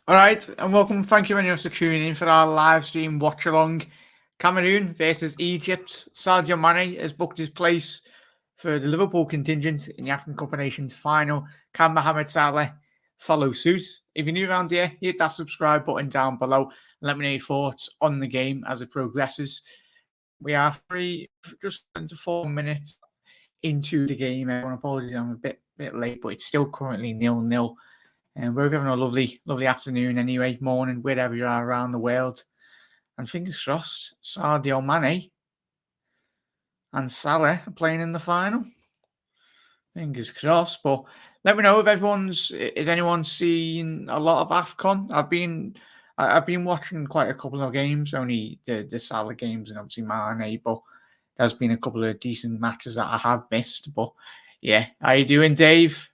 All right, and welcome. Thank you very much for tuning in for our live stream watch-along. Cameroon versus Egypt. Sadio Mane has booked his place for the Liverpool contingent in the African Cup of Nations final. Can Mohamed Salah follow suit? If you're new around here, hit that subscribe button down below and let me know your thoughts on the game as it progresses. We are just into 4 minutes into the game. Everyone, apologies, I'm a bit late, but it's still currently 0-0. And we're having a lovely afternoon anyway, morning, wherever you are around the world. And fingers crossed, Sadio Mane and Salah are playing in the final. Fingers crossed. But let me know if is anyone seen a lot of AFCON? I've been watching quite a couple of games, only the Salah games and obviously Mane, but there's been a couple of decent matches that I have missed. But yeah, how you doing, Dave?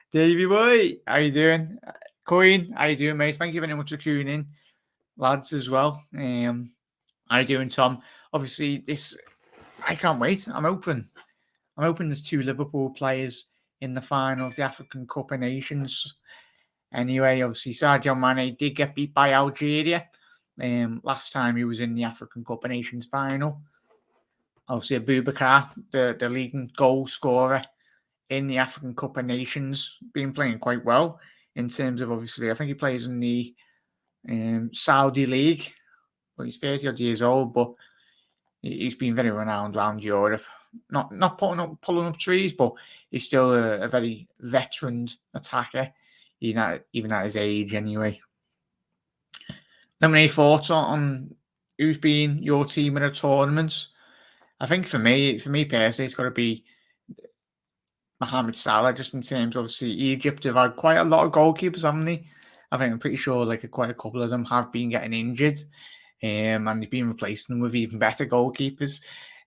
Davey boy, how you doing? Coin, how you doing, mate? Thank you very much for tuning in, lads, as well. How you doing, Tom? Obviously, I can't wait. I'm hoping there's 2 Liverpool players in the final of the African Cup of Nations. Anyway, obviously, Sadio Mane did get beat by Algeria last time he was in the African Cup of Nations final. Obviously, Abubakar, the leading goal scorer in the African Cup of Nations, been playing quite well in terms of, obviously, I think he plays in the Saudi League. Well, he's 30 odd years old, but he's been very renowned around Europe. Not pulling up trees, but he's still a very veteran attacker, even at his age anyway. Let me know your thoughts on who's been your team in a tournament. I think for me personally, it's got to be Mohamed Salah, just in terms of, obviously, Egypt have had quite a lot of goalkeepers, haven't they? I think I'm pretty sure quite a couple of them have been getting injured, and they've been replacing them with even better goalkeepers.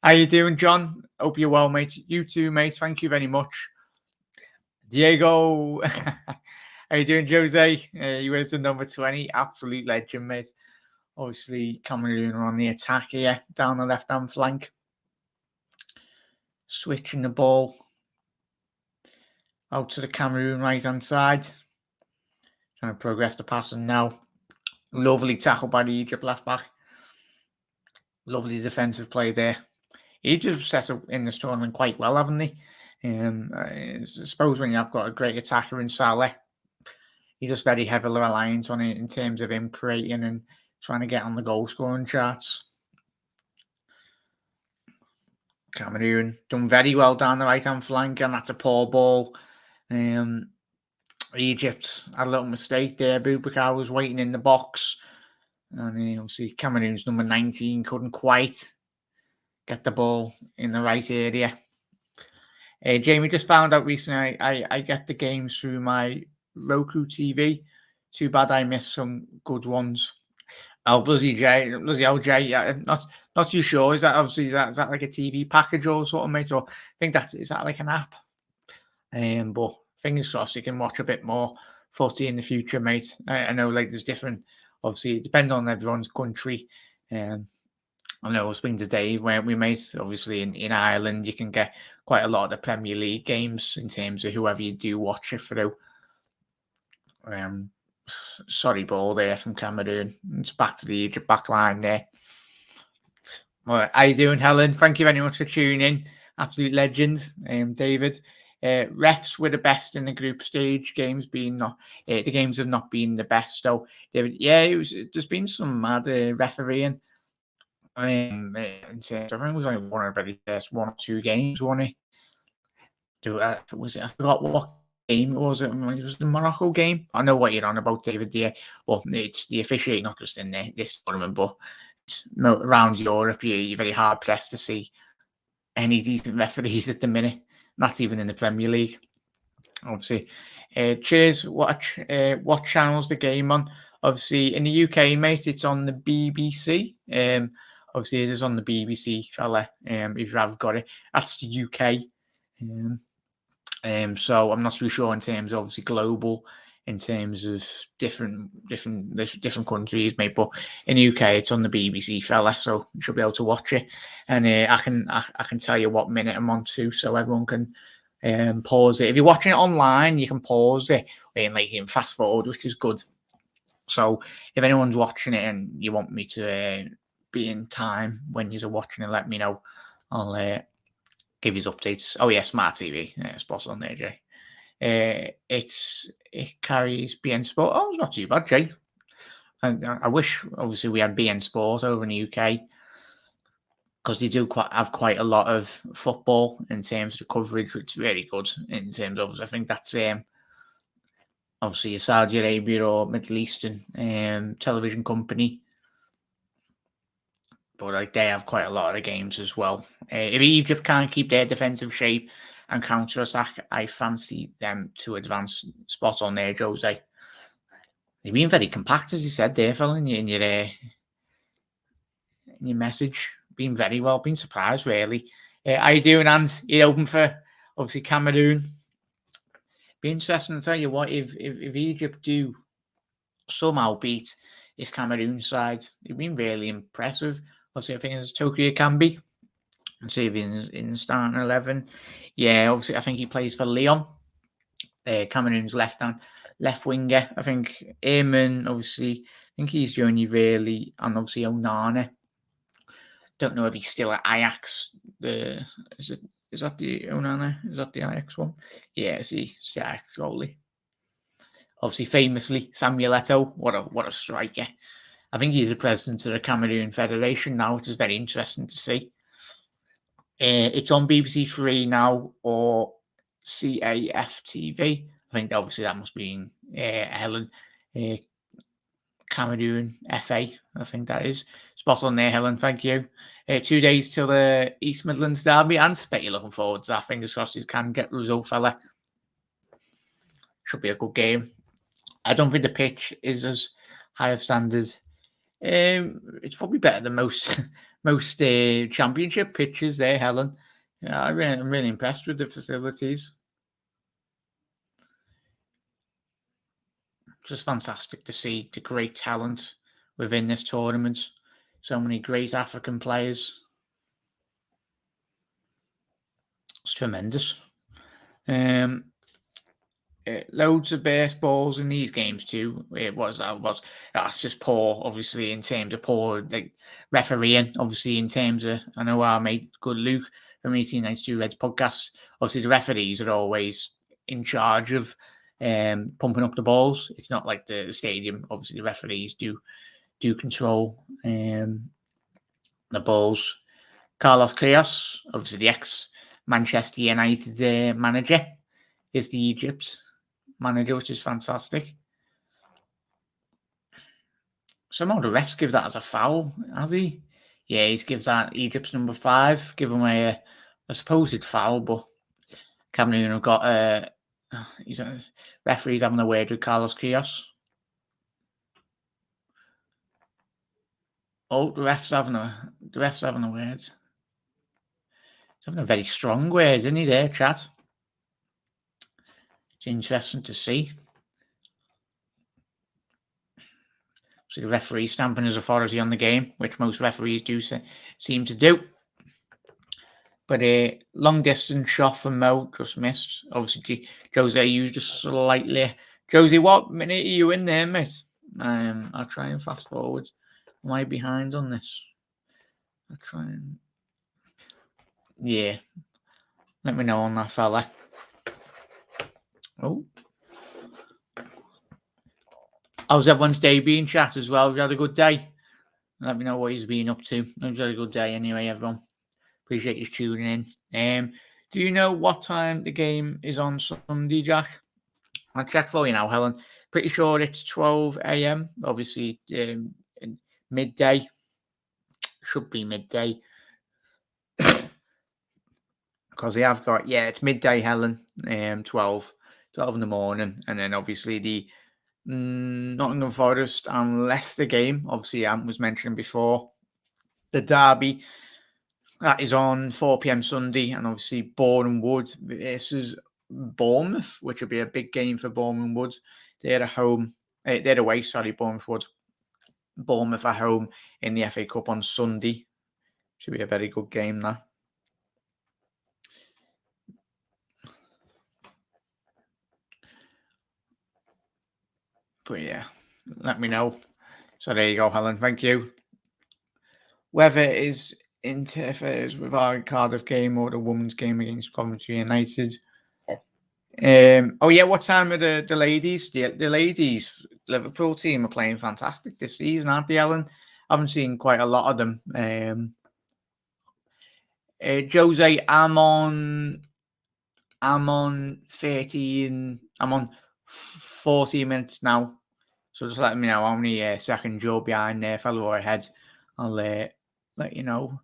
How you doing, John? Hope you're well, mate. You too, mate. Thank you very much. Diego, how you doing, Jose? He wears the number 20. Absolute legend, mate. Obviously, Cameroon are on the attack here, down the left-hand flank. Switching the ball out to the Cameroon right-hand side. Trying to progress the passing now. Lovely tackle by the Egypt left-back. Lovely defensive play there. Egypt set up in this tournament quite well, haven't they? I suppose when you've got a great attacker in Salah, you're just very heavily reliant on it in terms of him creating and trying to get on the goal-scoring charts. Cameroon done very well down the right-hand flank, and that's a poor ball. Egypt had a little mistake there. Abubakar was waiting in the box. And obviously Cameroon's number 19 couldn't quite get the ball in the right area. Jamie just found out recently I get the games through my Roku TV. Too bad I missed some good ones. Oh, bloody LJ. Yeah, not too sure. Is that like a TV package or something, mate? Or I think is that like an app? But fingers crossed you can watch a bit more footy in the future, mate. I know there's different, obviously it depends on everyone's country. I know I was speaking to Dave, weren't we, mate? Obviously in Ireland you can get quite a lot of the Premier League games in terms of whoever you do watch it through. Sorry ball there from Cameroon. It's back to the Egypt back line there. Well, how you doing, Helen? Thank you very much for tuning in. Absolute legend, David. Refs were the best in the group stage. Games the games have not been the best. So, David, yeah, there's been some mad refereeing. I think it was only one of the first 1 or 2 games, wasn't it? Was it? I forgot what game it was. It was the Morocco game. I know what you're on about, David. Yeah, but it's the officiating, not just in this tournament, but around Europe. You're very hard pressed to see any decent referees at the minute. Not even in the Premier League, obviously. Cheers. What channel's the game on? Obviously, in the UK, mate, it's on the BBC. Obviously, it is on the BBC, fella. If you have got it, that's the UK. So I'm not too sure in terms of, obviously, global, in terms of different countries, mate. But in the UK, it's on the BBC, fella. So you should be able to watch it. And I can tell you what minute I'm on to, so everyone can pause it. If you're watching it online, you can pause it and fast forward, which is good. So if anyone's watching it and you want me to be in time when you're watching it, let me know. I'll give you updates. Oh yeah, Smart TV. Yeah, spot on there, Jay. It carries BN Sport. Oh, it's not too bad, Jay. I wish obviously we had BN Sport over in the UK because they do have quite a lot of football in terms of the coverage, which is really good in terms of. I think that's obviously a Saudi Arabia or Middle Eastern television company, but like they have quite a lot of the games as well. If Egypt can't keep their defensive shape and counter attack, I fancy them to advance. Spot on there, Jose. They've been very compact, as you said there, Phil, in your message. Been very well. Been surprised, really. How you doing, and you're open for obviously Cameroon? Be interesting to tell you what if Egypt do somehow beat this Cameroon side. They've been really impressive. Obviously, I think as Tokyo can be. Let's see if he's in the starting 11. Yeah, obviously, I think he plays for Lyon. Cameroon's left winger. I think Eamon, obviously, I think he's the only really, and obviously Onana. Don't know if he's still at Ajax. Is that the Onana? Is that the Ajax one? Yeah, it's the Ajax goalie. Obviously, famously, Samuel Eto'o. What a striker. I think he's the president of the Cameroon Federation now, which is very interesting to see. It's on BBC Three now or CAF-TV. I think obviously that must be Helen. Cameroon FA, I think that is. Spot on there, Helen. Thank you. 2 days till the East Midlands derby, and I bet you're looking forward to that. Fingers crossed you can get the result, fella. Should be a good game. I don't think the pitch is as high of standards. It's probably better than most championship pitches there, Helen. Yeah, I'm really impressed with the facilities. Just fantastic to see the great talent within this tournament. So many great African players. It's tremendous. Loads of baseballs in these games too. That's just poor, obviously, in terms of poor like refereeing. Obviously, in terms of, I know our mate Good Luke from 1892 Reds podcast. Obviously, the referees are always in charge of pumping up the balls. It's not like the stadium. Obviously, the referees do control the balls. Carlos Queiroz, obviously the ex-Manchester United manager, is the Egypt manager, which is fantastic. Somehow the refs give that as a foul, has he? Yeah, he's gives that Egypt's number 5, give him a supposed foul, but Cameroon have got referees having a word with Carlos Queiroz. Oh, the refs having a word. He's having a very strong word, isn't he there, chat? It's interesting to see. So the referee stamping his authority on the game, which most referees do seem to do. But a long distance shot from Mo just missed. Obviously, Jose used just slightly. Josie, what minute are you in there, mate? I'll try and fast forward. Am I behind on this? I'll try and. Yeah. Let me know on that, fella. Oh. How's everyone's day been, chat, as well? Have you had a good day? Let me know what he's been up to. I've had a good day anyway, everyone. Appreciate you tuning in. Do you know what time the game is on Sunday, Jack? I'll check for you now, Helen. Pretty sure it's 12 a.m. Obviously, midday. Should be midday. Because they have got, it's midday, Helen. 12 in the morning. And then obviously the Nottingham Forest and Leicester game, obviously, was mentioned before. The derby. That is on 4 p.m. Sunday, and obviously Bournemouth versus Bournemouth, which will be a big game for Bournemouth. They're at home. They're away. Sorry, Bournemouth. Bournemouth at home in the FA Cup on Sunday. Should be a very good game there. But yeah, let me know. So there you go, Helen. Thank you. Whether it is interferes with our Cardiff game or the women's game against Coventry United. What time are the ladies? The ladies Liverpool team are playing fantastic this season, aren't they, Ellen? I haven't seen quite a lot of them. Jose, I'm on 13. I'm on 14 minutes now. So just let me know how many seconds you're behind there, fellow or ahead. I'll let you know.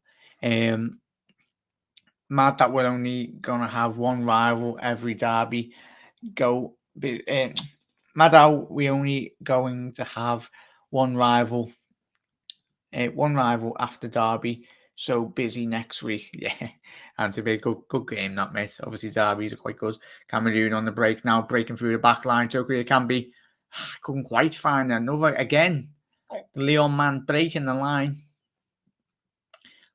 Mad that we're only going to have one rival every derby go. Mad how we only going to have one rival after derby. So busy next week. Yeah, and to be a good game, that, mate. Obviously, derbies are quite good. Cameroon on the break now, breaking through the back line. Tokyo can be. Couldn't quite find another again. The Leon man breaking the line.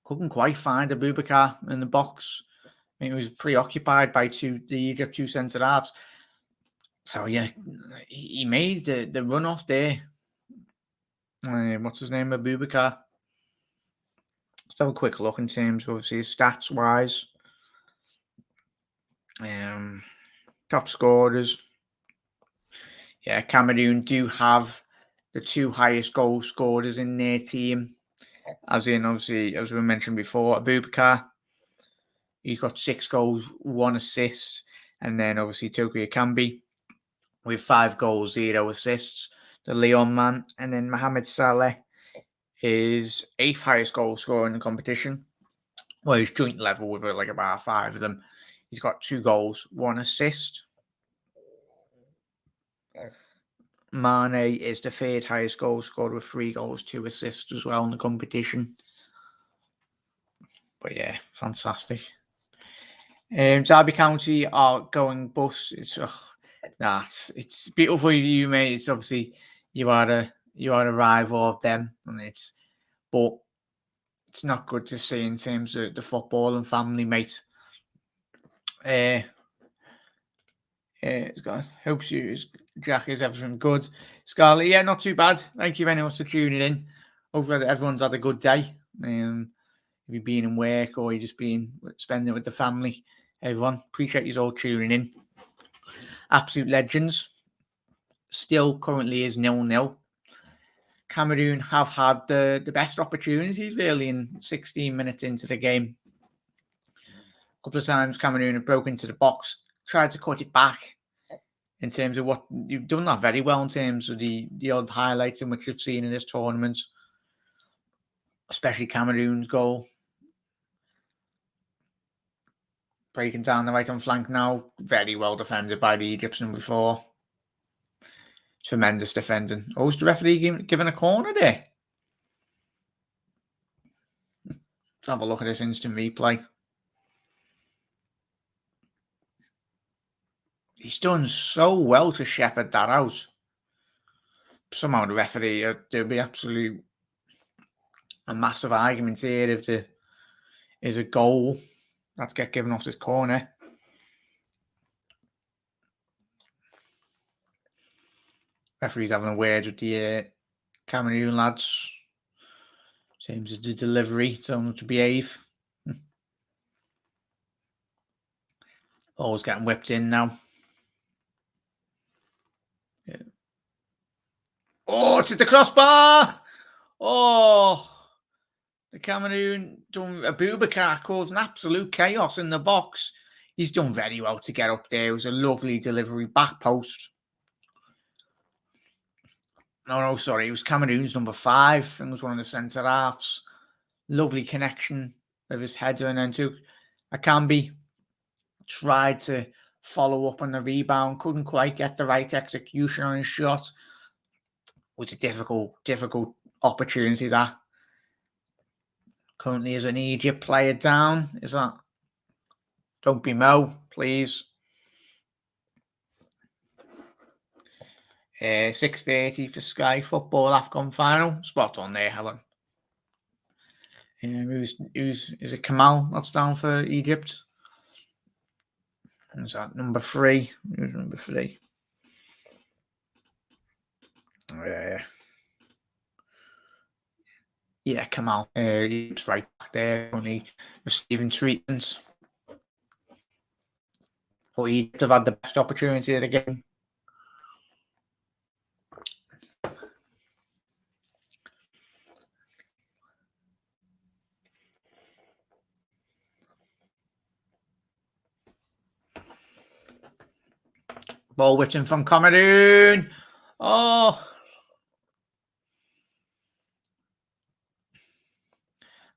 Couldn't quite find a Boubacar in the box. I mean, he was preoccupied by the Egypt two centre halves. So yeah, he made the run off there. What's his name? Boubacar. Let's have a quick look in terms of his stats wise. Top scorers. Yeah, Cameroon do have the two highest goal scorers in their team. As in, obviously, as we mentioned before, Boubacar. He's got 6 goals, 1 assist. And then obviously Tokyo Kambi with 5 goals, 0 assists. The Leon man. And then Mohamed Saleh is 8th highest goal scorer in the competition. Well, he's joint level with like about 5 of them. He's got 2 goals, 1 assist. Mane is the 3rd highest goal scored with 3 goals, 2 assists as well in the competition. But yeah, fantastic. Derby County are going bust. It's beautiful for you, mate. It's obviously you are a rival of them, but it's not good to see in terms of the football and family, mate. Hopes you, Jack, is everything good? Scarlett, yeah, not too bad. Thank you very much for tuning in. Hopefully everyone's had a good day. If you've been in work or you've just been spending it with the family, everyone, appreciate you all tuning in. Absolute legends. Still currently is 0-0. Cameroon have had the best opportunities really in 16 minutes into the game. A couple of times Cameroon have broken into the box, tried to cut it back in terms of what you've done that very well in terms of the odd highlights in which you've seen in this tournament, especially Cameroon's goal. Breaking down the right-hand flank now, very well defended by the Egypt's number 4. Tremendous defending. Oh, is the referee giving a corner there? Let's have a look at this instant replay. He's done so well to shepherd that out. Somehow the referee, there'll be absolutely a massive argument here if there is a goal that's get given off this corner. Referee's having a word with the Cameroon lads. Seems the delivery, telling them to behave. Always getting whipped in now. Yeah. Oh, to the crossbar! Oh, the Cameroon done Boubacar causing absolute chaos in the box. He's done very well to get up there. It was a lovely delivery, back post. No, sorry. It was Cameroon's number 5. I think it was one of the centre halves. Lovely connection with his header. And then took Akambi. Tried to follow up on the rebound. Couldn't quite get the right execution on his shot. It was a difficult opportunity that. Currently is an Egypt player down. Is that? Don't be Mo, please. 6:30 for Sky Football AFCON final. Spot on there, Helen. Is it Kamal that's down for Egypt? Is that number 3? Who's number 3? Yeah, Kamal. He's right back there, only receiving treatments. But Egypt have had the best opportunity of the game. Ball whipped in from Cameroon. Oh.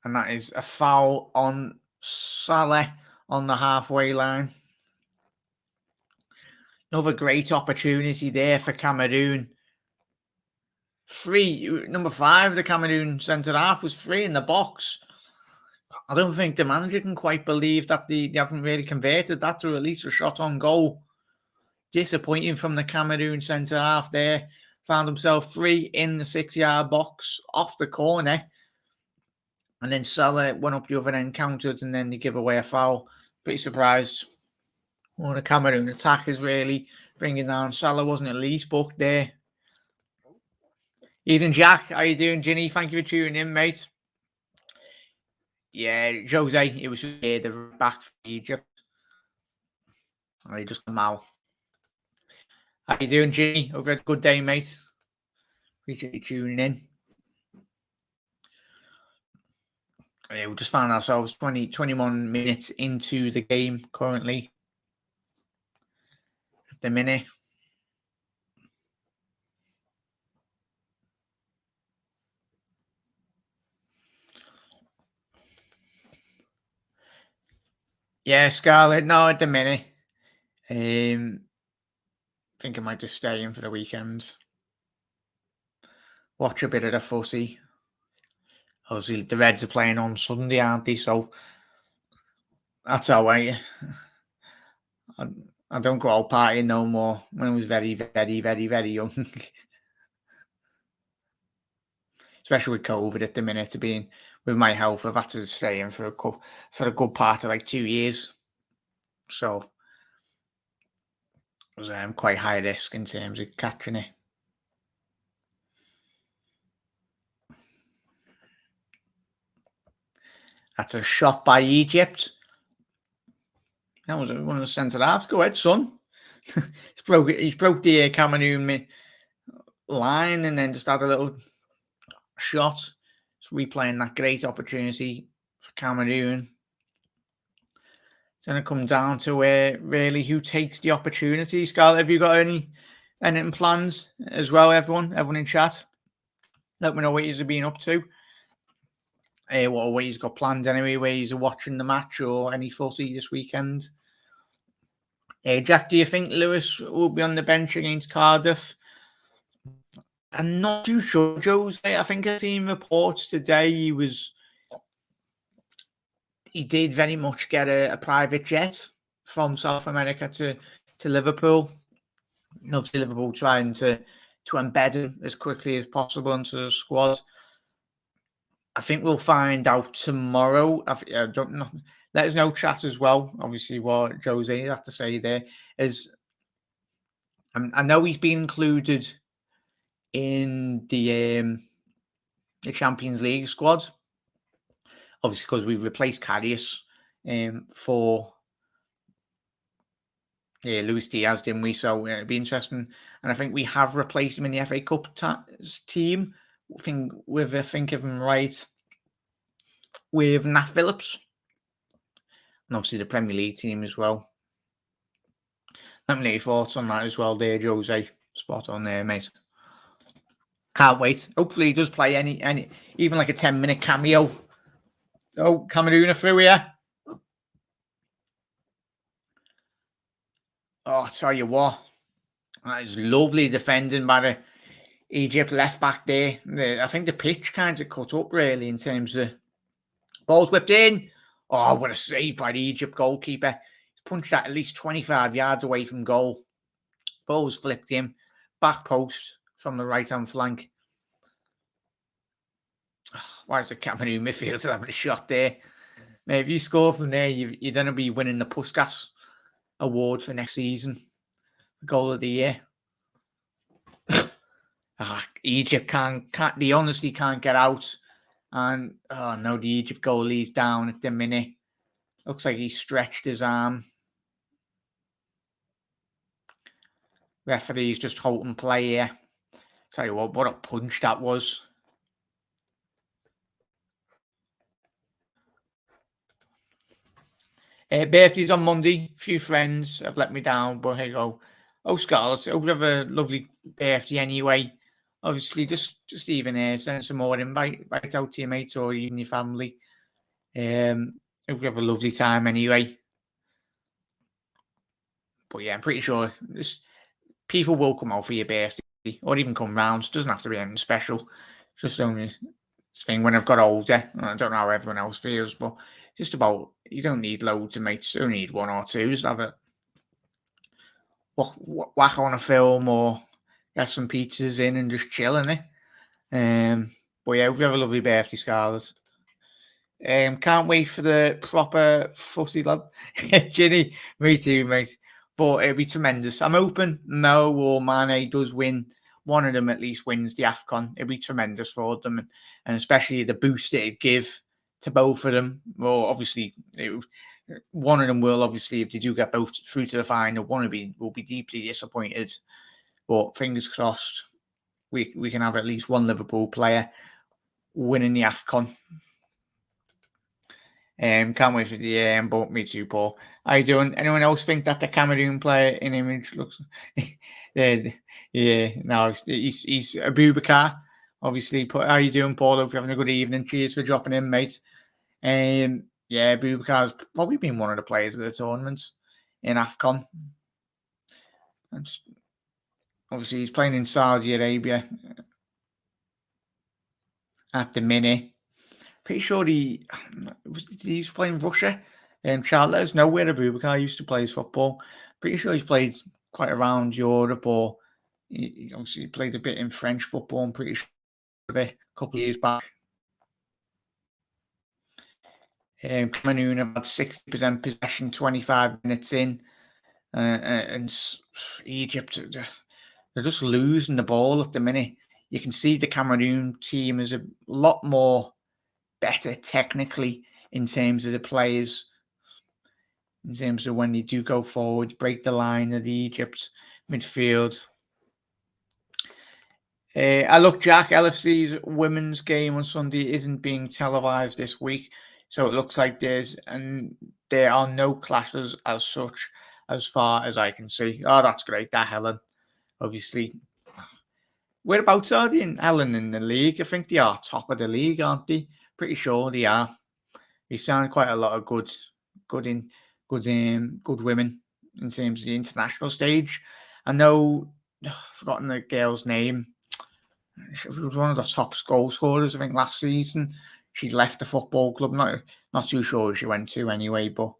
And that is a foul on Salah on the halfway line. Another great opportunity there for Cameroon. Number 5, the Cameroon centre half was free in the box. I don't think the manager can quite believe that they haven't really converted that to at least a shot on goal. Disappointing from the Cameroon centre half there. Found himself free in the 6-yard box off the corner. And then Salah went up the other end, countered, and then they give away a foul. Pretty surprised. Well, the Cameroon attack is really bringing down. Salah wasn't at least booked there. Evening, Jack. How you doing, Ginny? Thank you for tuning in, mate. Yeah, Jose, it was the back for Egypt. I just come out. How you doing, Ginny? Hope you had a good day, mate. Appreciate you tuning in. Yeah, we just found ourselves 21 minutes into the game currently. At the minute. Yeah, Scarlett, no, at the minute. I think I might just stay in for the weekend. Watch a bit of the footy. Obviously, the Reds are playing on Sunday, aren't they? So that's how I don't go out partying no more. When I was very, very, very, very young. Especially with COVID at the minute, being with my health, I've had to stay in for a good part of like 2 years. So it was quite high risk in terms of catching it. That's a shot by Egypt. That was one of the centre halves. Go ahead, son. He's broke the Cameroon line and then just had a little shot. It's replaying that great opportunity for Cameroon. It's going to come down to really who takes the opportunity. Scarlett, have you got anything plans as well, everyone in chat? Let me know what you've been up to. What he's got planned anyway, where he's watching the match or any footy this weekend. Jack, do you think Lewis will be on the bench against Cardiff? I'm not too sure, Jose. I think I've seen reports today he did very much get a private jet from South America to Liverpool. And obviously, Liverpool trying to embed him as quickly as possible into the squad. I think we'll find out tomorrow. I don't know. Let us know, chat as well. Obviously, what Jose had to say there is, I know he's been included in the Champions League squad. Obviously, because we've replaced Karius for Luis Diaz, didn't we? So it'd be interesting. And I think we have replaced him in the FA Cup team. I think if I'm right, with Nat Phillips. And obviously the Premier League team as well. Let me know your thoughts on that as well there, Jose. Spot on there, mate. Can't wait. Hopefully he does play any even like a 10-minute cameo. Oh, Cameroon are through here. Oh, I tell you what. That is lovely defending by the Egypt left back there. I think the pitch kind of cut up really in terms of balls whipped in. Oh, what a save by the Egypt goalkeeper. He's punched that at least 25 yards away from goal. Ball was flipped in. Back post from the right-hand flank. Why is the Cameroon midfielder having a shot there? Mate, if you score from there, you're going to be winning the Puskas award for next season. Goal of the year. Egypt can't. They honestly can't get out. And oh no, the Egypt goalie's down at the minute. Looks like he stretched his arm. Referee's just holding play here. Tell you what a punch that was. Birthday's on Monday. A few friends have let me down, but here you go. Oh, Scarlett, hope you have a lovely birthday anyway. Obviously, just even send some more invite out to your mates or even your family. Hope you have a lovely time anyway. But yeah, I'm pretty sure people will come out for your birthday or even come round. It doesn't have to be anything special. Just only thing when I've got older. I don't know how everyone else feels, but just about you don't need loads of mates. You only need one or two. Just have a whack on a film or get some pizzas in and just chill in it. But yeah, we have a lovely birthday, Scarlett. Can't wait for the proper footy, lad. Ginny, me too, mate. But it'll be tremendous. I'm hoping Mo or Mane does win. One of them at least wins the AFCON. It'll be tremendous for them, and especially the boost it'd give to both of them. Well, obviously, one of them will obviously, if they do get both through to the final, one will be deeply disappointed. But fingers crossed, we can have at least one Liverpool player winning the AFCON. Can't wait for the but me too, Paul. How you doing? Anyone else think that the Cameroon player in image looks? yeah, no, he's Abubakar. Obviously, how you doing, Paul? Hope you're having a good evening. Cheers for dropping in, mate. Yeah, Abubakar's probably been one of the players of the tournament in AFCON. Obviously, he's playing in Saudi Arabia at the minute. Pretty sure he's playing Russia. Charles, let us know where Abubakar used to play his football. Pretty sure he's played quite around Europe, or he obviously played a bit in French football. I'm pretty sure a couple of years back. Cameroon have had 60% possession, 25 minutes in, and Egypt, they're just losing the ball at the minute. You can see the Cameroon team is a lot more better technically in terms of the players, in terms of when they do go forward, break the line of the Egypt midfield. Look, Jack, LFC's women's game on Sunday isn't being televised this week, so it looks like there are no clashes as such, as far as I can see. Oh, that's great, that Helen. Obviously, whereabouts are they in Helen in the league? I think they are top of the league, aren't they? Pretty sure they are. We've signed quite a lot of good women in terms of the international stage. I know, I've forgotten the girl's name. She was one of the top goal scorers, I think, last season. She left the football club. Not too sure who she went to anyway, but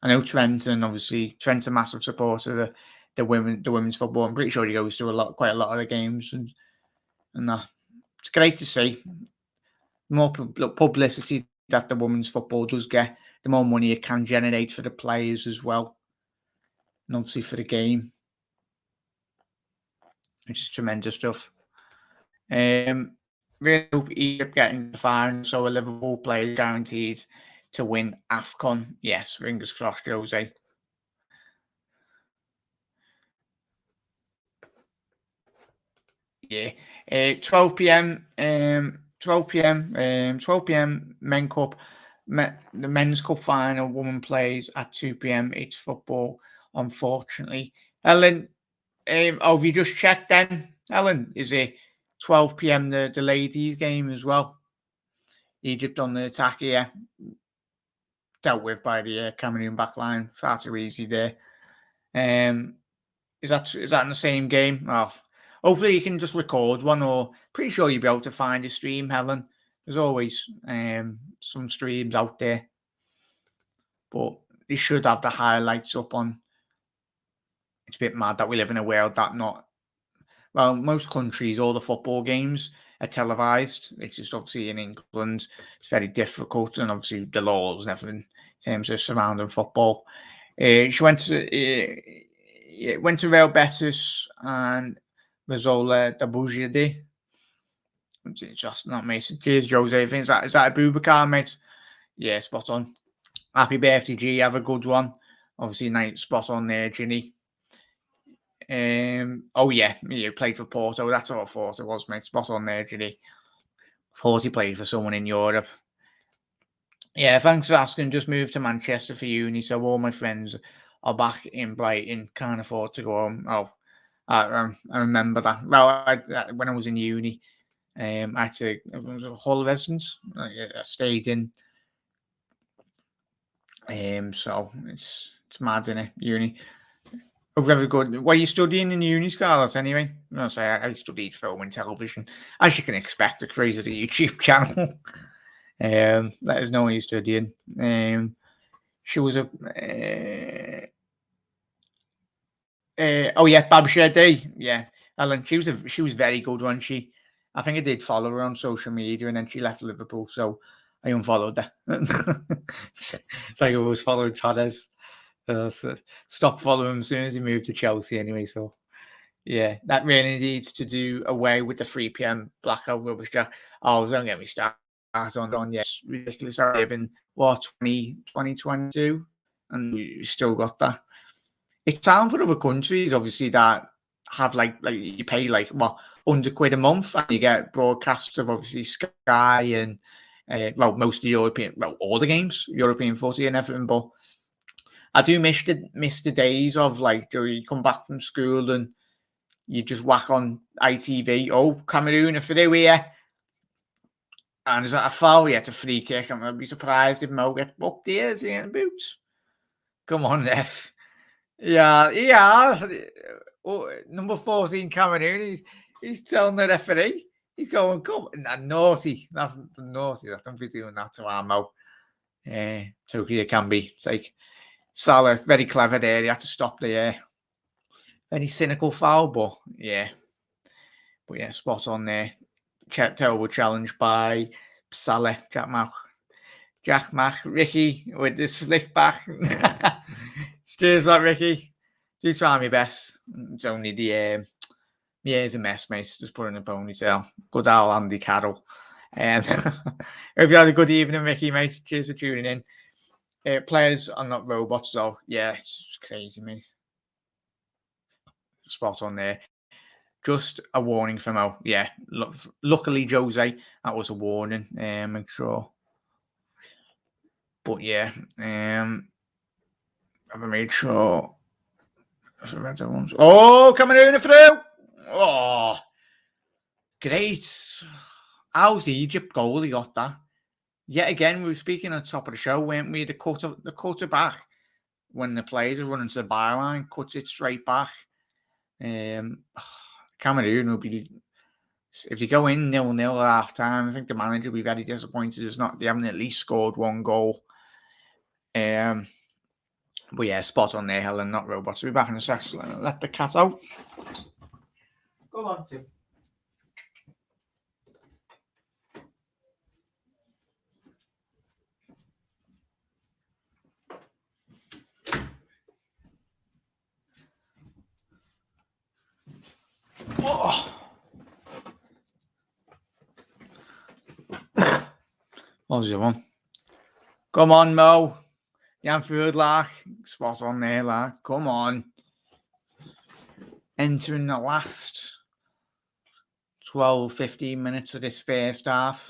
I know Trent's a massive supporter of the women's football. I'm pretty sure he goes to quite a lot of the games, and it's great to see. More publicity that the women's football does get, the more money it can generate for the players as well, and obviously for the game, which is tremendous stuff. Really hope Egypt getting the final, so a Liverpool player is guaranteed to win AFCON. Yes, fingers crossed, Jose. Yeah, 12 p.m. 12 p.m. 12 p.m. Men Cup. The men's cup final. Woman plays at 2 p.m. It's football, unfortunately. Ellen, have you just checked then? Ellen, is it 12 p.m. the ladies' game as well? Egypt on the attack here. Dealt with by the Cameroon backline. Far too easy there. Is that in the same game? Oh, hopefully you can just record one, or pretty sure you'll be able to find a stream, Helen. There's always some streams out there, but they should have the highlights up on. It's a bit mad that we live in a world that most countries, all the football games are televised. It's just obviously in England, it's very difficult, and obviously the laws and everything in terms of surrounding football. She went to Real Betis and Rizola Dabujide. It's just not mate. Cheers, Jose. Is that a Boubacar, mate? Yeah, spot on. Happy birthday, G. Have a good one. Obviously, night spot on there, Ginny. Oh yeah, you played for Porto. That's what I thought it was, mate. Spot on there, Ginny. Thought he played for someone in Europe. Yeah, thanks for asking. Just moved to Manchester for uni, so all my friends are back in Brighton. Can't afford to go home. Oh, I remember that. Well, when I was in uni, I had to. It was a hall residence. I stayed in. So it's mad, isn't it? Uni. Very good. What are you studying in uni, Scarlett? Anyway, I say I studied film and television, as you can expect. To create a YouTube channel. Let us know what you're studying. She was a. Oh yeah, Babshede. Yeah, Ellen. She was very good, wasn't she? I think I did follow her on social media, and then she left Liverpool, so I unfollowed her. It's like I was following Torres. So stopped following him as soon as he moved to Chelsea. Anyway, so yeah, that really needs to do away with the 3 p.m. blackout rubbish. Oh, don't get me started on yes, ridiculous. I live in 2022, and we still got that. It's time for other countries, obviously, that have like you pay like what £100 a month, and you get broadcasts of obviously Sky and most of the European, all the games, European footy and everything. But I do miss the days of like you come back from school and you just whack on ITV. Oh, Cameroon are through here. And is that a foul? Yeah, it's a free kick. I'm going to be surprised if Mo gets booked here. Is he in boots? Come on, F. Yeah. Oh, number 14, Cameroon. He's telling the referee. He's going, come on. Naughty. That's naughty. Don't be doing that to our Mo. Tokyo can be. It's like Salah, very clever there. He had to stop the very cynical foul, but yeah. But yeah, spot on there. Terrible challenge by Salah, Jack Mack, Ricky with the slick back. Cheers, that Ricky. Do try my best. It's only the it's a mess, mate. Just put in a ponytail. Good old Andy Carroll. Hope you had a good evening, Ricky, mate. Cheers for tuning in. Players are not robots, though. Yeah, it's crazy, mate. Spot on there. Just a warning from Mo. Yeah, luckily, Jose, that was a warning. Make sure. But yeah, I've made sure. Oh, Cameroon through. Oh, great. How's the Egypt goal? He got that. Yet again, we were speaking at the top of the show, weren't we? The cutter back when the players are running to the byline, cuts it straight back. Cameroon will be, if you go in 0-0 at half time, I think the manager will be very disappointed. They haven't at least scored one goal. But yeah, spot on there, Helen, not robots. We'll be back in a second. Let the cat out. Go on, Tim. Oh. What was the one? Come on, Mo. Jan Food, spot on there, come on. Entering the last 12-15 minutes of this first half.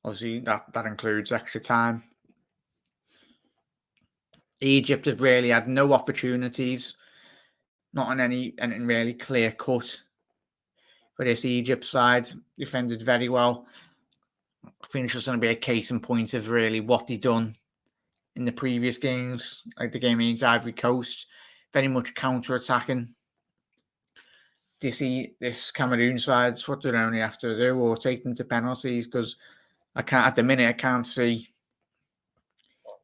Obviously, that includes extra time. Egypt have really had no opportunities, not on anything really clear cut for this Egypt side. Defended very well. I think it's just going to be a case in point of really what they've done in the previous games, like the game against Ivory Coast. Very much counter-attacking. This Cameroon side, what do they only have to do, or take them to penalties, because I can't see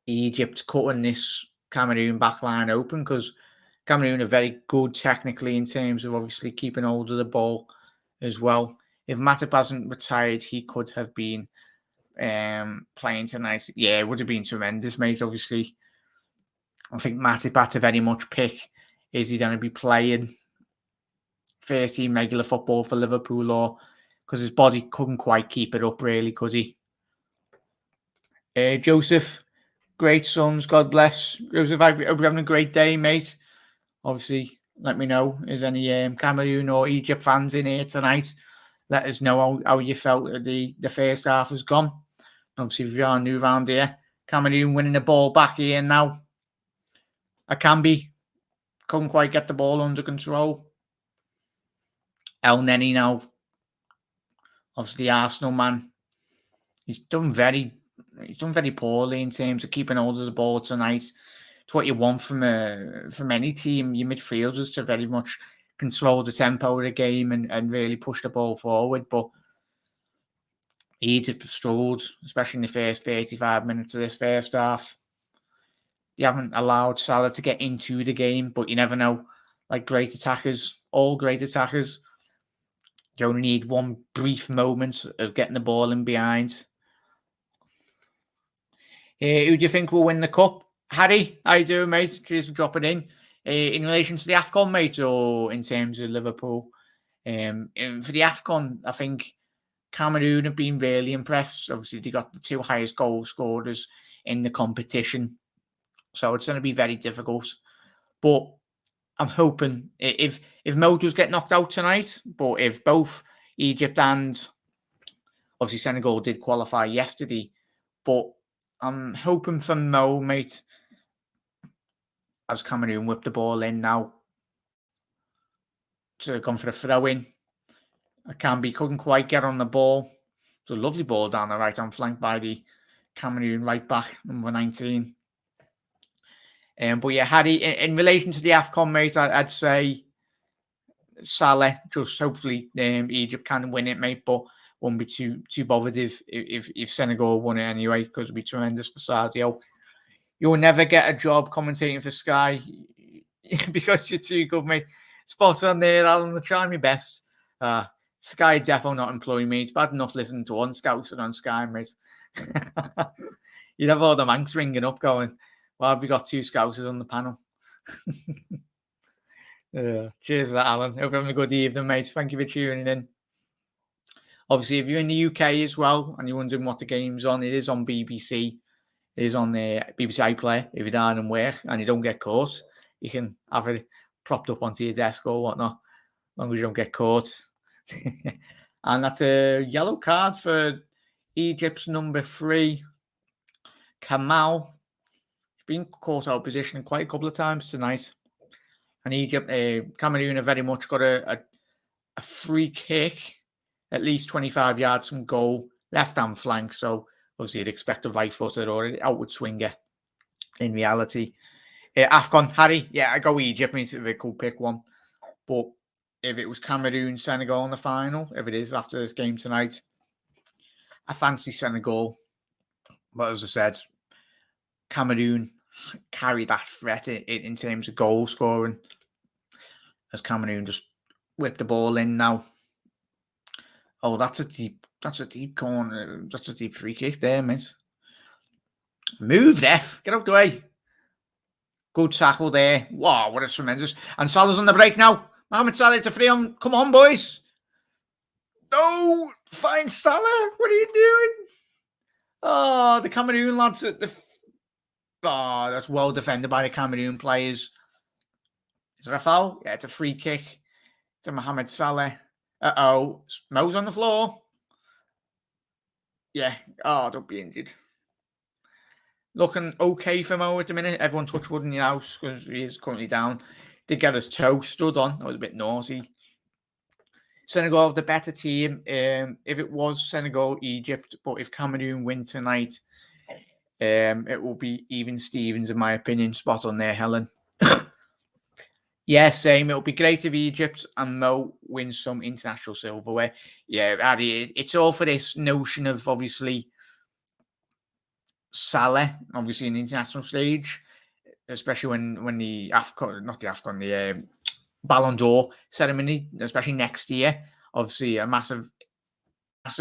Egypt cutting this Cameroon backline open, because Cameroon are very good technically in terms of obviously keeping hold of the ball as well. If Matip hasn't retired, he could have been playing tonight. Yeah, it would have been tremendous, mate. Obviously, I think Matip had to very much pick is he going to be playing first team regular football for Liverpool, or because his body couldn't quite keep it up, really, could he? Joseph, great sons, God bless. Joseph, I hope you're having a great day, mate. Obviously, let me know. Is any Cameroon or Egypt fans in here tonight? Let us know how you felt the first half has gone. Obviously, if you are new around here, Cameroon winning the ball back here now. Akambi couldn't quite get the ball under control. El Neni now, obviously the Arsenal man, he's done very poorly in terms of keeping hold of the ball tonight. It's what you want from any team, your midfielders, to very much control the tempo of the game and really push the ball forward. But Egypt struggled, especially in the first 35 minutes of this first half. They haven't allowed Salah to get into the game, but you never know. Like great attackers, all great attackers, you only need one brief moment of getting the ball in behind. Who do you think will win the cup? Harry, how you doing, mate? Cheers for dropping in relation to the AFCON, mate, or in terms of Liverpool? And for the AFCON, I think Cameroon have been really impressed. Obviously, they got the 2 highest goal scorers in the competition, so it's going to be very difficult. But I'm hoping if Mo does get knocked out tonight, but if both Egypt and obviously Senegal did qualify yesterday, but I'm hoping for Mo, mate, as Cameroon whip the ball in now to come for a throw-in. Akambi couldn't quite get on the ball. It's a lovely ball down the right-hand flank by the Cameroon right-back, number 19. But yeah, Harry, in relation to the AFCON, mate, I'd say Salah, just hopefully Egypt can win it, mate, but won't be too bothered if Senegal won it anyway, because it'd be tremendous for Sadio. You'll never get a job commentating for Sky because you're too good, mate. Spot on there, Alan. I'll try my best. Sky defo not employing me. It's bad enough listening to one Scouser on Sky, mate. You'd have all the Manx ringing up going, well, have we got 2 Scousers on the panel? Cheers for that, Alan. Hope you're having a good evening, mate. Thank you for tuning in. Obviously, if you're in the UK as well and you're wondering what the game's on, it is on BBC. It is on the BBC iPlayer. If you're down and work and you don't get caught, you can have it propped up onto your desk or whatnot, as long as you don't get caught. And that's a yellow card for Egypt's number 3, Kamal. He's been caught out of position quite a couple of times tonight. And Egypt, Cameroon have very much got a free kick, at least 25 yards from goal, left-hand flank. So obviously you'd expect a right-footed or an outward swinger in reality. AFCON, Harry, yeah, I go Egypt, means if they could pick one. But if it was Cameroon, Senegal in the final, if it is after this game tonight, I fancy Senegal. But as I said, Cameroon carry that threat in terms of goal scoring, as Cameroon just whip the ball in now. Oh, that's a deep corner. That's a deep free kick there, mate. Move, ref. Get out the way. Good tackle there. Wow, what a tremendous. And Salah's on the break now. Mohamed Salah to free on. Come on, boys. No, find Salah. What are you doing? Oh, the Cameroon lads at the. Oh, that's well defended by the Cameroon players. Is it a foul? Yeah, it's a free kick to Mohamed Salah. Uh-oh. Mo's on the floor. Yeah. Oh, don't be injured. Looking okay for Mo at the minute. Everyone touch wood in the house because he is currently down. Did get his toe stood on. That was a bit naughty. Senegal have the better team. If it was Senegal, Egypt, but if Cameroon win tonight, it will be even Stevens, in my opinion. Spot on there, Helen. Yeah, same. It'll be great if Egypt and Mo win some international silverware. Yeah, Addy, it's all for this notion of obviously Salah, obviously in the international stage, especially when the AFCON, not the AFCON, the Ballon d'Or ceremony, especially next year. Obviously, a massive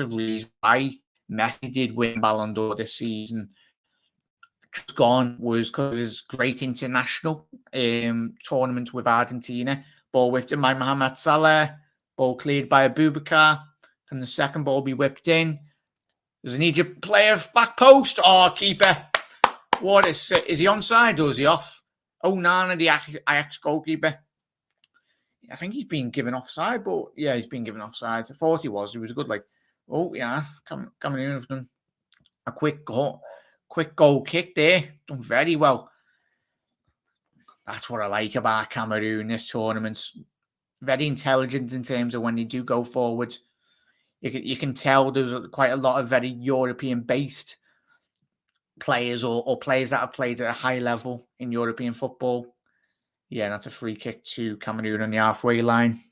reason why Messi did win Ballon d'Or this season. just gone was because of his great international tournament with Argentina. Ball whipped in by Mohamed Salah. Ball cleared by Abubakar. Can the second ball be whipped in? There's an Egypt player back post. Oh, keeper. What is he onside or is he off? Oh, Nana, the Ajax goalkeeper. I think he's been given offside, but yeah, he's been given offside. I thought he was. He was good, like, oh yeah, Cameroon have done a quick goal kick there. Done very well. That's what I like about Cameroon this tournament. Very intelligent in terms of when they do go forward. You can tell there's quite a lot of very European-based players or players that have played at a high level in European football. Yeah, that's a free kick to Cameroon on the halfway line.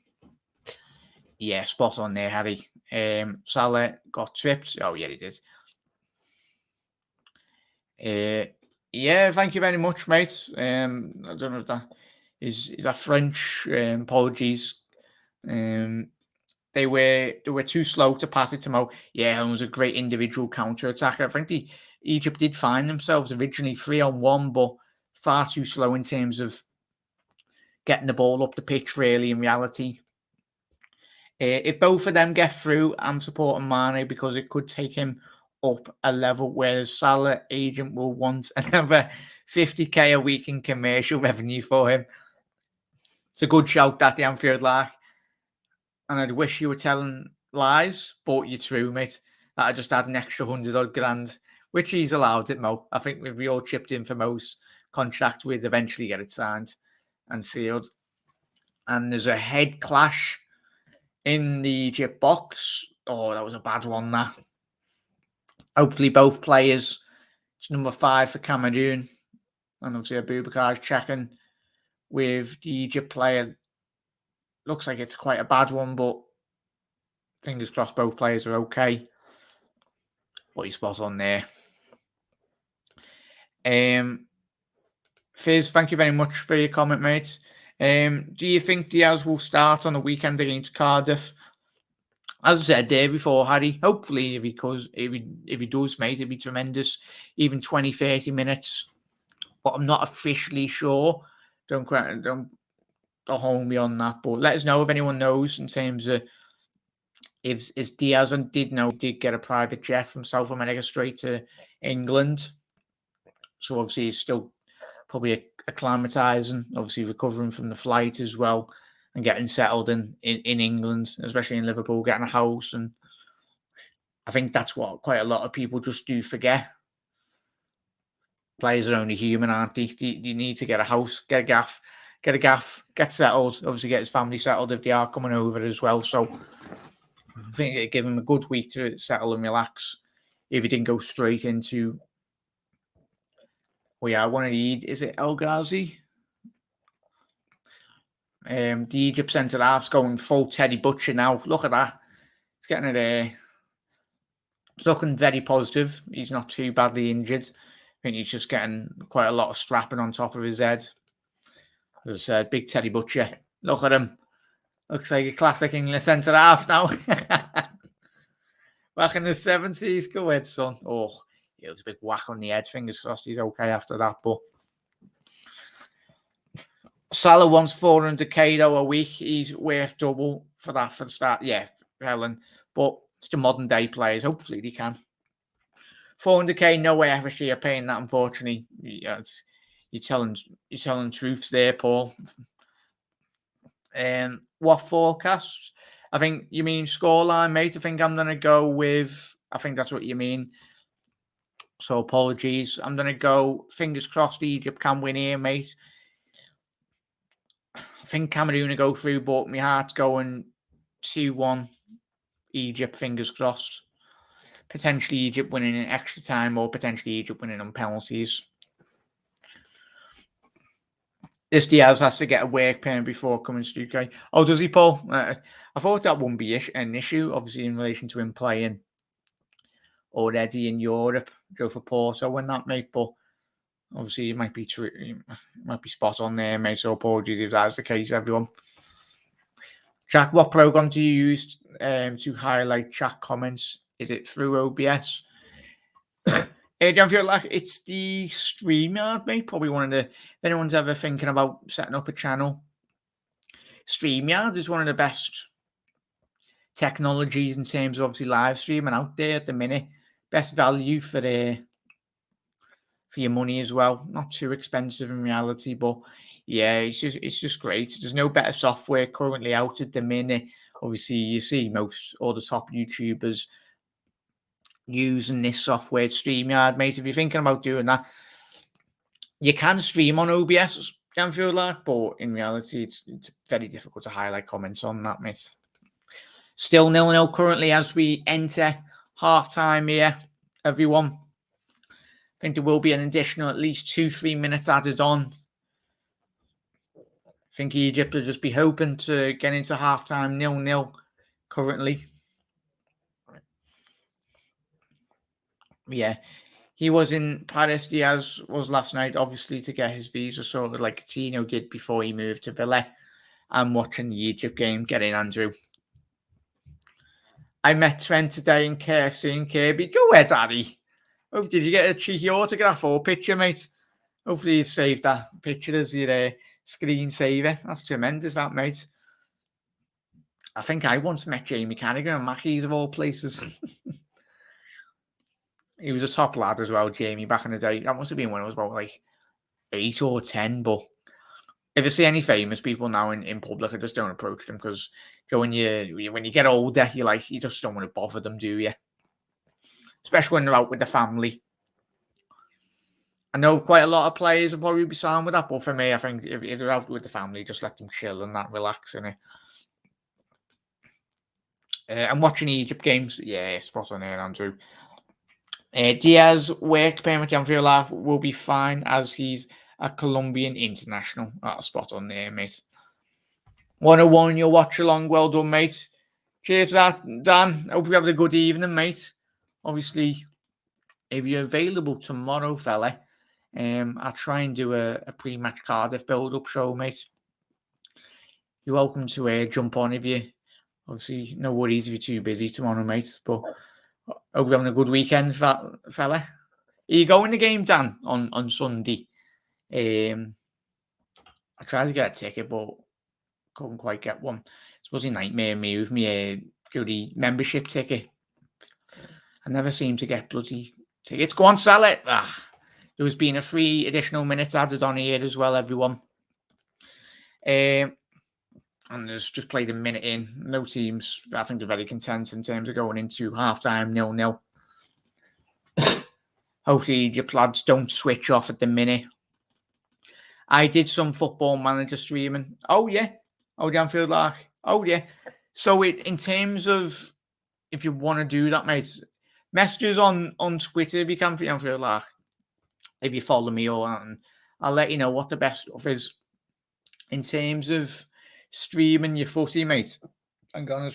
Yeah, spot on there, Harry. Salah got tripped. Oh, yeah, he did. Yeah, thank you very much, mate. I don't know if that is that French. Apologies. They were too slow to pass it to Mo. Yeah, it was a great individual counter attack. I think Egypt did find themselves originally 3-on-1, but far too slow in terms of getting the ball up the pitch. Really, in reality, if both of them get through, I'm supporting Mane because it could take him up a level, whereas Salah agent will want another 50k a week in commercial revenue for him. It's a good shout that the Anfield Lark. And I'd wish you were telling lies, but you're true, mate. That I just had an extra 100 grand, which he's allowed it, Mo. I think if we all chipped in for Mo's contract, we'd eventually get it signed and sealed. And there's a head clash in the Egypt box. Oh, that was a bad one, that. Hopefully both players. It's number 5 for Cameroon. And obviously Abubakar's checking with the Egypt player. Looks like it's quite a bad one, but fingers crossed both players are okay. But he's spot on there. Fizz, thank you very much for your comment, mate. Do you think Diaz will start on the weekend against Cardiff? As I said there before, Harry, hopefully if he does, mate, it'd be tremendous. Even 20, 30 minutes. But I'm not officially sure. Don't hold me on that. But let us know if anyone knows in terms of if Diaz did get a private jet from South America straight to England. So obviously he's still probably acclimatizing, obviously recovering from the flight as well, and getting settled in England, especially in Liverpool, getting a house. And I think that's what quite a lot of people just do forget. Players are only human, aren't they? You need to get a house, get a gaff, get settled, obviously get his family settled if they are coming over as well. So I think it'd give him a good week to settle and relax if he didn't go straight into one of the, is it El Ghazi? The Egypt centre half's going full Teddy Butcher now. Look at that. He's getting it there. It's looking very positive. He's not too badly injured. I think he's just getting quite a lot of strapping on top of his head. As I said, big Teddy Butcher. Look at him. Looks like a classic English centre half now. Back in the 70s. Go ahead, son. Oh, it was a big whack on the head. Fingers crossed he's okay after that. But Salah wants 400k though a week. He's worth double for that for the start. Yeah, Helen. But it's the modern day players. Hopefully they can. 400k, no way FSG are paying that, unfortunately. Yeah, you're telling truths there, Paul. What forecasts? I think you mean scoreline, mate. I think I'm going to go with, I think that's what you mean. So apologies. I'm going to go, fingers crossed, Egypt can win here, mate. I think Cameroon will go through, but my heart's going 2-1 Egypt, fingers crossed. Potentially Egypt winning in extra time or potentially Egypt winning on penalties. This Diaz has to get a work permit before coming to the UK. Oh, does he, Paul? I thought that wouldn't be an issue, obviously, in relation to him playing already in Europe, go for Porto and that, mate. But obviously, it might be true. It might be spot on there, mate. So apologies if that's the case, everyone. Jack, what program do you use to highlight chat comments? Is it through OBS? Do you feel like it's the StreamYard, mate? Probably one of the. If anyone's ever thinking about setting up a channel, StreamYard is one of the best technologies in terms of obviously live streaming out there at the minute. Best value for your money as well. Not too expensive in reality, but yeah, it's just great. There's no better software currently out at the minute. Obviously, you see most all the top YouTubers using this software, StreamYard, mate. If you're thinking about doing that, you can stream on OBS, can feel like, but in reality, it's very difficult to highlight comments on that, mate. Still 0-0 currently as we enter half time here, everyone. I think there will be an additional at least 2-3 minutes added on. I think Egypt will just be hoping to get into half time 0-0 currently. Yeah, he was in Paris, Diaz was last night, obviously, to get his visa sorted like Tino did before he moved to Villa. I'm watching the Egypt game. Get in, Andrew. I met Trent today in KFC in Kirby. Go ahead, Daddy. Oh, did you get a cheeky autograph or picture, mate? Hopefully you've saved that picture as your screen saver. That's tremendous, that, mate. I think I once met Jamie Carragher and Mackey's of all places. He was a top lad as well, Jamie, back in the day. That must have been when I was about like 8 or 10. But if I see any famous people now in public, I just don't approach them because when you get older, you just don't want to bother them, do you? Especially when they're out with the family. I know quite a lot of players will probably be sound with that, but for me, I think if they're out with the family, just let them chill and that, relax in it. I'm watching Egypt games. Yeah, spot on there, Andrew. Diaz work permit, I feel like will be fine as he's a Colombian international. Spot on there, mate. 101, your watch along. Well done, mate. Cheers for that, Dan. Hope you have a good evening, mate. Obviously, if you're available tomorrow, fella, I'll try and do a pre-match Cardiff build-up show, mate. You're welcome to jump on if you, obviously, no worries if you're too busy tomorrow, mate. But hope you're having a good weekend, fella. Are you going the game, Dan, on Sunday? I tried to get a ticket, but couldn't quite get one. It's bloody nightmare me with me bloody membership ticket. I never seem to get bloody tickets. Go on, sell it. There's been a free additional minutes added on here as well, everyone. And there's just played a minute in. No teams, I think, they're very content in terms of going into half-time 0-0. Hopefully, Egypt lads don't switch off at the minute. I did some Football Manager streaming. Oh, yeah. Oh, I feel like. Oh, yeah. So, in terms of if you want to do that, mate, messages on Twitter if you can, feel like. If you follow me, I'll let you know what the best stuff is in terms of streaming your footy, mate. Hang on,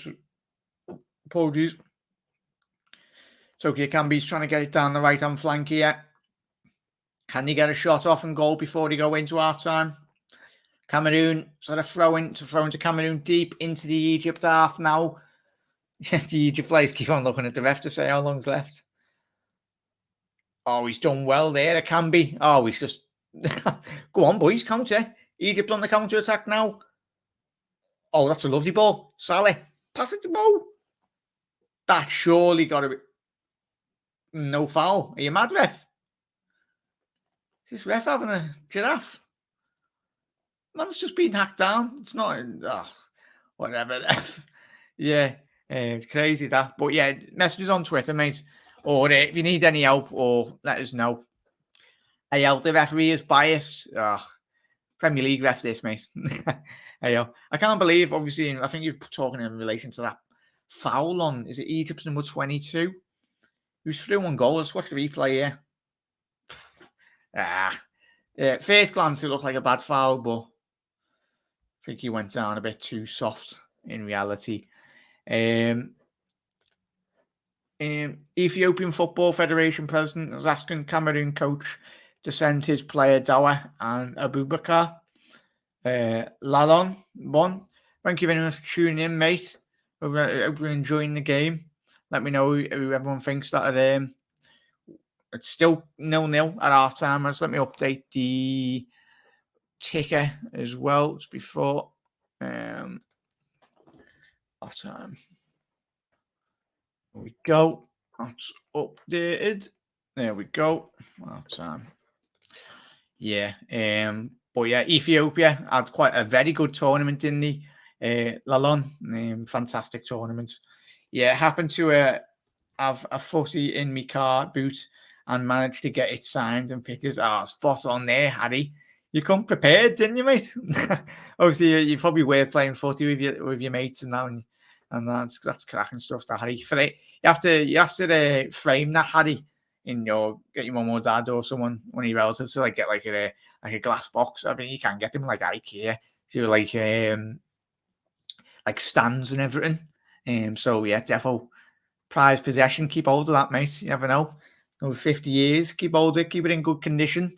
apologies. So Camby's trying to get it down the right-hand flank here. Can he get a shot off and goal before they go into half-time? Cameroon sort of throwing to Cameroon deep into the Egypt half now. The Egypt players keep on looking at the ref to say how long's left. Oh, he's done well there. It can be. Oh, he's just... Go on, boys. Counter. Egypt on the counter-attack now. Oh, that's a lovely ball. Saleh. Pass it to Mo. That surely got to be... No foul. Are you mad, ref? Is this ref having a giraffe? Man's just been hacked down. It's not... whatever, ref. Yeah. It's crazy, that. But yeah, messages on Twitter, mate. Or if you need any help, or let us know. Hey, the referee is biased. Premier League ref this, mate. Hey, I can't believe, obviously, I think you're talking in relation to that foul on, is it Egypt's number 22? He was through on goal. Let's watch the replay here. First glance, it looked like a bad foul, but I think he went down a bit too soft in reality. Ethiopian Football Federation president is asking Cameroon coach to send his player Dawa and Abubakar. Lalon, thank you very much for tuning in, mate. Hope you're enjoying the game. Let me know who everyone thinks that It's still 0-0 at half time. Let me update the ticker as well. It's before half time. There we go. That's updated. There we go. Half time. Yeah. But yeah, Ethiopia had quite a very good tournament in the Lalon. Fantastic tournament. Yeah, happened to have a footy in my car boot and managed to get it signed and pictures. Ah, spot on there, Harry. You come prepared, didn't you, mate? Obviously, you probably were playing footy with your mates and that, and that's cracking stuff. That Harry, for it, you have to frame that, Harry, in your get your mum or dad or someone, one of your relatives, to like get like a glass box. I mean, you can get them like IKEA, so like stands and everything. So yeah, defo prized possession. Keep hold of that, mate. You never know. Over 50 years, keep hold of it, keep it in good condition.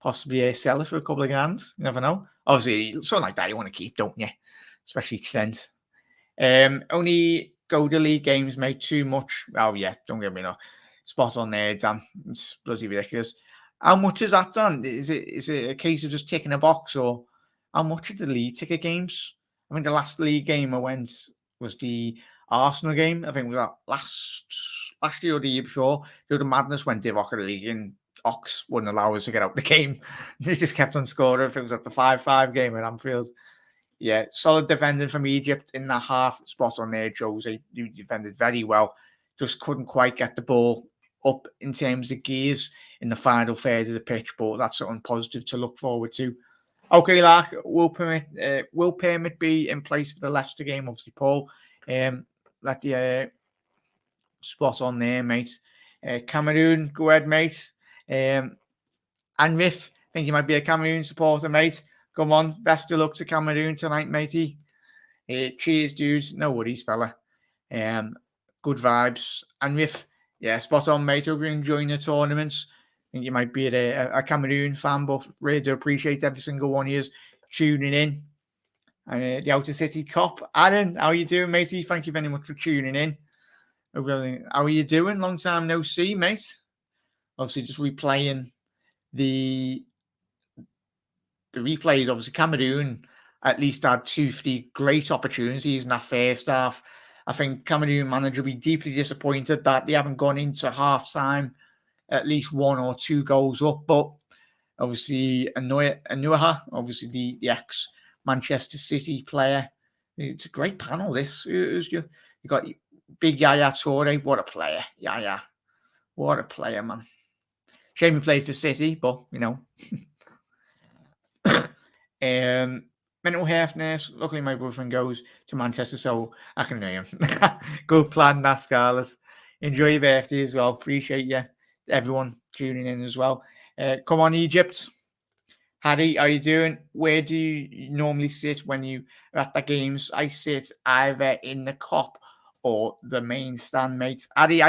Possibly sell it for a couple of grand. You never know. Obviously, something like that you want to keep, don't you? Especially trend. Only go to league games, mate. Too much. Oh yeah, don't get me wrong. Spot on there, Dan. It's bloody ridiculous. How much is that done? Is it a case of just ticking a box, or how much are the league ticket games? I mean, the last league game I went was the Arsenal game. I think it was that last year or the year before. The madness when Divock had a league and Ox wouldn't allow us to get out the game. They just kept on scoring. If it was at the 5-5 game at Anfield. Yeah, solid defending from Egypt in that half. Spot on there, Jose. You defended very well. Just couldn't quite get the ball up in terms of gears in the final third of the pitch, but that's something positive to look forward to. Okay, Lark, will permit be in place for the Leicester game? Obviously, Paul. Let the spot on there, mate. Cameroon, go ahead, mate. And Riff, I think you might be a Cameroon supporter, mate. Come on, best of luck to Cameroon tonight, matey. Cheers, dudes. No worries, fella. Good vibes. And Riff, yeah, spot on, mate. Over enjoying the tournaments. I think you might be a Cameroon fan, but really do appreciate every single one of you tuning in. And the Outer City Cop. Aaron, how are you doing, matey? Thank you very much for tuning in. How are you doing? Long time no see, mate. Obviously, just replaying the replays. Obviously, Cameroon at least had 2-3 great opportunities in that first half. I think Cameroon manager will be deeply disappointed that they haven't gone into half time at least 1 or 2 goals up. But obviously, Anuha, obviously the ex Manchester City player, it's a great panel. This you got big Yaya Toure. What a player, Yaya! What a player, man. Shame he played for City, but you know. Mental health nurse. Luckily, my boyfriend goes to Manchester, so I can know him. Good plan, that, Scarlett. Enjoy your birthday as well. Appreciate you, everyone tuning in as well. Come on, Egypt. Harry, how you doing? Where do you normally sit when you are at the games? I sit either in the cop or the main stand, mate. Harry,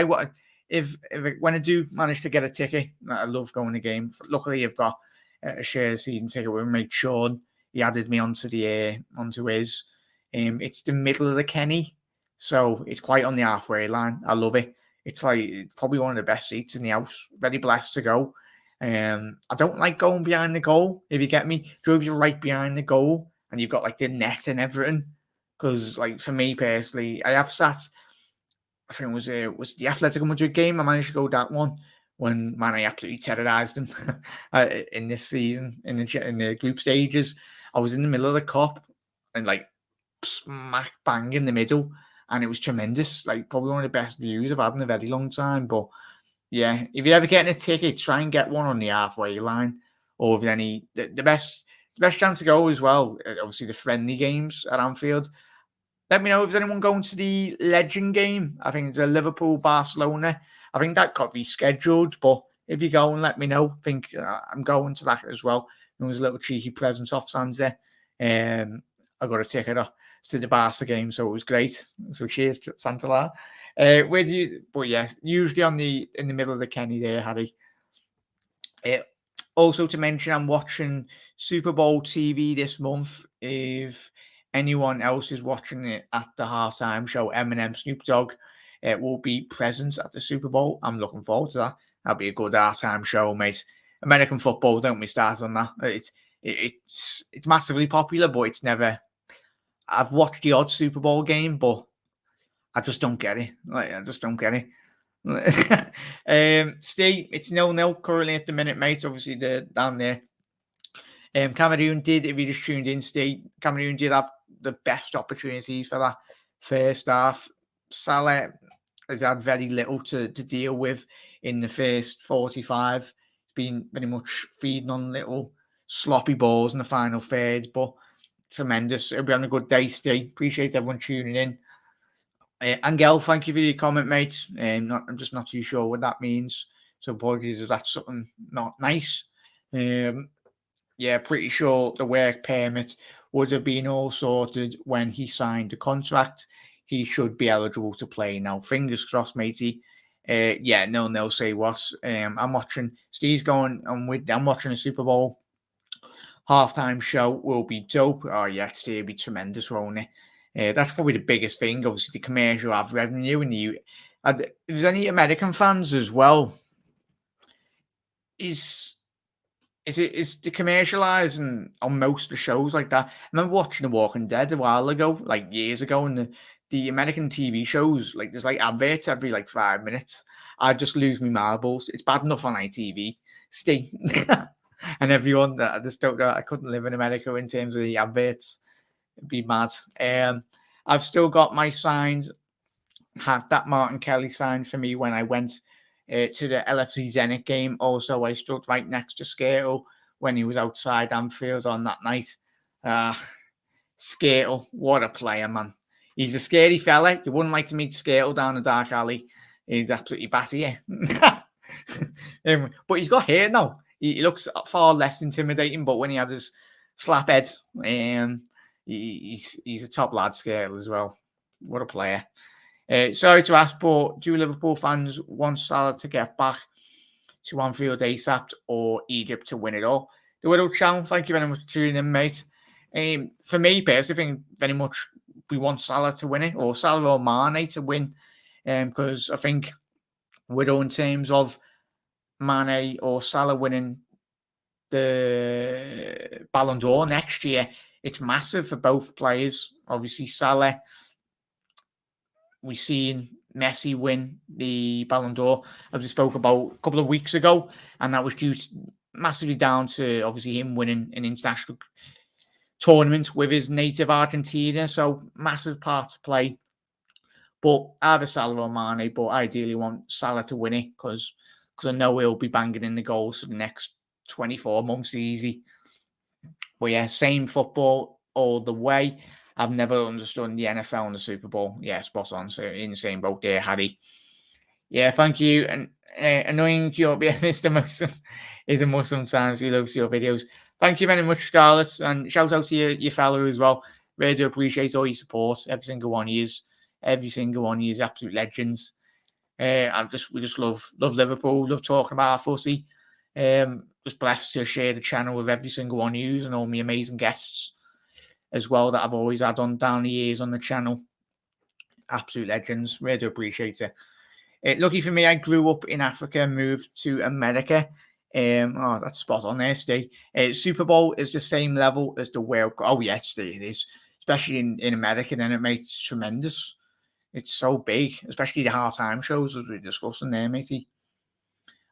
when I do manage to get a ticket, I love going to game. Luckily, I've got a share season ticket with mate Sean. He added me onto his. It's the middle of the Kenny, so it's quite on the halfway line. I love it. It's like probably one of the best seats in the house. Very blessed to go. I don't like going behind the goal. If you get me, drove you right behind the goal, and you've got like the net and everything. Because like for me personally, I have sat. I think it was the Atletico Madrid game. I managed to go that one when I absolutely terrorized them in this season in the group stages. I was in the middle of the cup and like smack bang in the middle, and it was tremendous. Like probably one of the best views I've had in a very long time. But yeah, if you're ever getting a ticket, try and get one on the halfway line, or if the best chance to go as well. Obviously, the friendly games at Anfield. Let me know if there's anyone going to the Legend game. I think it's a Liverpool-Barcelona. I think that got rescheduled, but if you go and let me know, I think I'm going to that as well. There was a little cheeky present off Sands there. I got a ticket to the Barca game, so it was great. So cheers to Santala. But yeah, usually in the middle of the Kenny there, Harry. Also to mention, I'm watching Super Bowl TV this month. If anyone else is watching it at the halftime show, Eminem, Snoop Dogg will be present at the Super Bowl. I'm looking forward to that. That'd be a good half-time show, mate. American football, don't we start on that? It's massively popular, but it's never. I've watched the odd Super Bowl game, but I just don't get it. Like, I just don't get it. Steve, it's 0-0 currently at the minute, mate. Obviously, they're down there. Cameroon did, if you just tuned in, Steve, Cameroon did have the best opportunities for that first half. Salah has had very little to deal with in the first 45. It's been very much feeding on little sloppy balls in the final third, but tremendous. It'll be on a good day, Steve. Appreciate everyone tuning in. Angel, thank you for your comment, mate. I'm just not too sure what that means. So apologies if that's something not nice. Yeah, pretty sure the work permit would have been all sorted when he signed the contract. He should be eligible to play now. Fingers crossed, matey. Yeah, no, say what. I'm watching. Steve's going. I'm watching a Super Bowl halftime show. Will be dope. Oh yeah, it'll be tremendous, won't it? That's probably the biggest thing. Obviously, the commercial have revenue, and if there's any American fans as well, is the commercializing on most of the shows like that? I remember watching The Walking Dead a while ago, like years ago, and the American TV shows, like there's like adverts every like 5 minutes. I just lose my marbles. It's bad enough on ITV. Stay and everyone that I just don't know. I couldn't live in America in terms of the adverts. It'd be mad. I've still got my signs. Had that Martin Kelly sign for me when I went to the LFC Zenit game. Also, I stood right next to Skirtle when he was outside Anfield on that night. Skirtle, what a player, man. He's a scary fella. You wouldn't like to meet Skirtle down the dark alley. He's absolutely batty. But he's got hair now. He looks far less intimidating, but when he had his slap head, he's a top lad, Skirtle, as well. What a player. Sorry to ask, but do Liverpool fans want Salah to get back to Anfield ASAP or Egypt to win it all? The Widow Channel, thank you very much for tuning in, mate. For me, personally, I think very much we want Salah to win it, or Salah or Mane to win, because I think Widow, in terms of Mane or Salah winning the Ballon d'Or next year, it's massive for both players. Obviously, Salah, we've seen Messi win the Ballon d'Or, as we spoke about a couple of weeks ago, and that was massively down to obviously him winning an international tournament with his native Argentina. So massive part to play. But either Salah or Mane, but I ideally want Salah to win it because I know he'll be banging in the goals for the next 24 months easy. But yeah, same football all the way. I've never understood the NFL and the Super Bowl. Yeah, spot on. So in the same boat there, Harry. Yeah, thank you. And annoying your Mr. Muslim is a Muslim sometimes. He loves your videos. Thank you very much, Scarlett. And shout out to your fellow as well. Really do appreciate all your support. Every single one of you. Every single one of you is absolute legends. We just love Liverpool, love talking about our fussy. Just blessed to share the channel with every single one of you and all my amazing guests as well that I've always had on down the years on the channel. Absolute legends. Really do appreciate it. Lucky for me, I grew up in Africa, moved to America. That's spot on there, Steve. Super Bowl is the same level as the World Cup. Oh, yes, Steve, it is. Especially in America, then it makes tremendous. It's so big, especially the halftime shows, as we're discussing there, matey.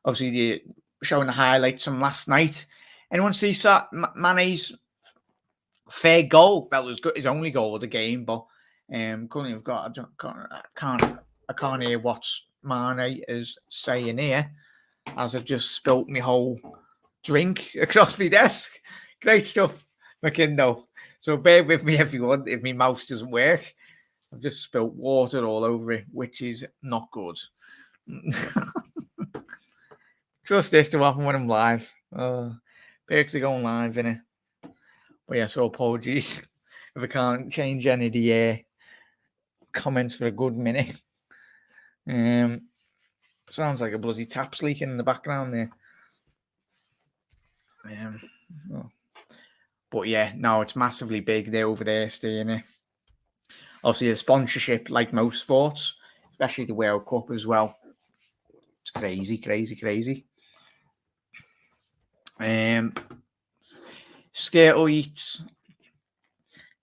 Obviously, showing the highlights from last night. Anyone see Mane's fair goal? That was good. His only goal of the game, but currently I've got. I can't hear what Mane is saying here, as I've just spilt my whole drink across my desk. Great stuff, McKindo. So bear with me, everyone, if my mouse doesn't work. I've just spilt water all over it, which is not good. Trust this to happen when I'm live. Perks are going live, innit? But yeah, so apologies if I can't change any of the comments for a good minute. Sounds like a bloody tap's leaking in the background there. But yeah, no, it's massively big there over there, staying it. Obviously, the sponsorship, like most sports, especially the World Cup as well, it's crazy. Skirtle eats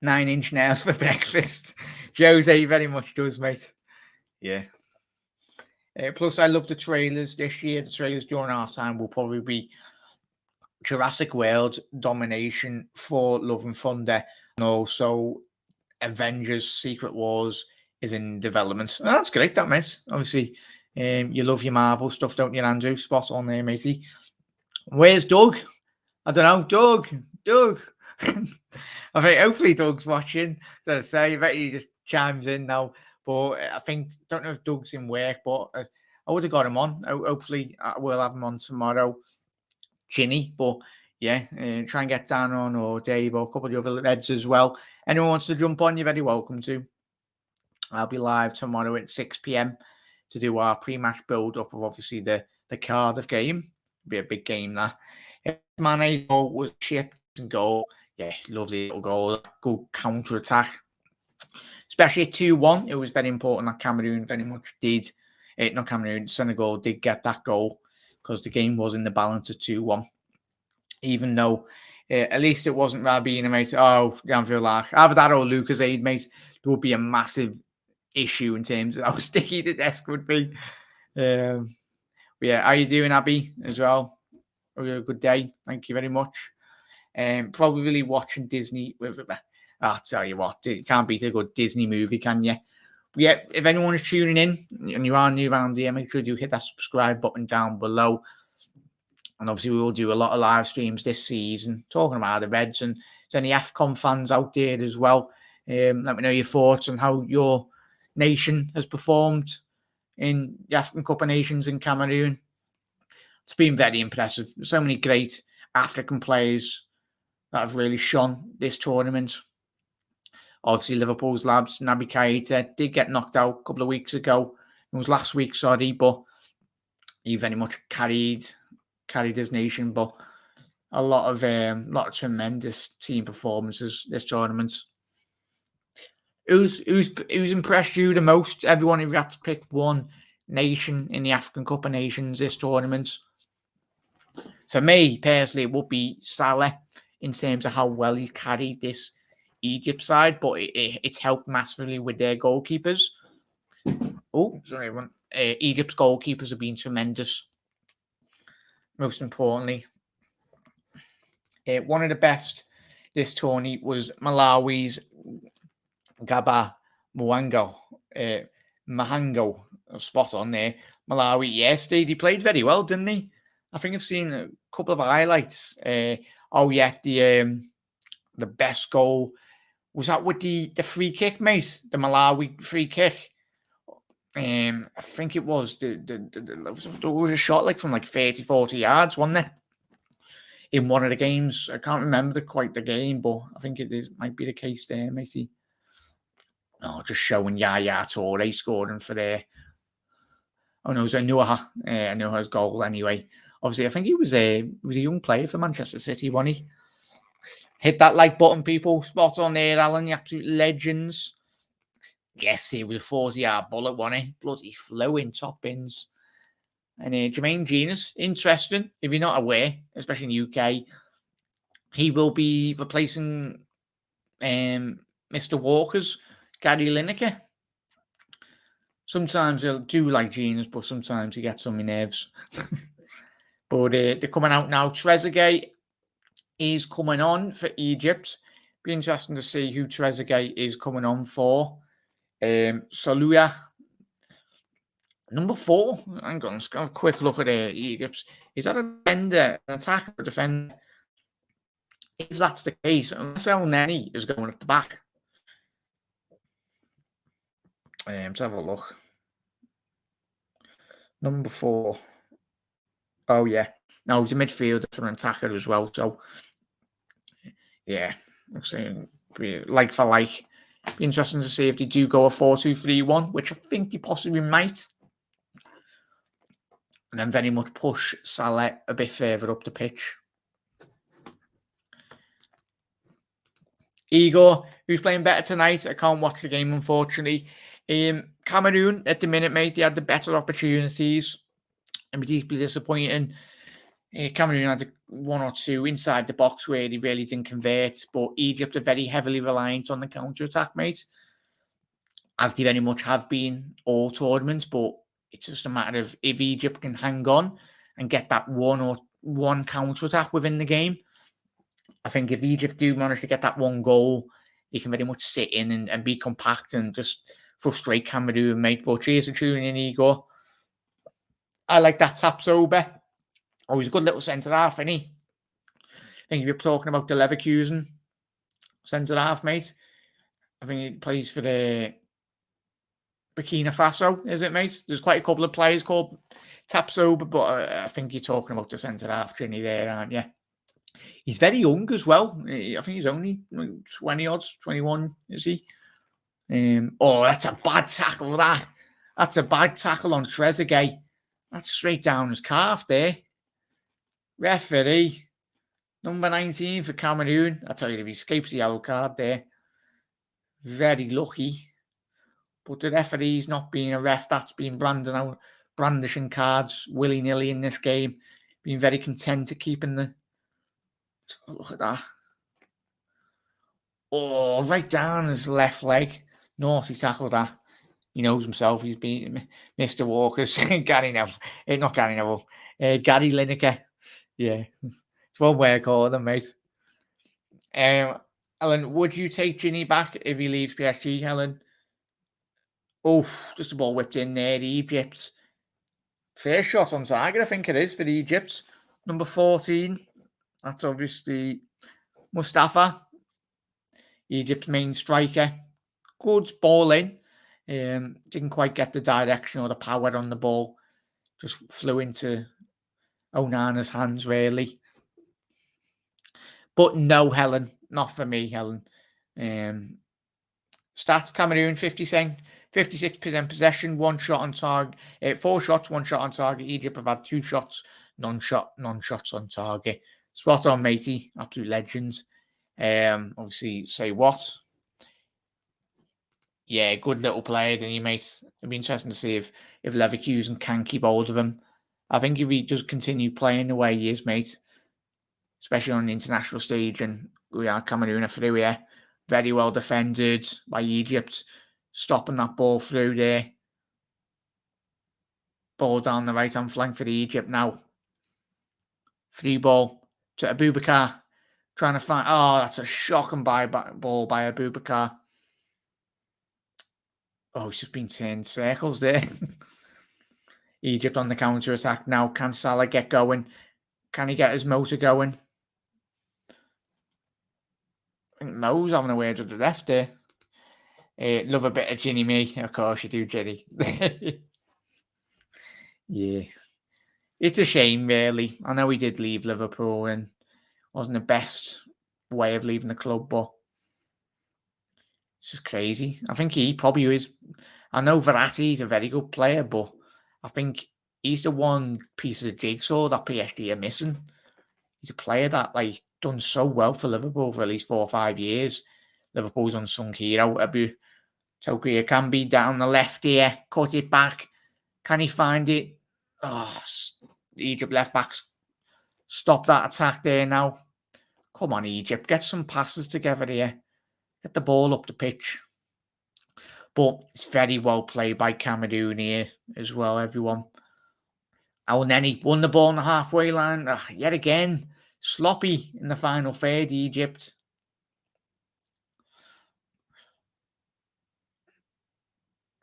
9-inch nails for breakfast. Jose very much does, mate. Yeah. Plus, I love the trailers this year. The trailers during halftime will probably be Jurassic World, Domination, Thor, Love and Thunder, and also Avengers, Secret Wars is in development. Oh, that's great, that, mate. Obviously, you love your Marvel stuff, don't you, Andrew? Spot on there, matey. Where's Doug? I don't know. Doug. I think hopefully Doug's watching. As I say, I bet he just chimes in now. But I don't know if Doug's in work, but I would have got him on. Hopefully, we'll have him on tomorrow. Ginny, but yeah, try and get Dan on, or Dave, or a couple of the other Reds as well. Anyone wants to jump on, you're very welcome to. I'll be live tomorrow at 6 p.m. to do our pre-match build-up of obviously the Cardiff game. It'll be a big game, that. Mane's goal was shit and goal. Yeah, lovely little goal. Good counter-attack. Especially at 2-1, it was very important that Cameroon very much did. Not Cameroon, Senegal did get that goal, because the game was in the balance at 2-1. Even though at least it wasn't Rabina, mate. Oh, Granville Lark. Either that or Lucas Aid, mate. There would be a massive issue in terms of how sticky the desk would be. But yeah, how you doing, Abby, as well? Have a good day. Thank you very much. Probably watching Disney with... I'll tell you what, you can't beat a good Disney movie, can you? But yeah, if anyone is tuning in and you are new around here, make sure you hit that subscribe button down below. And obviously, we will do a lot of live streams this season, talking about the Reds. And there's any AFCON fans out there as well. Let me know your thoughts on how your nation has performed in the African Cup of Nations in Cameroon. It's been very impressive. So many great African players that have really shone this tournament. Obviously, Liverpool's lads, Naby Keita, did get knocked out a couple of weeks ago. It was last week, sorry, but he very much carried his nation. But a lot of tremendous team performances this tournament. Who's impressed you the most? Everyone, if you had to pick one nation in the African Cup of Nations this tournament, for me personally, it would be Salah, in terms of how well he carried this Egypt side, but it's helped massively with their goalkeepers. Oh, sorry, everyone. Egypt's goalkeepers have been tremendous. Most importantly, one of the best this tourney was Malawi's Gaba Mahango. Spot on there. Malawi, yes, he played very well, didn't he? I think I've seen a couple of highlights. The best goal, was that with the free kick, mate? The Malawi free kick. I think it was. There was a shot like from like 30, 40 yards, wasn't it? In one of the games. I can't remember quite the game, but I think might be the case there, matey. Oh, just showing Yaya Toure scoring for there. Oh no, it was Nuaha's goal anyway. Obviously, I think he was a young player for Manchester City, wasn't he? Hit that like button, people. Spot on there, Alan. The absolute legends. Yes, he was a 40-yard bullet, wasn't he? Bloody flew in top bins. And Jermaine Genius, interesting. If you're not aware, especially in the UK, he will be replacing Mr. Walker's Gary Lineker. Sometimes he'll do like Genius, but sometimes he gets on my nerves. But they're coming out now. Trezeguet is coming on for Egypt. Be interesting to see who Trezeguet is coming on for. Saluya, number 4. Hang on, let's go have a quick look at Egypt. Is that a defender, an attacker, or defender? If that's the case, Marcel Nenny is going at the back. Let's have a look. Number 4. Oh, yeah. No, he's a midfielder for an attacker as well. So, yeah, looks like for like. Be interesting to see if they do go a 4-2-3-1, which I think they possibly might. And then very much push Salah a bit further up the pitch. Igor, who's playing better tonight? I can't watch the game, unfortunately. Cameroon, at the minute, mate, they had the better opportunities. and be deeply disappointing. Cameroon had one or two inside the box where they really didn't convert, but Egypt are very heavily reliant on the counter-attack, mate, as they very much have been all tournaments. But it's just a matter of if Egypt can hang on and get that one counter-attack within the game. I think if Egypt do manage to get that one goal, they can very much sit in and be compact and just frustrate Cameroon, mate. But cheers for tuning in, Igor. I like that tap sober. Oh, he's a good little centre-half, isn't he? I think if you're talking about the Leverkusen centre-half, mate, I think he plays for the Burkina Faso, is it, mate? There's quite a couple of players called Tapsoba, but I think you're talking about the centre-half, Ginny, there, aren't you? He's very young as well. I think he's only 20 odds, 21, is he? Oh, that's a bad tackle, that. That's a bad tackle on Trezeguet. That's straight down his calf there. Referee, number 19 for Cameroon. I tell you, if he escapes the yellow card there, very lucky. But the referee's not being a ref. That's been brandishing cards willy-nilly in this game. Being very content to keeping the... Oh, look at that. Oh, right down his left leg. Naughty tackle, that. He knows himself. He's been Mr. Walker's Gary Neville. Not Gary Neville. Gary Lineker. Yeah. It's one way I call them, mate. Helen, would you take Ginny back if he leaves PSG, Helen? Oh, just a ball whipped in there. The Egypt. First shot on target, I think it is, for the Egypt. Number 14. That's obviously Mustafa. Egypt's main striker. Good ball in. Didn't quite get the direction or the power on the ball. Just flew into Onana's hands, really. But no, Helen. Not for me, Helen. Stats, Cameroon, 56% possession, 1 shot on target. 4 shots, 1 shot on target. Egypt have had 2 shots, none shots on target. Spot on, matey. Absolute legends. Obviously, say what? Yeah, good little player, didn't he, mate? It'll be interesting to see if Leverkusen can keep hold of him. I think if he does continue playing the way he is, mate, especially on the international stage, and we are Cameroon are through here, very well defended by Egypt, stopping that ball through there. Ball down the right-hand flank for the Egypt now. Free ball to Abubakar, trying to find... Oh, that's a shocking ball by Abubakar. Oh, he's just been turned circles there. Egypt on the counter-attack now. Can Salah get going? Can he get his motor going? I think Mo's having a word with the ref there. Love a bit of Ginny me. Of course you do, Ginny. Yeah. It's a shame, really. I know he did leave Liverpool and wasn't the best way of leaving the club, but it's just crazy. I think he probably is. I know Verratti's a very good player, but I think he's the one piece of the jigsaw that PSG are missing. He's a player that done so well for Liverpool for at least 4 or 5 years. Liverpool's unsung hero. Tokyo can be down the left here, cut it back. Can he find it? Oh, Egypt left backs stop that attack there now. Come on, Egypt, get some passes together here. Get the ball up the pitch. But it's very well played by Cameroon here as well, everyone. Oh, and then he won the ball on the halfway line. Yet again, sloppy in the final third, Egypt.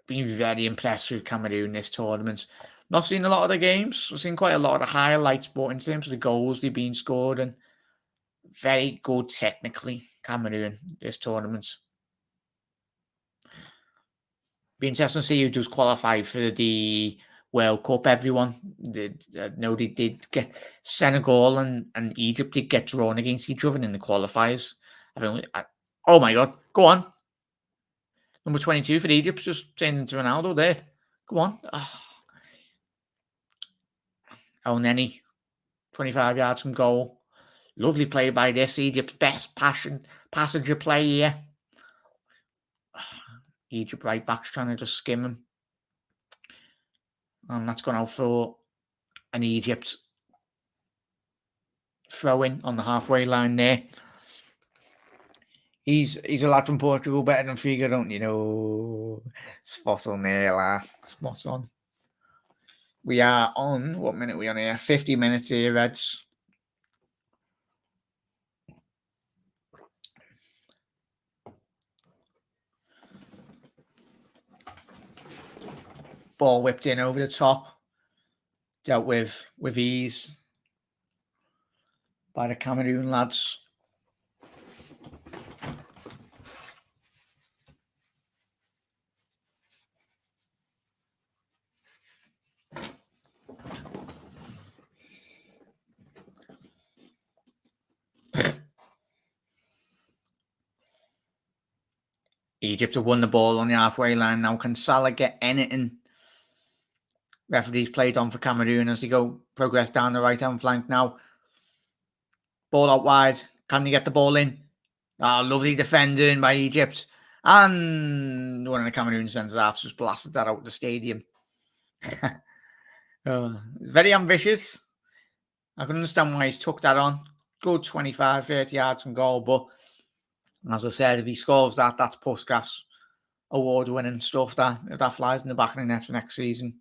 Been very impressed with Cameroon this tournament. Not seen a lot of the games. I've seen quite a lot of the highlights, but in terms of the goals they've been scored, and very good technically, Cameroon this tournament. Be interesting to see who does qualify for the World Cup, everyone. I know they did get Senegal and Egypt did get drawn against each other in the qualifiers. Oh my God, go on. Number 22 for Egypt just turned into Ronaldo there. Go on. El Neni, 25 yards from goal. Lovely play by this. Egypt's best passenger play here. Egypt right back's trying to just skim him. And that's gone out for and Egypt throw-in on the halfway line there. He's a lad from Portugal, better than Figo, don't you know? Spot on there, lad. Spot on. We are on, what minute are we on here? 50 minutes here, Reds. Ball whipped in over the top. Dealt with ease by the Cameroon lads. Egypt have won the ball on the halfway line now. Can Salah get anything? Referees played on for Cameroon as they go progress down the right-hand flank now. Ball out wide. Can they get the ball in? Oh, lovely defending by Egypt. And one of the Cameroon centre-halves just blasted that out of the stadium. It's very ambitious. I can understand why he's took that on. Good 25, 30 yards from goal. But as I said, if he scores that, that's Puskas award-winning stuff. That flies in the back of the net for next season.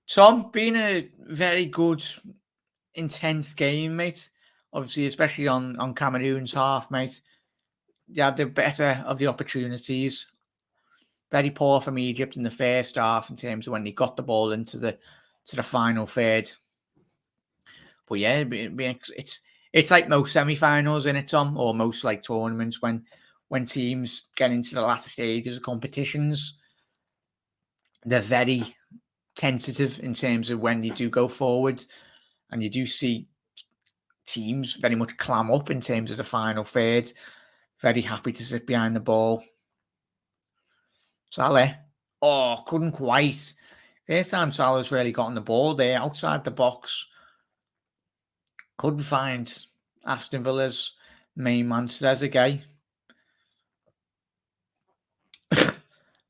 Tom, been a very good, intense game, mate. Obviously, especially on Cameroon's half, mate. They had the better of the opportunities. Very poor from Egypt in the first half in terms of when they got the ball into the final third. But yeah, it's like most semi-finals, in it, Tom, or most like tournaments when teams get into the latter stages of competitions. They're very tentative in terms of when they do go forward, and you do see teams very much clam up in terms of the final third, very happy to sit behind the ball. Salah, couldn't quite. First time Salah's really gotten the ball there outside the box. Couldn't find Aston Villa's main man, Trezeguet.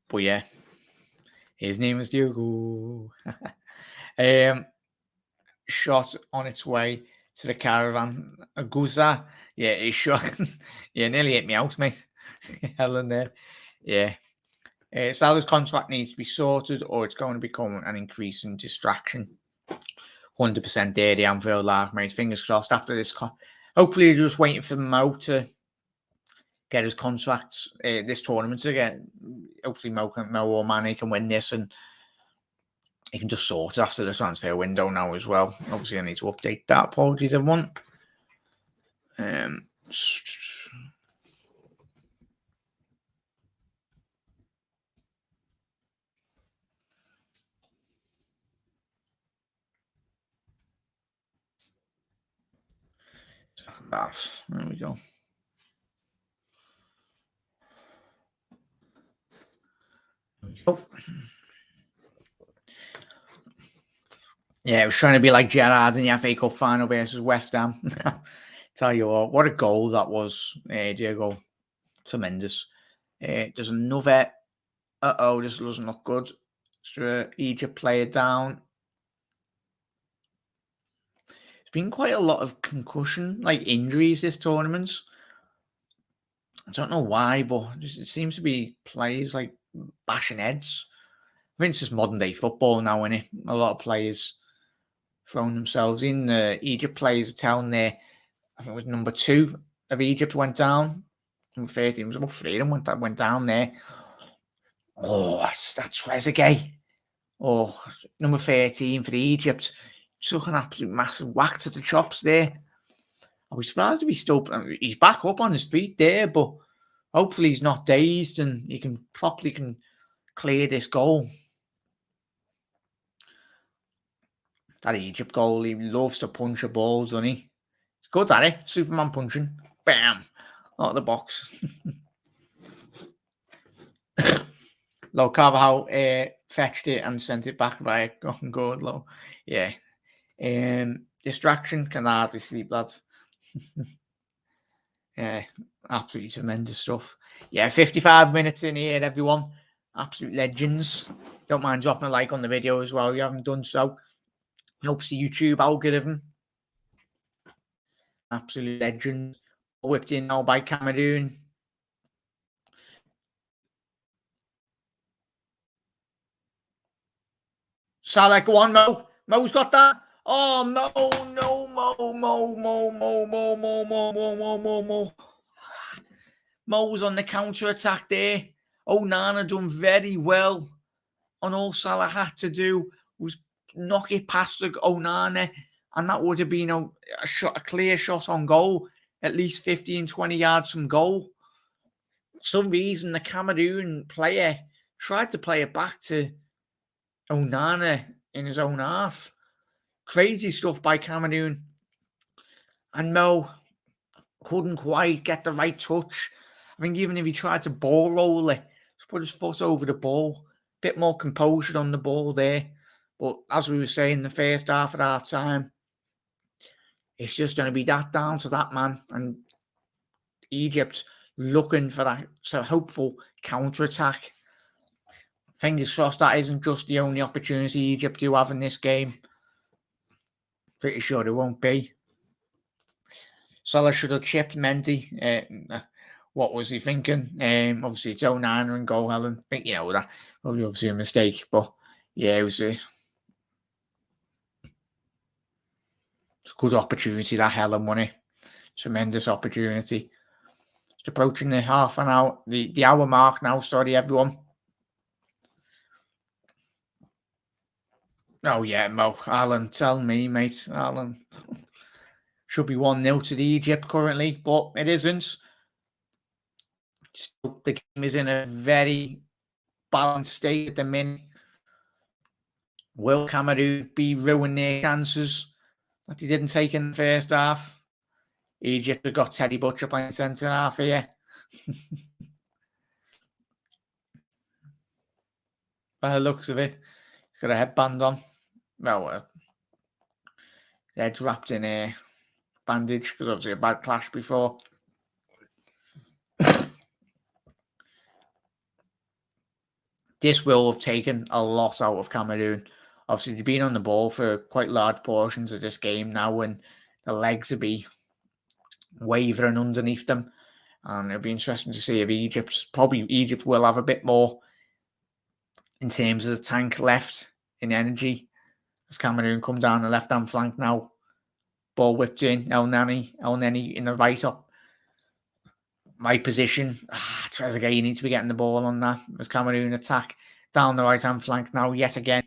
But yeah, his name is Diogo. Shot on its way to the caravan. Aguza. Yeah, he shot. Yeah, nearly hit me out, mate. Helen there. Yeah. Salah's contract needs to be sorted, or it's going to become an increasing distraction. 100% there, the Anfield Live, mate. Fingers crossed after this. Hopefully, you're just waiting for Mo to get his contracts this tournament again. Hopefully, Mo or Mane can win this, and he can just sort it after the transfer window now as well. Obviously, I need to update that. Apologies, everyone. There we go. Yeah, it was trying to be like Gerrard in the FA Cup final versus West Ham. Tell you what a goal that was, Diego. Tremendous. There's another. This doesn't look good. Egypt player down. There's been quite a lot of concussion, like injuries this tournament. I don't know why, but it seems to be players like bashing heads. I think it's just modern day football now, isn't it? A lot of players throwing themselves in. The Egypt players are telling there, I think it was number 2 of Egypt went down. Number 13 was about 3 of them went down there. That's Trezeguet. Number 13 for Egypt. Took an absolute massive whack to the chops there. I'll be surprised if he's back up on his feet there, but hopefully he's not dazed and he can properly clear this goal. That Egypt goal, he loves to punch a ball, doesn't he? He's good at it. Superman punching. Bam! Out of the box. Low Carvajal fetched it and sent it back by good low. Yeah. Distraction, can hardly sleep, lads. Yeah, absolutely tremendous stuff. Yeah, 55 minutes in here, everyone. Absolute legends. Don't mind dropping a like on the video as well if you haven't done so. It helps the YouTube algorithm. Absolute legend. Whipped in now by Cameroon. Salah, go on, Mo. Mo's got that. Oh, no, Mo. Mo was on the counter-attack there. Onana done very well. And all Salah had to do was knock it past the Onana, and that would have been a clear shot on goal, at least 15, 20 yards from goal. For some reason, the Cameroon player tried to play it back to Onana in his own half. Crazy stuff by Cameroon. And Mo couldn't quite get the right touch. I think even if he tried to ball roll it, just put his foot over the ball, bit more composure on the ball there. But as we were saying in the first half at half time, it's just going to be that down to that man. And Egypt looking for that so hopeful counter-attack. Fingers crossed that isn't just the only opportunity Egypt do have in this game. Pretty sure it won't be. Salah should have chipped Mendy. What was he thinking? Obviously, it's 09 and goal, Helen. I think you know that. Probably obviously a mistake, but yeah, it was a good opportunity, that Helen, wasn't it? Tremendous opportunity. It's approaching the half an hour, the hour mark now. Sorry, everyone. Oh, yeah, Mo. Alan, tell me, mate. Alan. Should be 1-0 to the Egypt currently, but it isn't. Still, the game is in a very balanced state at the minute. Will Cameroon be ruining their chances that they didn't take in the first half? Egypt have got Teddy Butcher playing centre half here. By the looks of it, he's got a headband on. Well, head's wrapped in a bandage because obviously a bad clash before. This will have taken a lot out of Cameroon. Obviously, they've been on the ball for quite large portions of this game now, and the legs will be wavering underneath them. And it'll be interesting to see if Egypt will have a bit more in terms of the tank left in energy as Cameroon come down the left-hand flank now. Ball whipped in. El Neni in the right position. Trezeguet, you need to be getting the ball on that as Cameroon attack down the right-hand flank now yet again.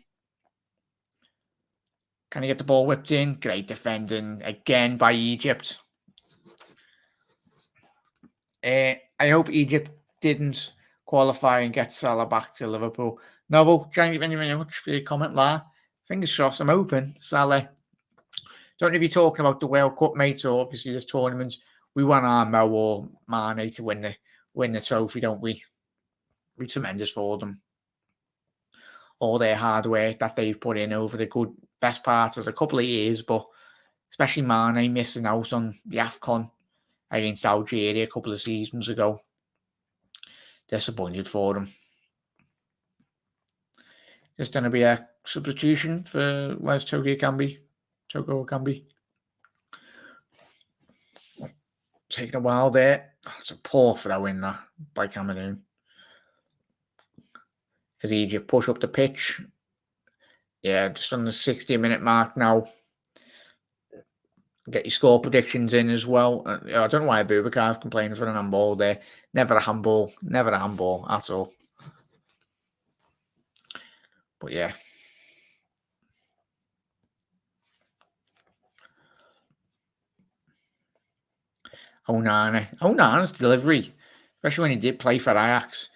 Can he get the ball whipped in? Great defending again by Egypt. I hope Egypt didn't qualify and get Salah back to Liverpool. Noble, thank you very much for your comment there. Fingers crossed, I'm hoping Salah. Don't know if you're talking about the World Cup, mate, or obviously this tournament. We want our Mo or Mane to win the trophy, don't we? Be tremendous for them. All their hard work that they've put in over the best part of a couple of years, but especially Mane missing out on the AFCON against Algeria a couple of seasons ago. Disappointed for them. There's going to be a substitution for where's Togo Akambi. Taking a while there. It's a poor throw in that by Cameroon. As Egypt push up the pitch. Yeah, just on the 60-minute mark now. Get your score predictions in as well. I don't know why Abubakar's complaining for an handball there. Never a handball at all. But yeah. Onana's delivery, especially when he did play for Ajax.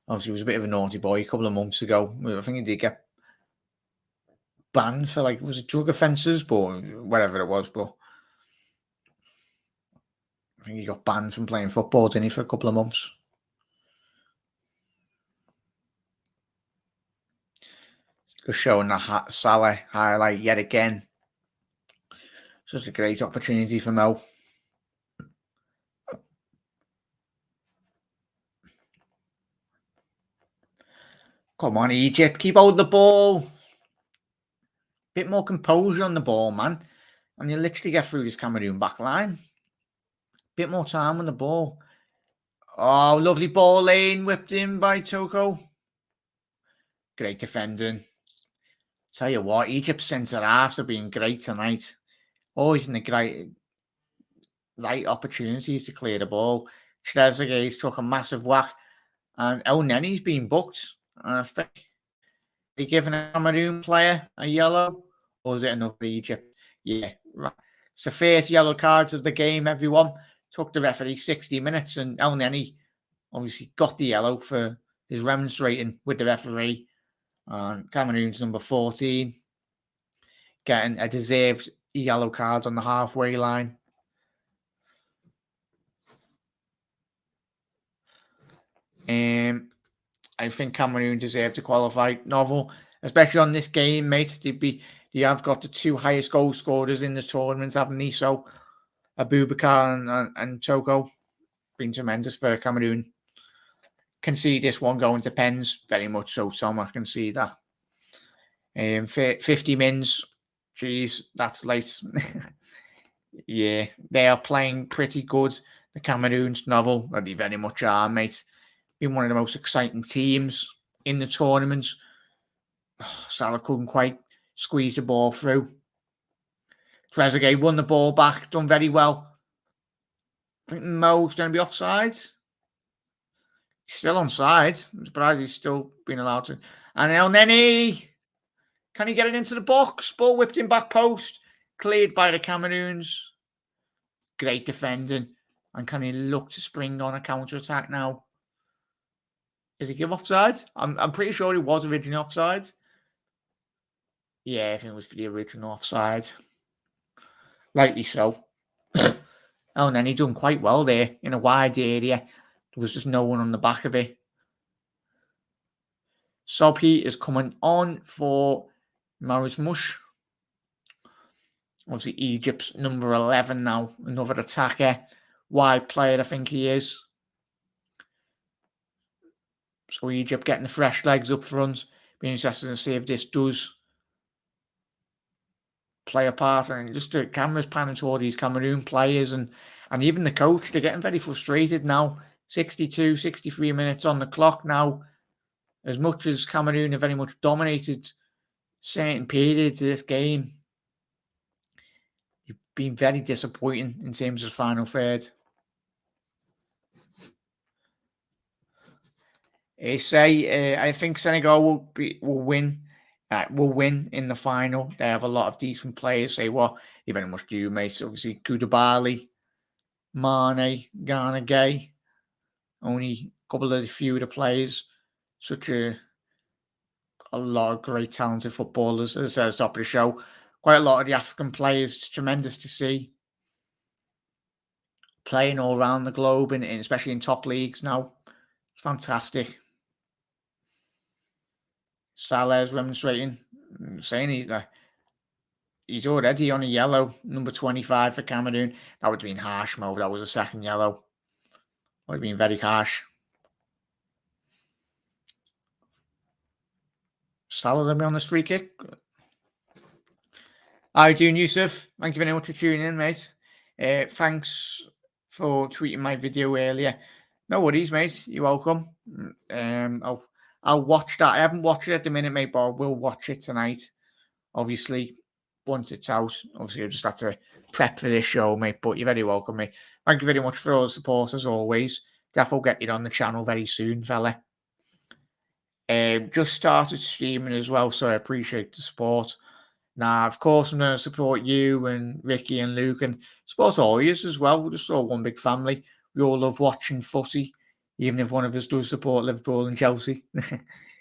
Obviously, he was a bit of a naughty boy a couple of months ago. I think he did get banned for was it drug offences, but whatever it was. But I think he got banned from playing football, didn't he, for a couple of months. Just showing the Salah highlight yet again. It's just a great opportunity for Mo. Come on, Egypt. Keep hold of the ball. Bit more composure on the ball, man. And you literally get through this Cameroon back line. Bit more time on the ball. Oh, lovely ball in. Whipped in by Toko. Great defending. Tell you what, Egypt's centre halves have been great tonight. Always in the right opportunities to clear the ball. Trezeguet's took a massive whack. And El Nenny's been booked. And I think they giving a Cameroon player a yellow. Or is it another Egypt? Yeah, right. It's the first yellow cards of the game, everyone. Took the referee 60 minutes, and El Nenny obviously got the yellow for his remonstrating with the referee. And Cameroon's number 14 getting a deserved yellow card on the halfway line. I think Cameroon deserved to qualify. Novel, especially on this game, mate. They have got the two highest goal scorers in the tournament, haven't they? So Abubakar and Toko been tremendous for Cameroon. Can see this one going to pens, very much so, Tom. I can see that. 50 mins, geez, that's late. Yeah, they are playing pretty good. The Cameroon's Novel, they very much are, mate. Been one of the most exciting teams in the tournament. Salah couldn't quite squeeze the ball through. Trezeguet won the ball back, done very well. I think Mo's going to be offside. He's still onside. I'm surprised he's still been allowed to. And El Neni, can he get it into the box? Ball whipped in back post. Cleared by the Cameroons. Great defending. And can he look to spring on a counter-attack now? Is he give offside? I'm pretty sure he was originally offside. Yeah, I think it was for the original offside. Rightly so. Oh, and then he done quite well there in a wide area. There was just no one on the back of it. Sobhi is coming on for Maurice Mush. Obviously, Egypt's number 11 now. Another attacker. Wide player, I think he is. So Egypt getting the fresh legs up front. Be interested to see if this does play a part. And just the cameras panning to all these Cameroon players and even the coach. They're getting very frustrated now. 62, 63 minutes on the clock now. As much as Cameroon have very much dominated certain periods of this game, you've been very disappointing in terms of final third. I think Senegal will win. Will win in the final. They have a lot of decent players. They very much do, mate. Obviously, Koulibaly, Mane, Ghana Gay. Only a couple of the few of the players. Such a lot of great talented footballers. As I said at the top of the show, quite a lot of the African players. It's tremendous to see. Playing all around the globe, and especially in top leagues now. It's fantastic. Salah's remonstrating, saying he's already on a yellow, number 25 for Cameroon. That would have been harsh, Mo. That was a second yellow. Would have been very harsh. Salah going to be on this free kick. How are you doing, Yusuf? Thank you very much for tuning in, mate. Thanks for tweeting my video earlier. No worries, mate. You're welcome. I'll watch that. I haven't watched it at the minute, mate, but I will watch it tonight. Obviously, once it's out. Obviously, I just have to prep for this show, mate. But you're very welcome, mate. Thank you very much for all the support, as always. Definitely get you on the channel very soon, fella. Just started streaming as well, so I appreciate the support. Now, of course, I'm going to support you and Ricky and Luke and support all of us as well. We're just all one big family. We all love watching footy, even if one of us does support Liverpool and Chelsea.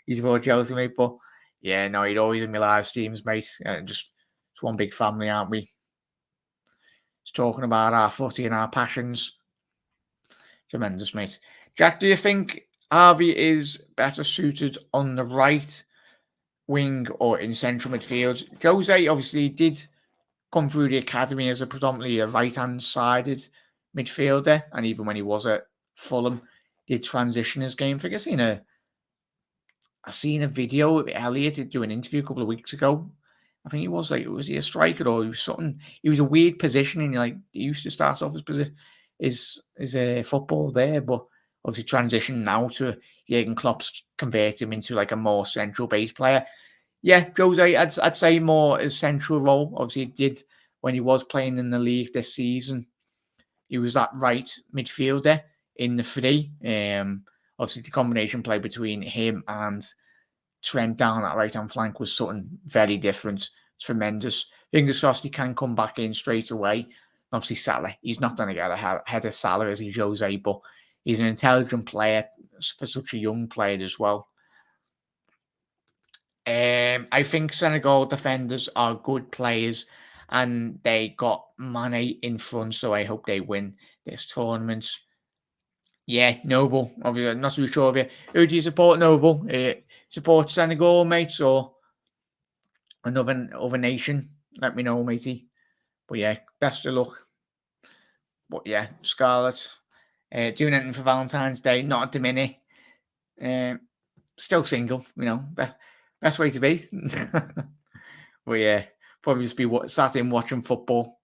He's for Chelsea, mate. But yeah, no, he'd always in my live streams, mate. It's one big family, aren't we? Just talking about our footy and our passions. Tremendous, mate. Jack, do you think Harvey is better suited on the right wing or in central midfield? Jose obviously did come through the academy as a predominantly a right-hand sided midfielder, and even when he was at Fulham, did transition his game. I think I've seen a I seen a video of Elliot do an interview a couple of weeks ago. I think he was like, was he a striker or he was something? He was a weird positioning. Like he used to start off as position is a football there, but obviously transition now to Jurgen Klopp's convert him into like a more central base player. Yeah, Jose, I'd say more as central role. Obviously, he did when he was playing in the league this season. He was that right midfielder in the three. Obviously, the combination play between him and Trent down that right hand flank was something very different, tremendous. Fingers crossed he can come back in straight away. Obviously, Salah, he's not going to get ahead of Salah as he's Jose, but he's an intelligent player for such a young player as well. I think Senegal defenders are good players and they got Mane in front, so I hope they win this tournament. Yeah, Noble. Obviously, I'm not too sure of you. Who do you support, Noble? Support Senegal, mates, or another other nation? Let me know, matey. But yeah, best of luck. But yeah, Scarlett. Doing anything for Valentine's Day, not at the minute. Still single, best way to be. But yeah, probably just be sat in watching football.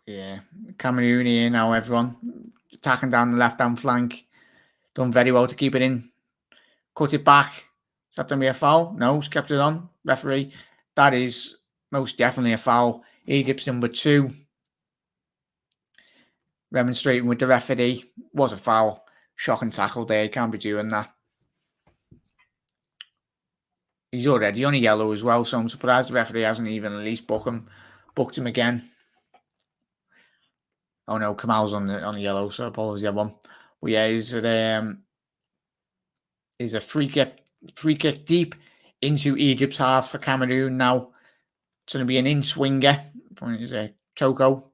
Yeah, Cameroon here now, everyone. Attacking down the left-hand flank. Done very well to keep it in. Cut it back. Is that going to be a foul? No, he's kept it on. Referee. That is most definitely a foul. Egypt's number 2. Remonstrating with the referee. Was a foul. Shocking tackle there. Can't be doing that. He's already on a yellow as well, so I'm surprised the referee hasn't even at least booked him again. Oh no, Kamal's on the yellow, so apologies everyone. But yeah, he's a free kick deep into Egypt's half for Cameroon now. It's going to be an in-swinger. Is a Toko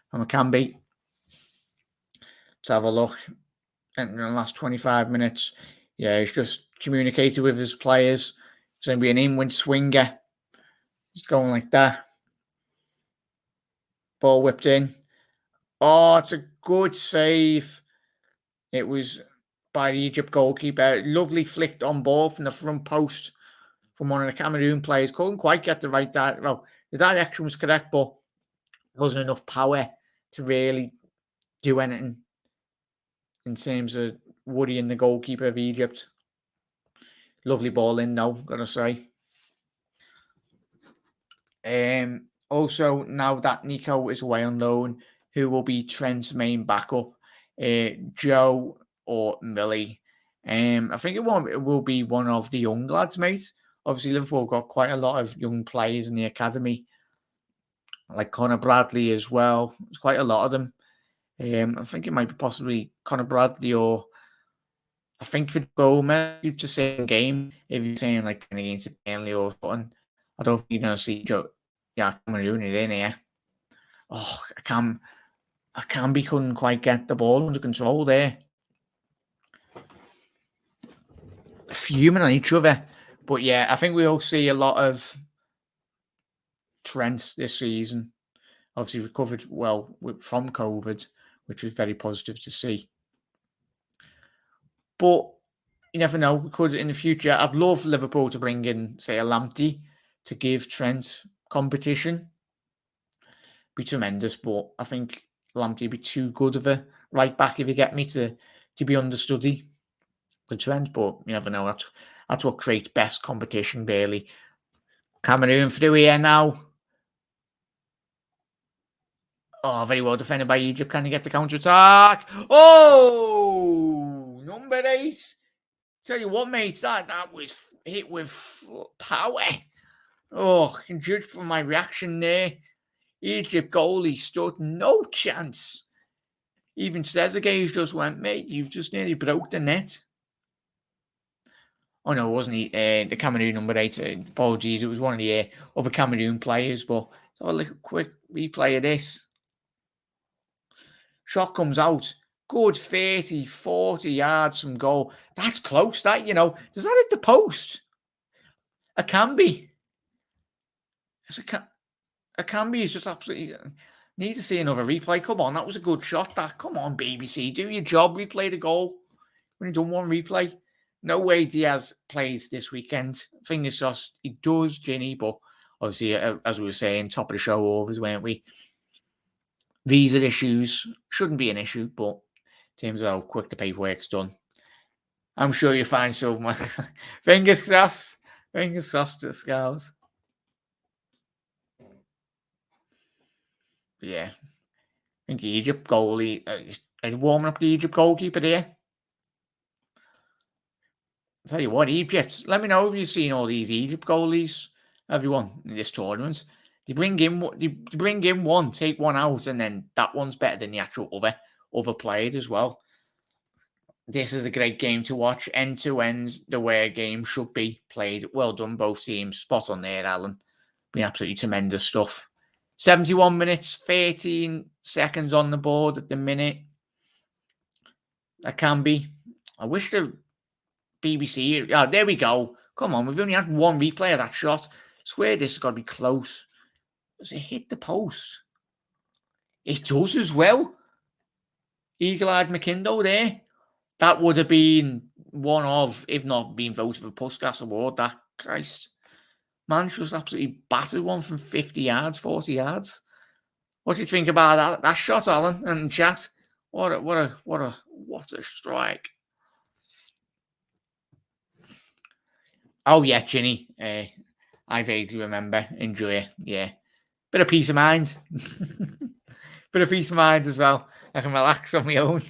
from a Camby. Let's have a look. In the last 25 minutes. Yeah, he's just communicated with his players. It's going to be an inward swinger. It's going like that. Ball whipped in. Oh, it's a good save. It was by the Egypt goalkeeper. Lovely flicked on ball from the front post from one of the Cameroon players. Couldn't quite get the right direction. Well, the direction was correct, but wasn't enough power to really do anything in terms of worrying the goalkeeper of Egypt. Lovely ball in, though, gotta say. Also, now that Nico is away on loan, who will be Trent's main backup? Joe or Millie? I think it will be one of the young lads, mate. Obviously, Liverpool got quite a lot of young players in the academy, like Connor Bradley as well. There's quite a lot of them. I think it might be possibly Connor Bradley or I think for Gomez, it's the same game. If you're saying like against Burnley or something, I don't think you're going to see Joe. Yeah, Cameroon it in here. Oh, Akambi couldn't quite get the ball under control there. Fuming on each other. But yeah, I think we'll see a lot of Trent this season. Obviously recovered well from COVID, which was very positive to see. But you never know. We could in the future. I'd love Liverpool to bring in, say, a Lamptey to give Trent competition. Be tremendous, but I think Lamptey would be too good of a right back, if you get me, to be understudy the Trent. But you never know. That's what creates best competition, really. Cameroon through here now. Oh, very well defended by Egypt. Can he get the counter-attack? Oh, number 8. Tell you what, mate, that was hit with power. Oh, you can judge from my reaction there. Egypt goalie stood no chance. Even Trezeguet just went, mate, you've just nearly broke the net. Oh, no, it wasn't he? The Cameroon number 8. Apologies, it was one of the other Cameroon players. But so a quick replay of this. Shot comes out. Good 30, 40 yards from goal. That's close, that, Does that hit the post? Akambi. A Camby is just absolutely Need to see another replay. Come on, that was a good shot. That. Come on, BBC, do your job. Replay the goal. We've done one replay. No way Diaz plays this weekend. Fingers crossed he does, Ginny. But obviously, as we were saying, top of the show overs, weren't we? Visa issues shouldn't be an issue, but in terms of how quick the paperwork's done, I'm sure you'll find some. Fingers crossed. Fingers crossed to the Scals. Yeah. I think Egypt goalie. Are you warming up the Egypt goalkeeper there? I'll tell you what, Egypt. Let me know if you've seen all these Egypt goalies, everyone, in this tournament. You bring in one, take one out, and then that one's better than the actual other played as well. This is a great game to watch, end to end, the way a game should be played. Well done, both teams. Spot on there, Alan. Been absolutely tremendous stuff. 71 minutes, 13 seconds on the board at the minute. That can be. I wish the BBC. Oh, there we go. Come on, we've only had one replay of that shot. Swear this has got to be close. Does it hit the post? It does as well. Eagle-eyed McKindo there. That would have been one of, if not been voted for the Puskas Award. That Christ. Man just absolutely battered one from 50 yards, 40 yards. What do you think about that shot, Alan? And chat. What a strike. Oh yeah, Ginny. I vaguely remember. Enjoy it. Yeah. Bit of peace of mind. Bit of peace of mind as well. I can relax on my own.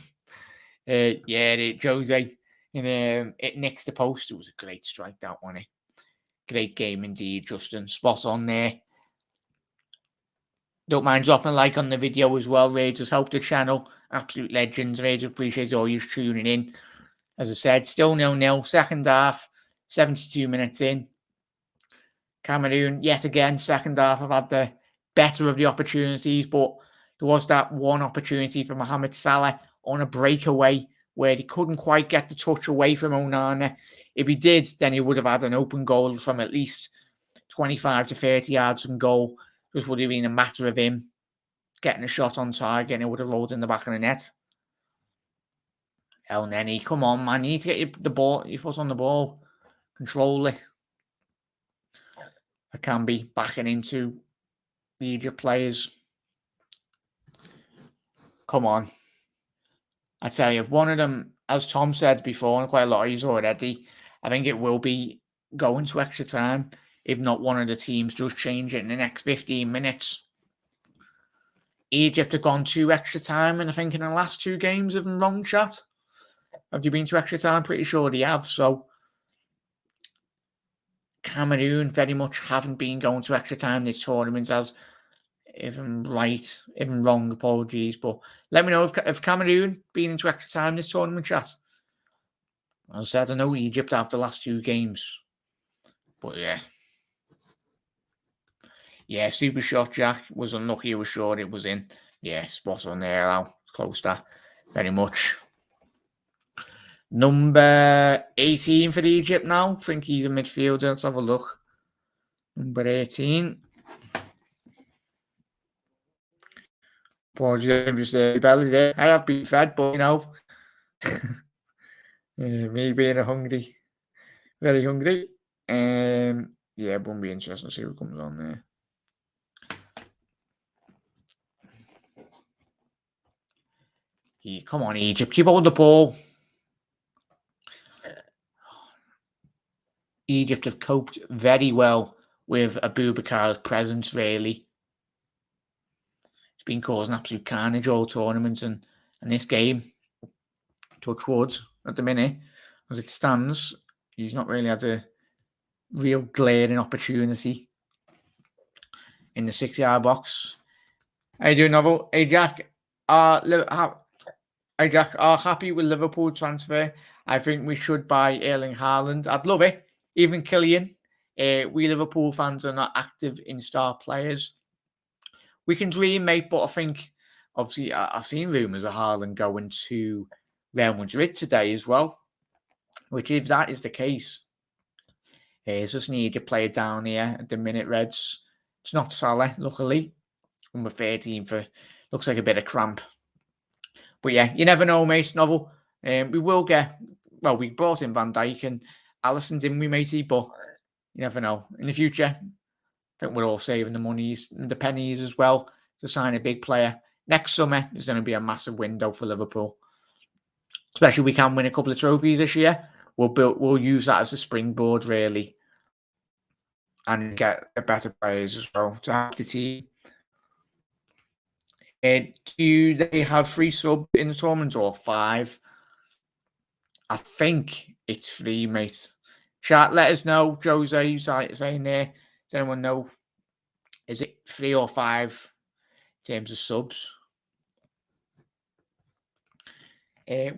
Jose it nicks the post. It was a great strike, that one. Great game indeed, Justin. Spot on there. Don't mind dropping a like on the video as well, Rangers. Help the channel. Absolute legends. Rangers, appreciate all you tuning in. As I said, still 0-0. Second half, 72 minutes in. Cameroon, yet again, second half, have had the better of the opportunities, but there was that one opportunity for Mohamed Salah on a breakaway where he couldn't quite get the touch away from Onana. If he did, then he would have had an open goal from at least 25 to 30 yards from goal. Just would have been a matter of him getting a shot on target and it would have rolled in the back of the net. El Neni, come on, man. You need to get your foot on the ball. Control it. I can be backing into the Egypt players. Come on. I tell you, if one of them, as Tom said before, and quite a lot of these already, I think it will be going to extra time. If not, one of the teams does change it in the next 15 minutes. Egypt have gone to extra time, and I think in the last two games, if I'm wrong, chat. Have you been to extra time? Pretty sure they have. So Cameroon very much haven't been going to extra time this tournament, as if I'm right, if I'm wrong, apologies. But let me know if Cameroon been into extra time this tournament, chat. As I said, I know Egypt after the last two games. But yeah. Yeah, super shot, Jack. Was unlucky, I was sure it was in. Yeah, spot on there, Al. Close that. Very much. Number 18 for Egypt now. I think he's a midfielder. Let's have a look. Number 18. Apologies, I'm just belly there. I have been fed, but you know, me being very hungry. Yeah, it won't be interesting to see what comes on there. Come on, Egypt, keep hold of the ball. Egypt have coped very well with Aboubakar's presence, really. It's been causing absolute carnage all tournaments, and this game, touch wood, at the minute, as it stands, he's not really had a real glaring opportunity in the 6-yard box. How you doing, Novel? Hey, Jack. Hey, Jack, are happy with Liverpool transfer? I think we should buy Erling Haaland. I'd love it. Even Kylian. We Liverpool fans are not active in star players. We can dream, mate, but I think, obviously, I've seen rumours of Haaland going to Real Madrid today as well. Which, if that is the case, it's just need to play it down here at the minute, Reds. It's not Salah, luckily. number 13 for looks like a bit of cramp. But yeah, you never know, mate. Novel. We will get. Well, we brought in Van Dijk and Alisson, didn't we, matey? But you never know. In the future, I think we're all saving the monies, the pennies as well to sign a big player. Next summer is going to be a massive window for Liverpool. Especially if we can win a couple of trophies this year. We'll use that as a springboard, really, and get better players as well to help the team. Do they have 3 subs in the tournament or 5? I think it's 3, mate. Chat, let us know. Jose, who's saying there? Does anyone know? Is it 3 or 5 in terms of subs?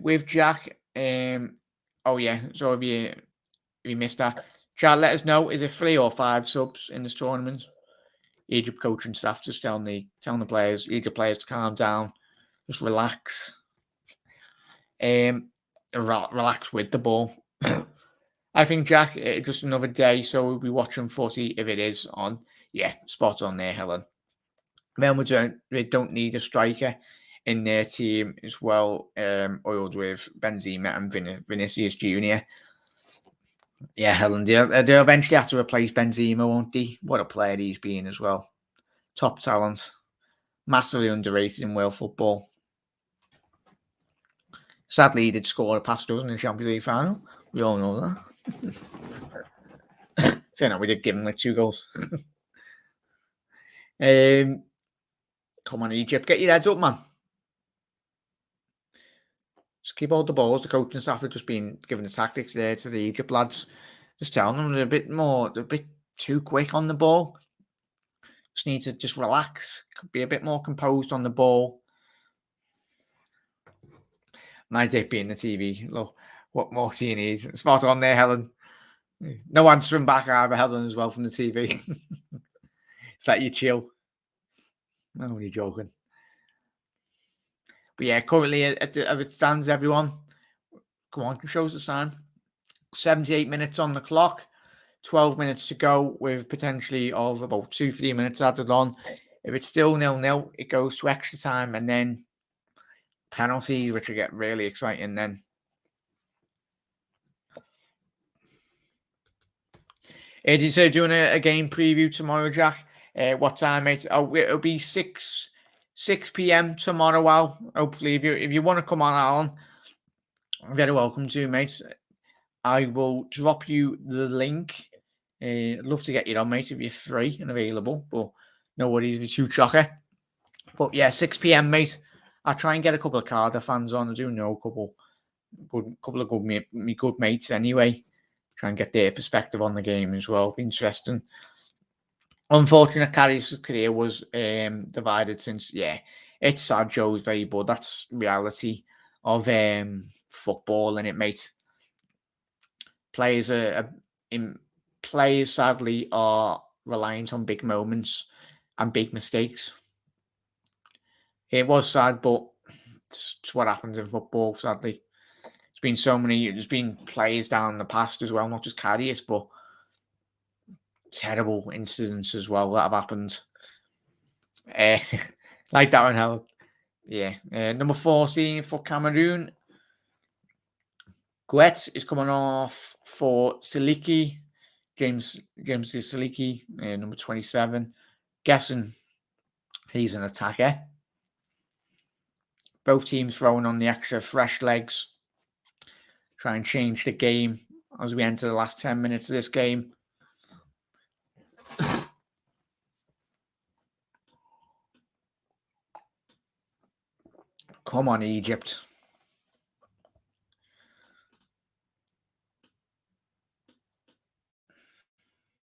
With Jack, oh yeah. So if you missed that, chat, let us know. Is it 3 or 5 subs in this tournament? Egypt coaching staff just telling the players, Egypt players to calm down, just relax, relax with the ball. I think, Jack, just another day, so we'll be watching footy if it is on. Yeah, spot on there, Helen. Then they don't need a striker in their team as well, oiled with Benzema and Vinicius Jr. Yeah, Helen, they'll eventually have to replace Benzema, won't they? What a player he's been as well. Top talent. Massively underrated in world football. Sadly, he did score a pass, doesn't he, in the Champions League final? We all know that. So, no, we did give him like 2 goals. Come on, Egypt, get your heads up, man. Just keep all the balls. The coaching staff have just been giving the tactics there to the Egypt lads. Just telling them they're a bit too quick on the ball. Just need to just relax, be a bit more composed on the ball. My day being the TV. Look, what more do you need? Spot on there, Helen. No answering back either, Helen, as well from the TV. It's like you chill. No, you're joking. But yeah, currently, as it stands, everyone, come on, show us the sign. 78 minutes on the clock, 12 minutes to go with potentially of about 2-3 minutes added on. If it's still 0-0, it goes to extra time and then penalties, which will get really exciting then. It is doing a game preview tomorrow, Jack. What time, mate? Oh, it'll be 6 p.m. tomorrow. Well, hopefully, if you want to come on, Alan, you're very welcome to, mate. I will drop you the link. I'd love to get you on, mate, if you're free and available. But no worries if you're too chocker. But yeah, 6 p.m, mate. I'll try and get a couple of Cardiff fans on. I do know a couple of good mates anyway. Try and get their perspective on the game as well. Be interesting. Unfortunate, Carrie's career was divided since, it's sad, Joe's very good. That's reality of football, and it mate. Players sadly are reliant on big moments and big mistakes. It was sad, but it's what happens in football, sadly. There's been players down in the past as well, not just Carriers, but terrible incidents as well that have happened. Like that one, Hal. Yeah. Number 14 for Cameroon. Guet is coming off for Siliki. James Siliki, number 27. Guessing he's an attacker. Both teams throwing on the extra fresh legs. Try and change the game as we enter the last 10 minutes of this game. Come on, Egypt.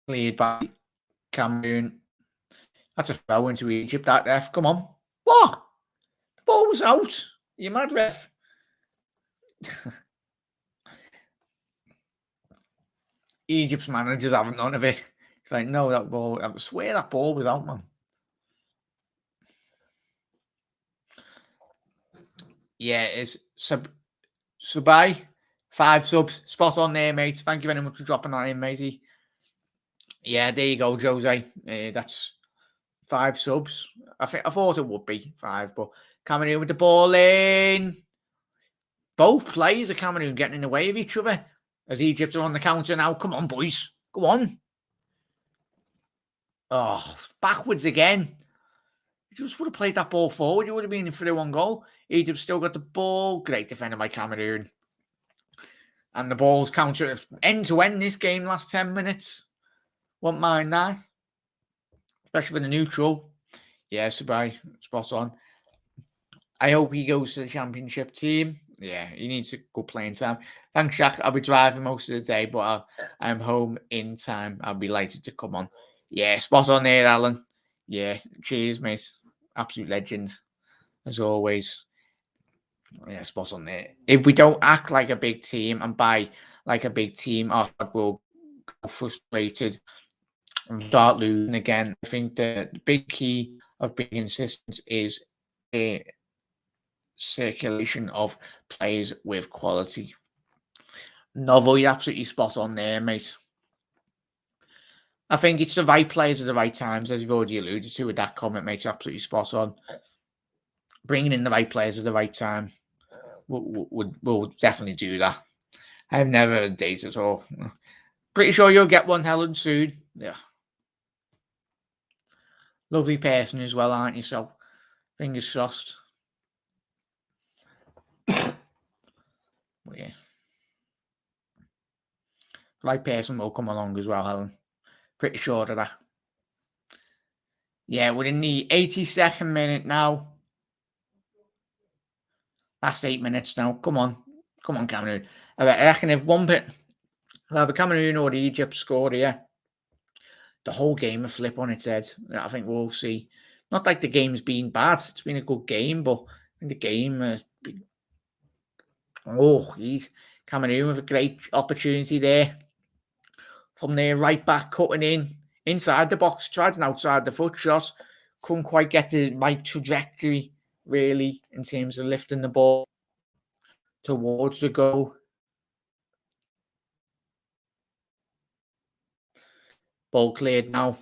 Lead by Cameroon. That's a throw into Egypt, that ref. Come on. What? The ball was out. You mad, ref? Egypt's managers having none of it. It's like, no, that ball, I swear that ball was out, man. Yeah, it's Subai. 5 subs. Spot on there, mate. Thank you very much for dropping that in, matey. Yeah, there you go, Jose. That's 5 subs. I thought it would be 5, but Cameroon with the ball in. Both players of Cameroon getting in the way of each other as Egypt are on the counter now. Come on, boys. Go on. Oh, backwards again. You just would have played that ball forward. You would have been in for the 1 goal. Egypt still got the ball. Great defender by Cameroon. And the ball's counter end to end this game, last 10 minutes. Won't mind that. Especially with the neutral. Yeah, Sabai, spot on. I hope he goes to the championship team. Yeah, he needs a good playing time. Thanks, Jack. I'll be driving most of the day, but I'm home in time. I'll be delighted to come on. Yeah, spot on there, Alan. Yeah, cheers, mate. Absolute legend, as always. Yeah, spot on there. If we don't act like a big team and buy like a big team, our squad will go frustrated and start losing again. I think the big key of being consistent is a circulation of players with quality. Novel, you're absolutely spot on there, mate. I think it's the right players at the right times, as you've already alluded to with that comment, mate. Absolutely spot on. Bringing in the right players at the right time will definitely do that. I've never had a date at all. Pretty sure you'll get one, Helen, soon. Yeah. Lovely person as well, aren't you? So, fingers crossed. Well, yeah. The right person will come along as well, Helen. Pretty sure of that. Yeah, we're in the 82nd minute now. Last 8 minutes now. Come on. Come on, Cameroon. I reckon if one bit, either Cameroon or Egypt scored here, the whole game will flip on its head. I think we'll see. Not like the game's been bad. It's been a good game, but in the game, Cameroon with a great opportunity there. From there, right back, cutting in, inside the box, tried an outside the foot shot. Couldn't quite get the right trajectory, really, in terms of lifting the ball towards the goal. Ball cleared now.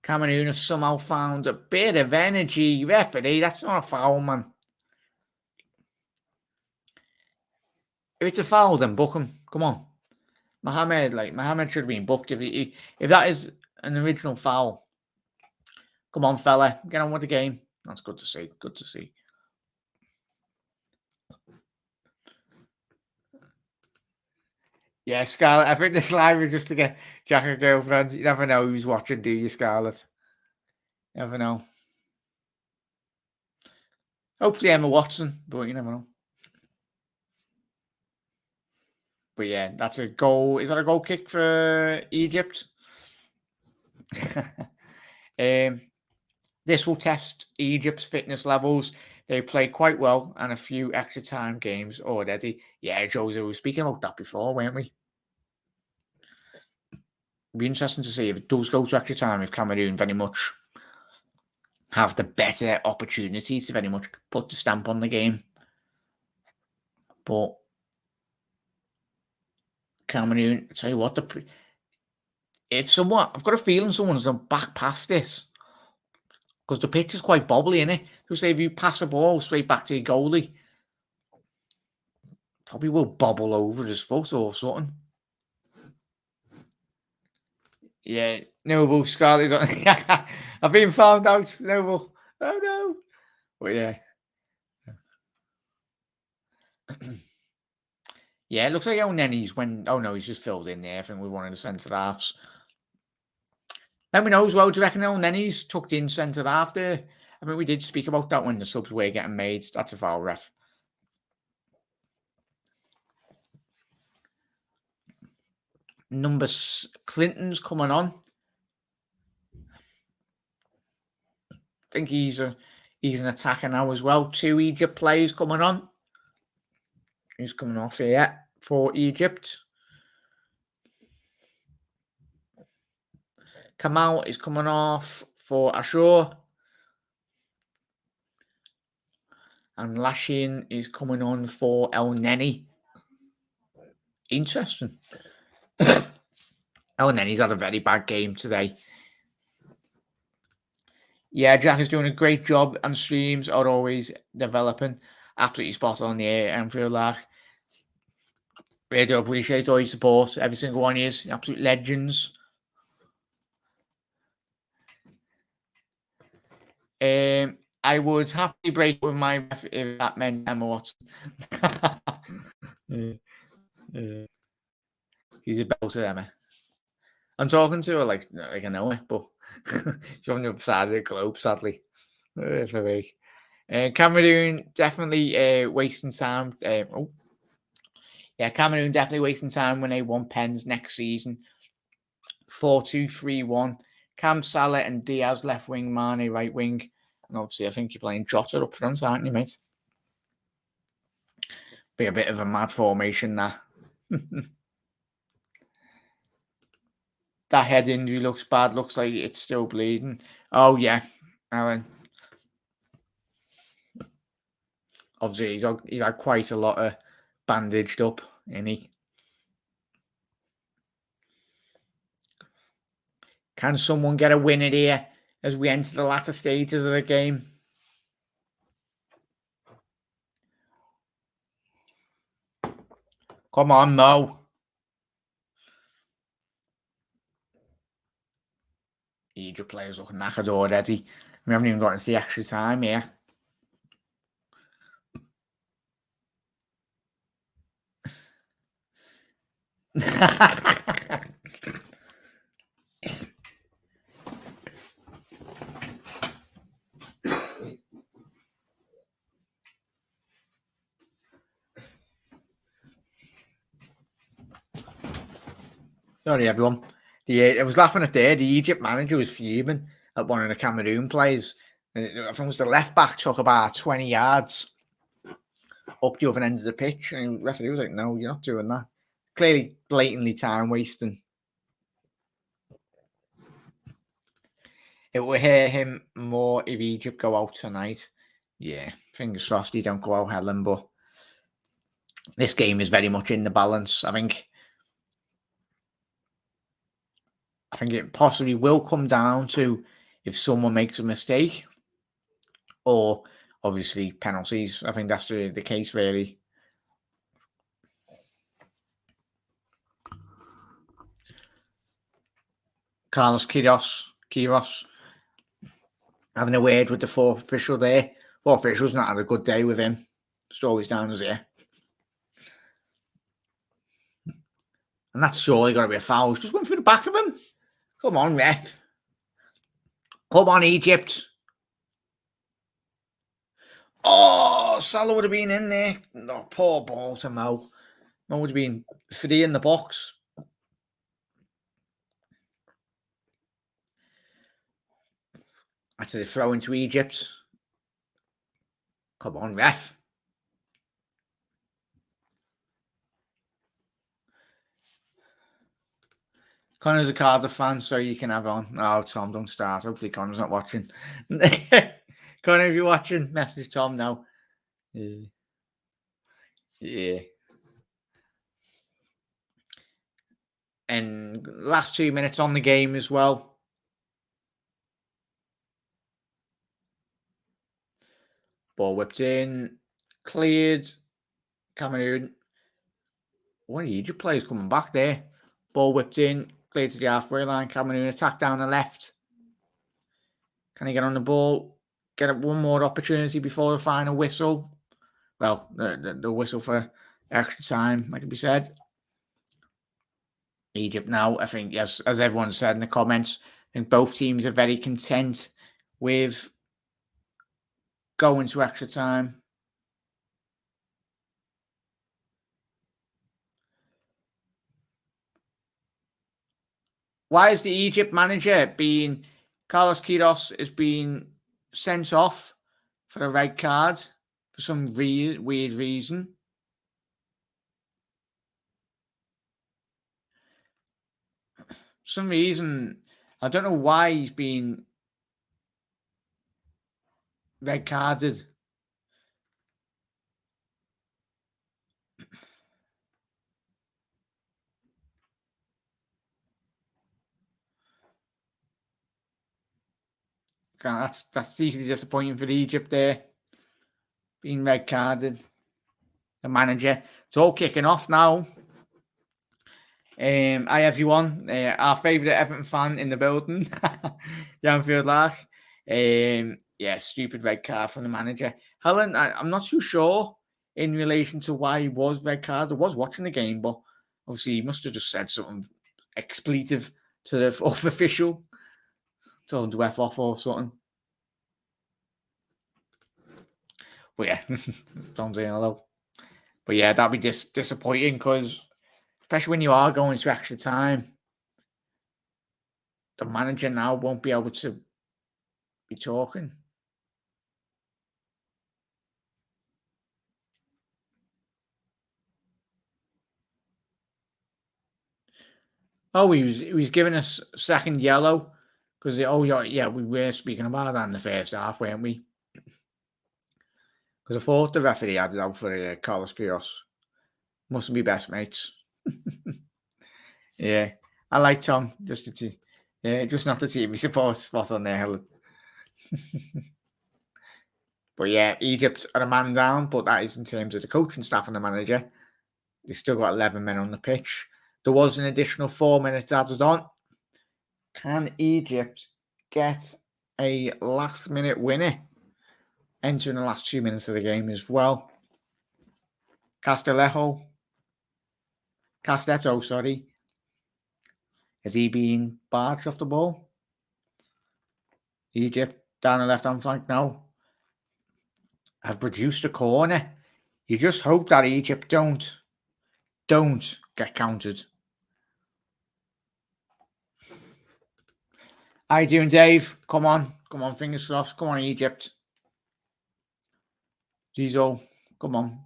Cameroon have somehow found a bit of energy. Referee, that's not a foul, man. If it's a foul, then book him. Come on. Mohamed should have been booked. If that is an original foul, come on, fella. Get on with the game. That's good to see. Good to see. Yeah, Scarlett. I think this live is just to get Jack a girlfriend. You never know who's watching, do you, Scarlett? You never know. Hopefully Emma Watson, but you never know. But yeah, that's a goal. Is that a goal kick for Egypt? This will test Egypt's fitness levels. They played quite well and a few extra time games already. Yeah, Jose, we were speaking about that before, weren't we? It'll be interesting to see if it does go to extra time, if Cameroon very much have the better opportunities to very much put the stamp on the game. But Cameroon, I tell you what, I've got a feeling someone's going to back past this. Because the pitch is quite bobbly, isn't it? So say if you pass a ball straight back to your goalie, probably will bobble over his foot or something. Yeah, Noble Scarlett's on. I've been found out, Noble. Oh no. But yeah. Yeah, it looks like Nenny's when. Oh no, he's just filled in there. I think we're one of the centre halves. Let me know as well. Do you reckon Nenny's tucked in centre half there? I mean, we did speak about that when the subs were getting made. That's a foul, ref. Clinton's coming on. I think he's an attacker now as well. 2 Egypt players coming on. Who's coming off here for Egypt? Kamal is coming off for Ashur. And Lashin is coming on for El Neni. Interesting. El Neni's had a very bad game today. Yeah, Jack is doing a great job, and streams are always developing. Absolutely spot on the Anfield like. Really do appreciate all your support. Every single one is absolute legends. I would happily break with my ref if that meant Emma Watson. She's a belter, Emma. I'm talking to her like I know her, but she's on the other side of the globe, sadly. For me. Cameroon definitely wasting time. Cameroon definitely wasting time when they won pens next season. 4-2-3-1. Cam Salah and Diaz left wing, Mane right wing. And obviously, I think you're playing Jota up front, aren't you, mate? Be a bit of a mad formation, that. That head injury looks bad. Looks like it's still bleeding. Oh, yeah. Alan. Obviously, he's had quite a lot of bandaged up, isn't he? Can someone get a winner here as we enter the latter stages of the game? Come on, Mo. Egypt players looking knackered already. We haven't even gotten to the extra time here. Sorry, everyone. I was laughing at there. The Egypt manager was fuming at one of the Cameroon players. I think it was the left back took about 20 yards up the other end of the pitch, and the referee was like, "No, you're not doing that." Clearly, blatantly time wasting. It will hurt him more if Egypt go out tonight. Yeah, fingers crossed he don't go out Helen, but this game is very much in the balance. I think it possibly will come down to if someone makes a mistake or obviously penalties. I think that's the case, really. Carlos Queiroz having a word with the fourth official there. Fourth official's not had a good day with him. Story's down as here. And that's surely got to be a foul. Just went through the back of him. Come on, ref. Come on, Egypt. Oh, Salah would have been in there. No, poor ball to Mo. Mo would have been free in the box. That's a throw into Egypt. Come on, ref. Connor's a Cardiff fan, so you can have on. Oh, Tom, don't start. Hopefully Connor's not watching. Connor, if you're watching, message Tom now. Yeah. And last 2 minutes on the game as well. Ball whipped in. Cleared. Cameroon. One of the Egypt players coming back there. Ball whipped in. Cleared to the halfway line. Cameroon attack down the left. Can he get on the ball? Get one more opportunity before the final whistle. Well, the whistle for extra time, like it be said. Egypt now, I think, as everyone said in the comments, I think both teams are very content with going to extra time. Why is the Egypt manager being Carlos Queiroz is being sent off for a red card for some weird reason? Some reason, I don't know why he's been red carded. That's deeply disappointing for Egypt there. Being red carded. The manager. It's all kicking off now. Hi everyone. Our favourite Everton fan in the building. Janfield Lark. Yeah, stupid red card from the manager. Helen, I'm not too sure in relation to why he was red card. I was watching the game, but obviously he must have just said something expletive to the fourth official. Told him to F off or something. But yeah, don't say hello. But yeah, that'd be disappointing because, especially when you are going to extra time, the manager now won't be able to be talking. Oh, he was giving us second yellow because yeah, we were speaking about that in the first half, weren't we? Because I thought the referee had it out for Carlos Queiroz. Mustn't be best mates. Yeah, I like Tom. Just not the team we support. Spot on there, Helen. But yeah, Egypt are a man down, but that is in terms of the coaching staff and the manager. They still got 11 men on the pitch. There was an additional 4 minutes added on. Can Egypt get a last-minute winner entering the last 2 minutes of the game as well? Castelletto, sorry. Has he been barged off the ball? Egypt down the left-hand flank now have produced a corner. You just hope that Egypt don't get countered. How you doing, Dave? Come on, fingers crossed. Come on, Egypt. Zizo, come on.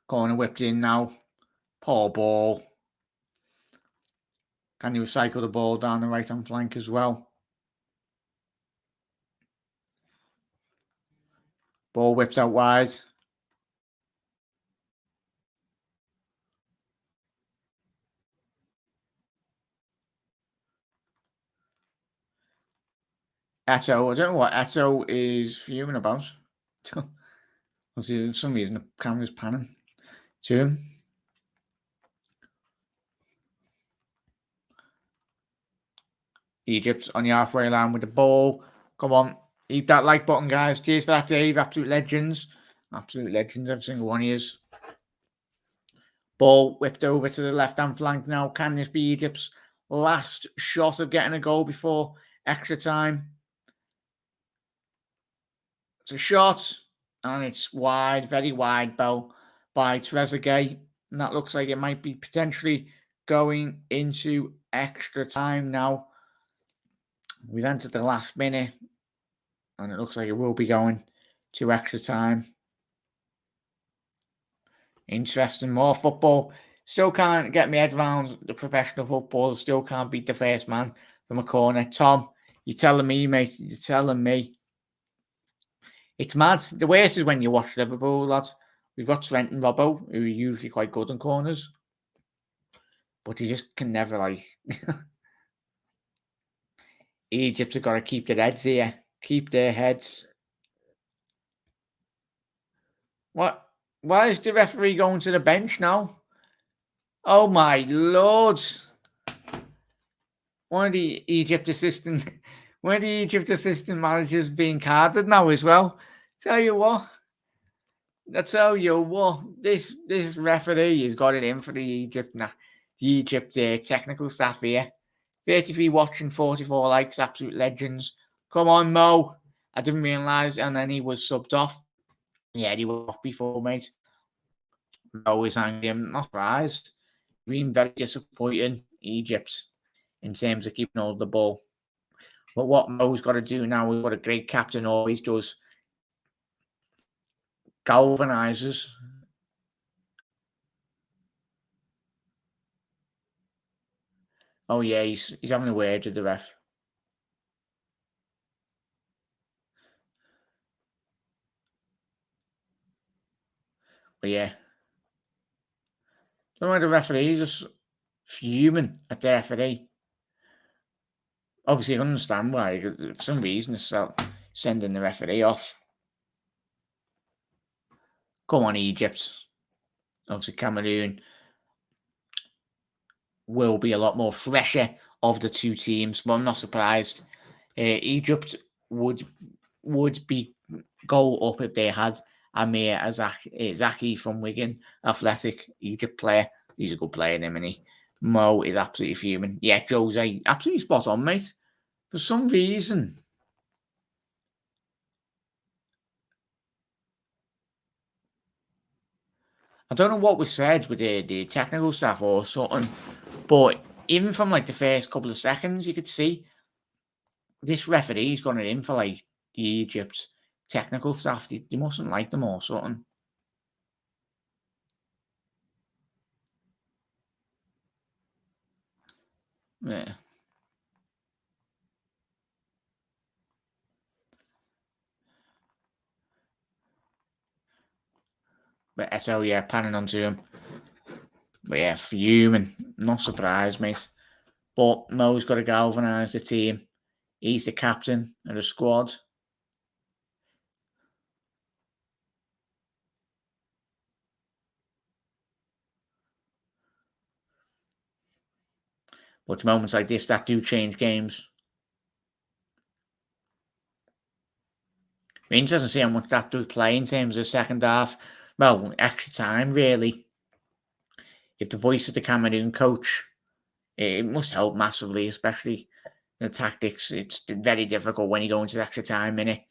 Corner whipped in now. Poor ball. Can you recycle the ball down the right-hand flank as well? Ball whips out wide. Eto, I don't know what Eto is fuming about. Obviously, for some reason the camera's panning to him. Egypt on the halfway line with the ball. Come on, hit that like button, guys. Cheers for that, Dave. Absolute legends. Absolute legends, every single one of you. Ball whipped over to the left-hand flank now. Can this be Egypt's last shot of getting a goal before extra time? It's a shot, and it's wide, very wide, ball by Trezeguet. And that looks like it might be potentially going into extra time now. We've entered the last minute, and it looks like it will be going to extra time. Interesting, more football. Still can't get my head around the professional football. Still can't beat the first man from a corner. Tom, you're telling me, mate. You're telling me. It's mad. The worst is when you watch Liverpool, lads. We've got Trent and Robbo, who are usually quite good in corners. But you just can never, like... Egypt have got to keep their heads here. Keep their heads. What? Why is the referee going to the bench now? Oh, my Lord. One of the Egypt assistant managers being carded now as well. Tell you what, this referee has got it in for the Egypt technical staff here. 33 watching, 44 likes, absolute legends. Come on, Mo. I didn't realise, and then he was subbed off. Yeah, he was off before, mate. Mo is angry. I'm not surprised. Been very disappointing, Egypt, in terms of keeping hold of the ball. But what Mo's got to do now is what a great captain always does. Galvanizes. Oh yeah, he's having a word with the ref. But yeah, don't know why the referees are fuming at the referee. Obviously, I can understand why. For some reason, it's sending the referee off. Come on, Egypt. Obviously, Cameroon will be a lot more fresher of the two teams, but I'm not surprised. Egypt would be go up if they had Amir Zaki from Wigan, athletic Egypt player. He's a good player, isn't he? Mo is absolutely fuming. Yeah, Jose, absolutely spot on, mate. For some reason, I don't know what was said with the technical staff or something, but even from like the first couple of seconds, you could see this referee's gone in for like the Egypt technical staff. They mustn't like them or something. Yeah. But so yeah, panning onto him. But yeah, fuming. Not surprised, mate. But Mo's got to galvanise the team. He's the captain of the squad. But moments like this that do change games. Be interesting to see how much that does play in terms of the second half. Well, extra time, really. If the voice of the Cameroon coach, it must help massively, especially the tactics. It's very difficult when you go into the extra time, innit?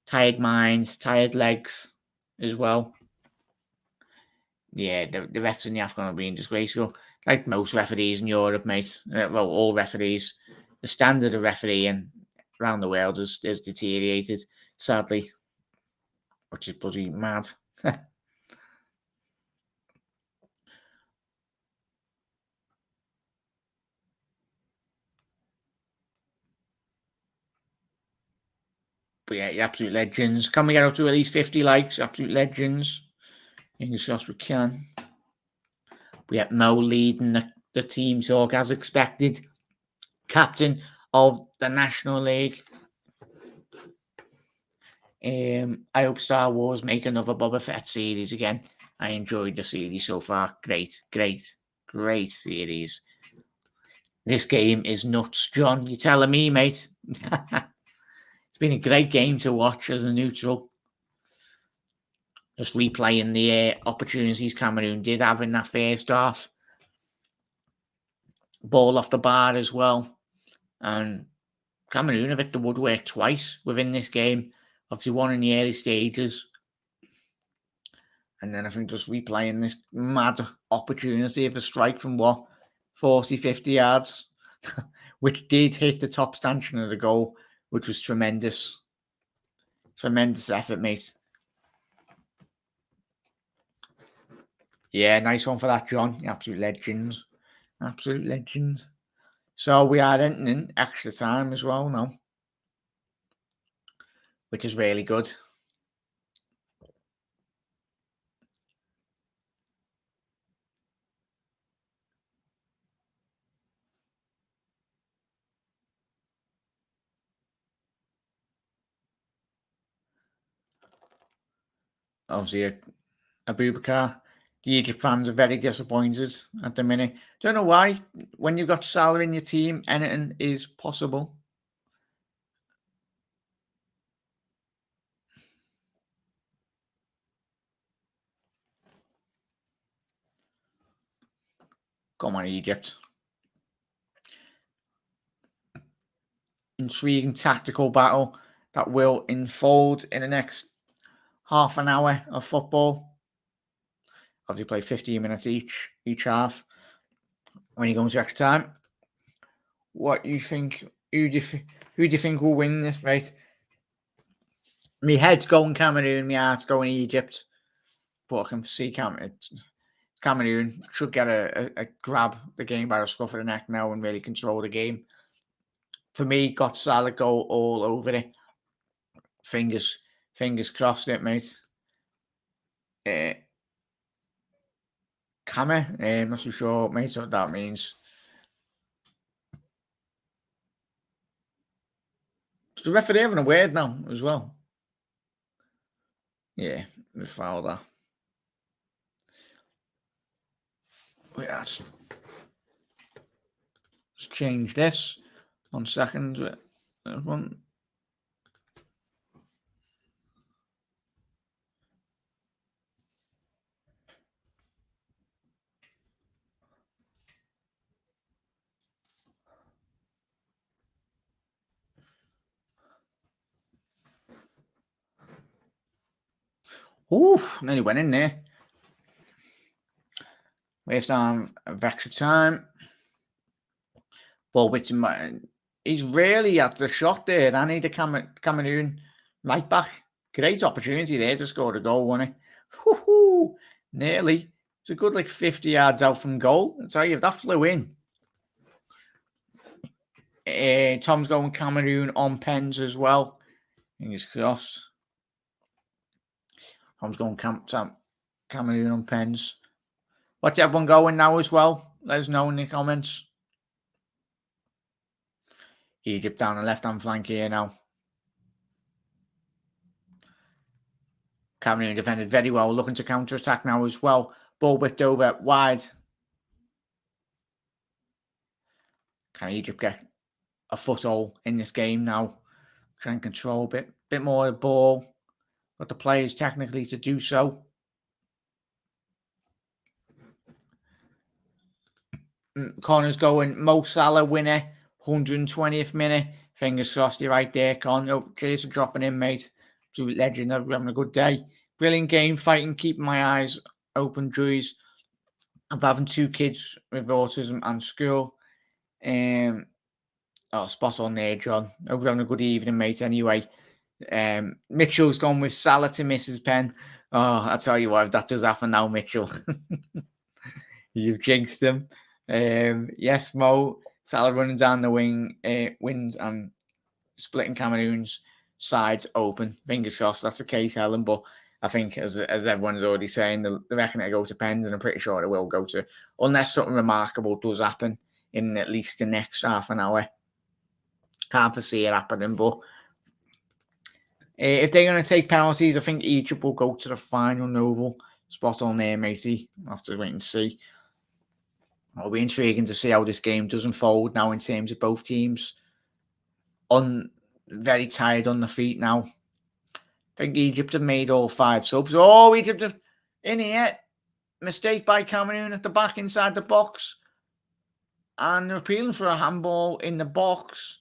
Tired minds, tired legs as well. Yeah, the refs in the AFCON are being disgraceful. Like most referees in Europe, mate. Well, all referees. The standard of refereeing around the world has deteriorated, sadly, which is bloody mad. But yeah, absolute legends. Can we get up to at least 50 likes? Absolute legends. Fingers crossed we can. We have Mo leading the team talk as expected. Captain of the National League. I hope Star Wars make another Boba Fett series again. I enjoyed the series so far. Great series. This game is nuts, John. You're telling me, mate. It's been a great game to watch as a neutral. Just replaying the opportunities Cameroon did have in that first half. Ball off the bar as well. And Cameroon have hit the woodwork twice within this game. Obviously, one in the early stages. And then I think just replaying this mad opportunity of a strike from 40, 50 yards, which did hit the top stanchion of the goal, which was tremendous. Tremendous effort, mate. Yeah, nice one for that, John. Absolute legends. Absolute legends. So we are entering extra time as well now, which is really good. Obviously, Abubakar. The Egypt fans are very disappointed at the minute. Don't know why. When you've got Salah in your team, anything is possible. Come on, Egypt. Intriguing tactical battle that will unfold in the next half an hour of football. Obviously, play 15 minutes each half. When you go into extra time, what you think? Who do you think will win this, mate? My head's going Cameroon, my heart's going Egypt, but I can see Cameroon should get a grab the game by the scruff of the neck now and really control the game. For me, got Salah goal all over it. Fingers crossed it, mate. Kame. I'm not too sure, mate, what that means. Is the referee having a word now as well? Yeah, we fouled that. Wait, let's change this. 1 second. One. Oof, nearly went in there. Waste of extra time. Ball which he's really at the shot there. I need a Cameroon right back. Great opportunity there to score a goal, wasn't it? Woo-hoo, nearly. It's a good 50 yards out from goal. I tell you, if that flew in. Tom's going Cameroon on pens as well. Fingers crossed. Tom's going Cameroon on pens. What's everyone going now as well? Let us know in the comments. Egypt down the left-hand flank here now. Cameroon defended very well, looking to counter-attack now as well. Ball whipped over wide. Can Egypt get a foothold in this game now? Try and control a bit more of the ball. Got the players technically to do so. Corner's going Mo Salah winner, 120th minute. Fingers crossed you're right there, Con. Oh, cheers for dropping in, mate. Absolute legend. We're having a good day. Brilliant game, fighting, keeping my eyes open, joys of having 2 kids with autism and school. Spot on there, John. Hope you're having a good evening, mate. Anyway, Mitchell's gone with Salah to miss his pen. Oh, I tell you what, if that does happen now, Mitchell, you've jinxed him. Yes, Mo, Salah running down the wing, wins and splitting Cameroon's sides open. Fingers crossed that's the case, Helen. But I think, as everyone's already saying, they reckon it'll go to pens, and I'm pretty sure it will go to, unless something remarkable does happen in at least the next half an hour. Can't foresee it happening, but if they're going to take penalties, I think Egypt will go to the final Novel. Spot on there, matey. I'll have to wait and see. It'll be intriguing to see how this game does unfold now in terms of both teams. Very tired on the feet now. I think Egypt have made all 5 subs. Oh, Egypt have in here. Mistake by Cameroon at the back inside the box. And they're appealing for a handball in the box.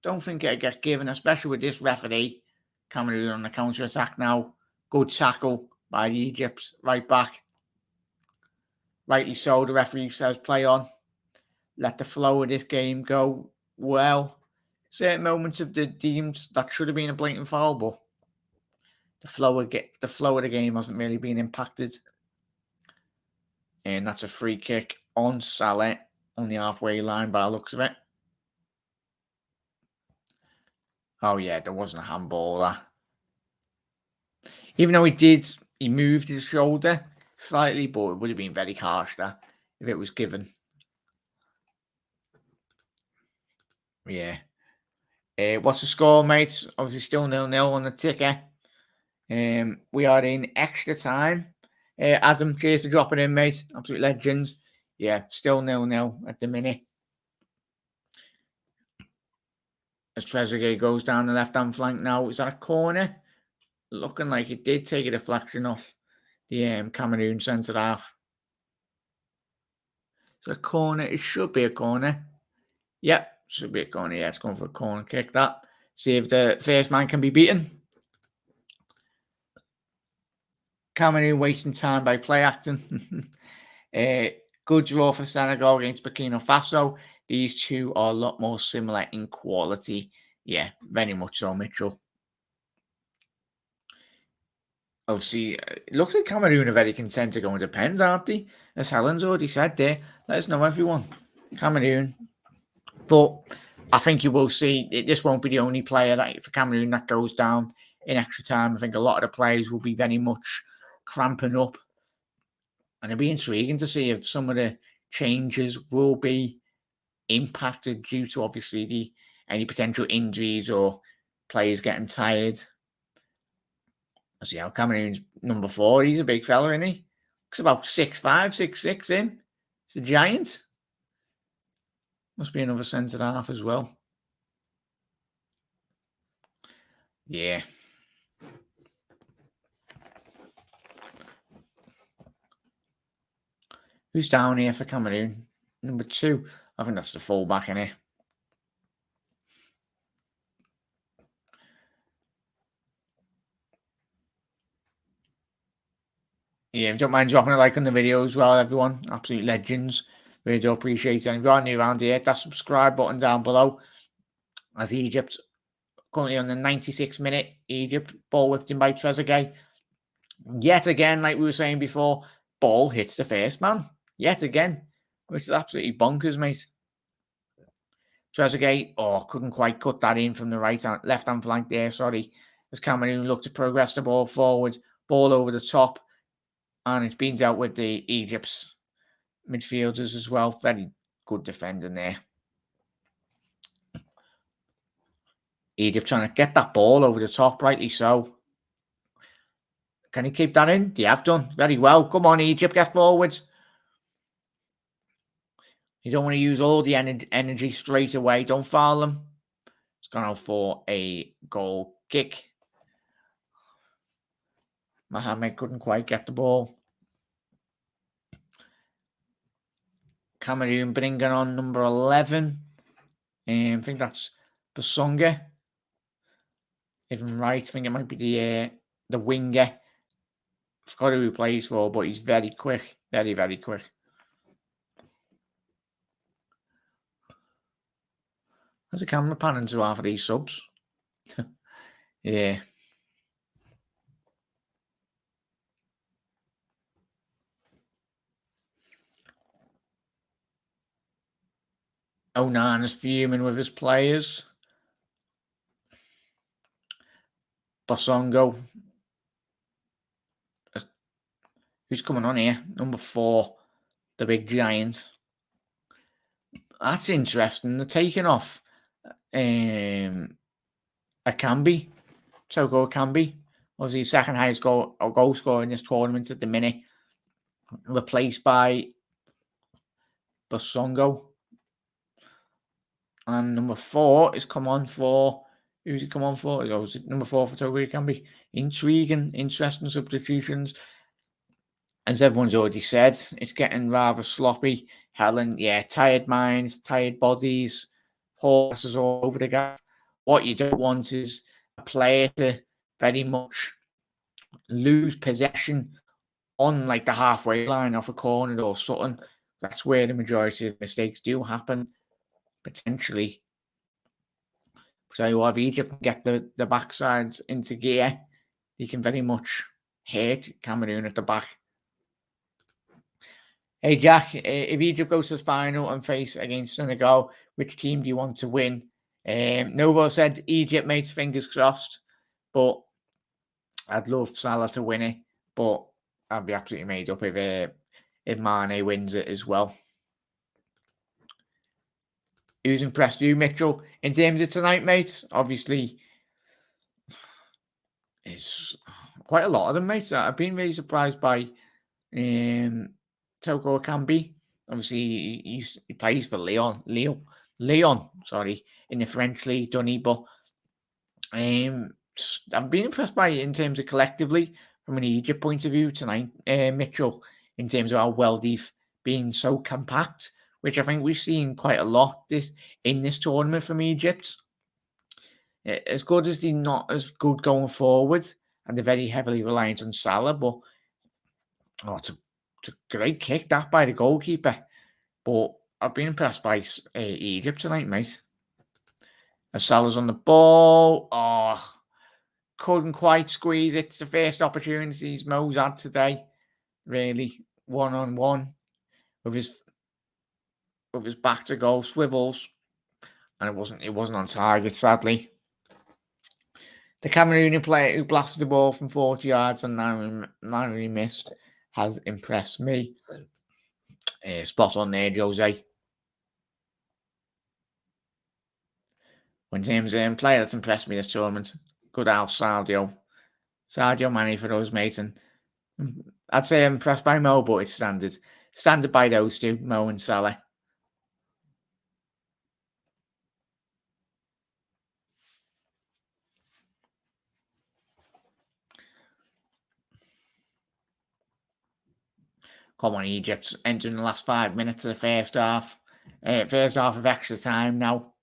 Don't think it'll get given, especially with this referee. Cameroon on the counter-attack now. Good tackle by the Egypt right back. Rightly so, the referee says play on. Let the flow of this game go well. Certain moments of the teams that should have been a blatant foul, but the flow of the game hasn't really been impacted. And that's a free kick on Salah on the halfway line by the looks of it. Oh yeah, there wasn't a handball there. Even though he moved his shoulder slightly, but it would have been very harsh there if it was given. Yeah. What's the score, mates? Obviously still 0-0 on the ticker. We are in extra time. Adam, cheers for dropping in, mate. Absolute legends. Yeah, still 0-0 at the minute. As Trezeguet goes down the left-hand flank now. Is that a corner? Looking like it did take a deflection off the Cameroon centre-half. So a corner. It should be a corner. Yep, should be a corner. Yeah, it's going for a corner kick, that. See if the first man can be beaten. Cameroon wasting time by play acting. Good draw for Senegal against Burkina Faso. These two are a lot more similar in quality. Yeah, very much so, Mitchell. Obviously, it looks like Cameroon are very content to go into pens, aren't they? As Helen's already said there. Let us know, everyone. Cameroon. But I think you will see, this won't be the only player for Cameroon that goes down in extra time. I think a lot of the players will be very much cramping up And it'll be intriguing to see if some of the changes will be impacted due to obviously any potential injuries or players getting tired. I see how Cameroon's number 4. He's a big fella, isn't he? Looks about 6'5", 6'6" in. He's a giant. Must be another centre half as well. Yeah. Who's down here for Cameroon? Number 2. I think that's the fullback, isn't it? Yeah, don't mind dropping a like on the video as well, everyone. Absolute legends. Really do appreciate it. And if you are new around here, hit that subscribe button down below. As Egypt, currently on the 96th minute, Egypt, ball whipped in by Trezeguet. Yet again, like we were saying before, ball hits the first man. Yet again, which is absolutely bonkers, mate. Trezeguet, couldn't quite cut that in from the left-hand flank there, sorry. As Cameroon looked to progress the ball forward, ball over the top, and it's been dealt with the Egypt's midfielders as well. Very good defending there. Egypt trying to get that ball over the top, rightly so. Can he keep that in? They have done. Very well. Come on, Egypt, get forward. You don't want to use all the energy straight away. Don't foul them. It's gone out for a goal kick. Mohamed couldn't quite get the ball. Cameroon bringing on number 11. I think that's Basonga. If I'm right, I think it might be the winger. I forgot who he plays for, but he's very quick. Very, very quick. There's a camera panning to half of these subs. Yeah. Onana's fuming with his players. Bosongo. Who's coming on here? Number 4. The big giant. That's interesting. They're taking off Akambi. Toko Akambi. Was the second highest goal scorer in this tournament at the minute. Replaced by Bosongo. And number 4 is come on for... Who's it come on for? Is it number 4 for Toko Akambi? Intriguing, interesting substitutions. As everyone's already said, it's getting rather sloppy. Helen, tired minds, tired bodies, horses all over the gap. What you don't want is a player to very much lose possession on like the halfway line off a corner or something. That's where the majority of mistakes do happen, potentially. So if Egypt can get the backsides into gear, you can very much hurt Cameroon at the back. Hey, Jack, if Egypt goes to the final and face against Senegal, which team do you want to win? Novo said Egypt, mate, fingers crossed. But I'd love Salah to win it. But I'd be absolutely made up if Mane wins it as well. Who's impressed you, Mitchell? In terms of tonight, mate, obviously, it's quite a lot of them, mate. I've been really surprised by... Toko Akambi, obviously he plays for Leon, in the French league, doesn't he? But I've been impressed by it in terms of collectively from an Egypt point of view tonight, Mitchell, in terms of how well they've been so compact, which I think we've seen quite a lot in this tournament from Egypt. As good as they're not as good going forward, and they're very heavily reliant on Salah, but it's a great kick that by the goalkeeper. But I've been impressed by Egypt tonight, mate. As Salah's on the ball. Couldn't quite squeeze it. It's the first opportunities Mo's had today. Really, one-on-one with his back to goal, swivels. And it wasn't on target, sadly. The Cameroonian player who blasted the ball from 40 yards and narrowly missed. has impressed me. Spot on there, Jose. When terms of player that's impressed me this tournament, good old Sadio Mane for those mates, and I'd say I'm impressed by Mo, but it's standard by those two, Mo and Salah. Come on, Egypt, entering the last 5 minutes of the first half. First half of extra time now,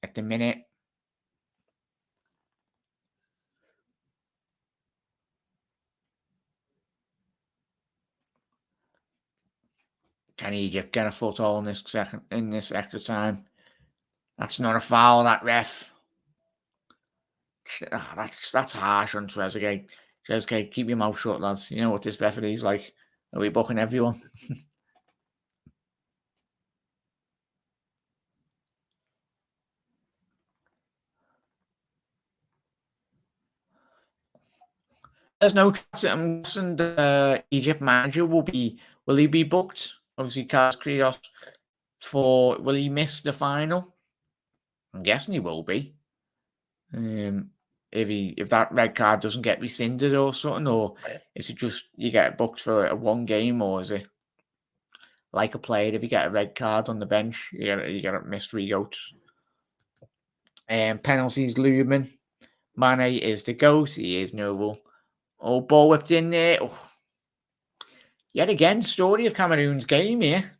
at the minute. Can Egypt get a foothold in this extra time? That's not a foul, that ref. That's harsh on Trezeguet. Trezeguet, keep your mouth shut, lads. You know what this referee's like. Are we booking everyone? There's no chance. I'm guessing the Egypt manager will he be booked? Obviously, Carlos Krios will he miss the final? I'm guessing he will be. If that red card doesn't get rescinded or something, or is it just you get booked for a one game, or is it like a player if you get a red card on the bench, you get a missed 3 goats? Penalties, Lumen. Mane is the GOAT. He is noble. Oh, ball whipped in there. Oh. Yet again, story of Cameroon's game here.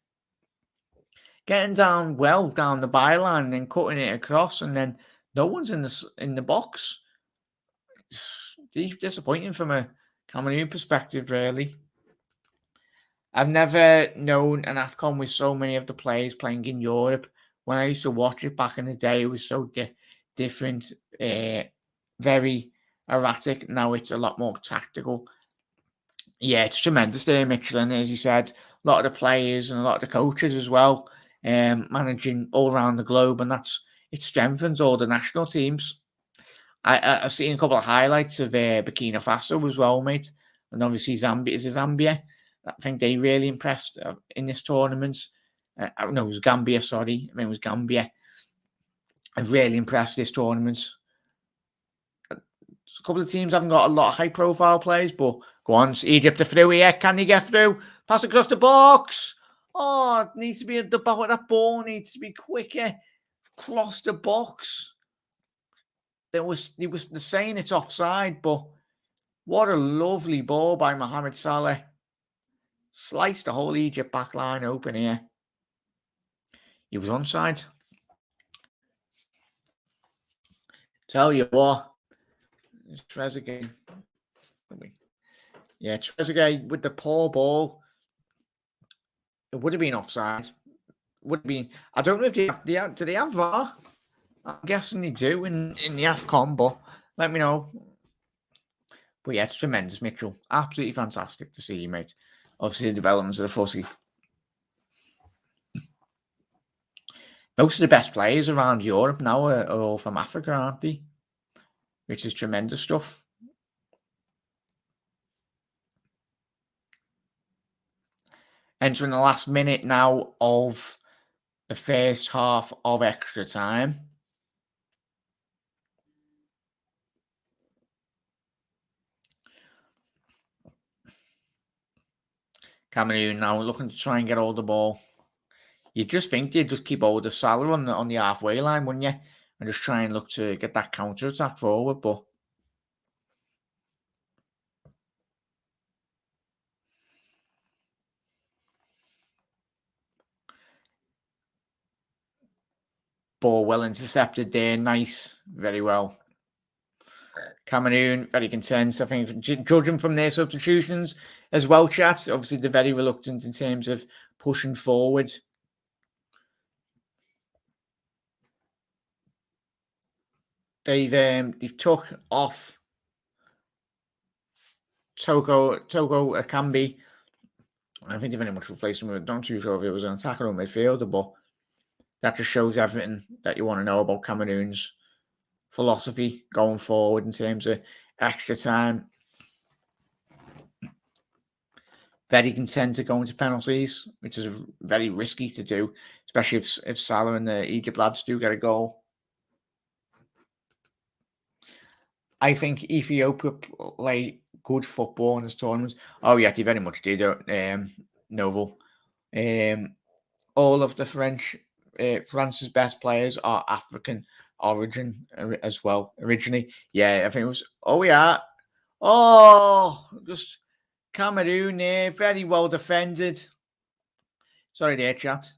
Getting down the byline and then cutting it across, and then no one's in the box. Deep disappointing from a Cameroon perspective, really. I've never known an AFCON with so many of the players playing in Europe. When I used to watch it back in the day, it was so different, very erratic. Now it's a lot more tactical. Yeah, it's tremendous there, Mitchell. And as you said, a lot of the players and a lot of the coaches as well, managing all around the globe, and it strengthens all the national teams. I've seen a couple of highlights of Burkina Faso as well, mate, and obviously Zambia. I think they really impressed in this tournament. I don't know, it was Gambia. Sorry, I mean it was Gambia. I've really impressed this tournament. A couple of teams haven't got a lot of high-profile players, but go on, Egypt are through here. Can they get through? Pass across the box. Oh, it needs to be at the back. That ball needs to be quicker. Cross the box. He was saying it's offside, but what a lovely ball by Mohamed Salah. Sliced the whole Egypt back line open here. He was onside. Tell you what, Trezeguet. Yeah, Trezeguet with the poor ball. It would have been offside. Would have been. I don't know if do they have VAR? I'm guessing they do in the AFCON, but let me know. But yeah, it's tremendous, Mitchell. Absolutely fantastic to see you, mate. Obviously, the developments of the footy. Most of the best players around Europe now are all from Africa, aren't they? Which is tremendous stuff. Entering the last minute now of the first half of extra time. Cameroon now looking to try and get all the ball. You just think they'd just keep hold of Salah on the halfway line, wouldn't you? And just try and look to get that counter attack forward, but ball well intercepted there, nice, very well. Cameroon very content, I think, judging from their substitutions as well, chat. Obviously, they're very reluctant in terms of pushing forward. They've took off Togo Akambi. I don't think they've very much replaced him with. Don't too sure if it was an attacker or midfielder, but that just shows everything that you want to know about Cameroon's philosophy going forward in terms of extra time. very content to go into penalties, which is very risky to do, especially if Salah and the Egypt lads do get a goal. I think Ethiopia play good football in this tournament. Oh yeah, they very much do, Novel. All of the France's best players are African origin as well. Originally, yeah, I think it was. Oh yeah, just Cameroon there, very well defended. Sorry there, chat.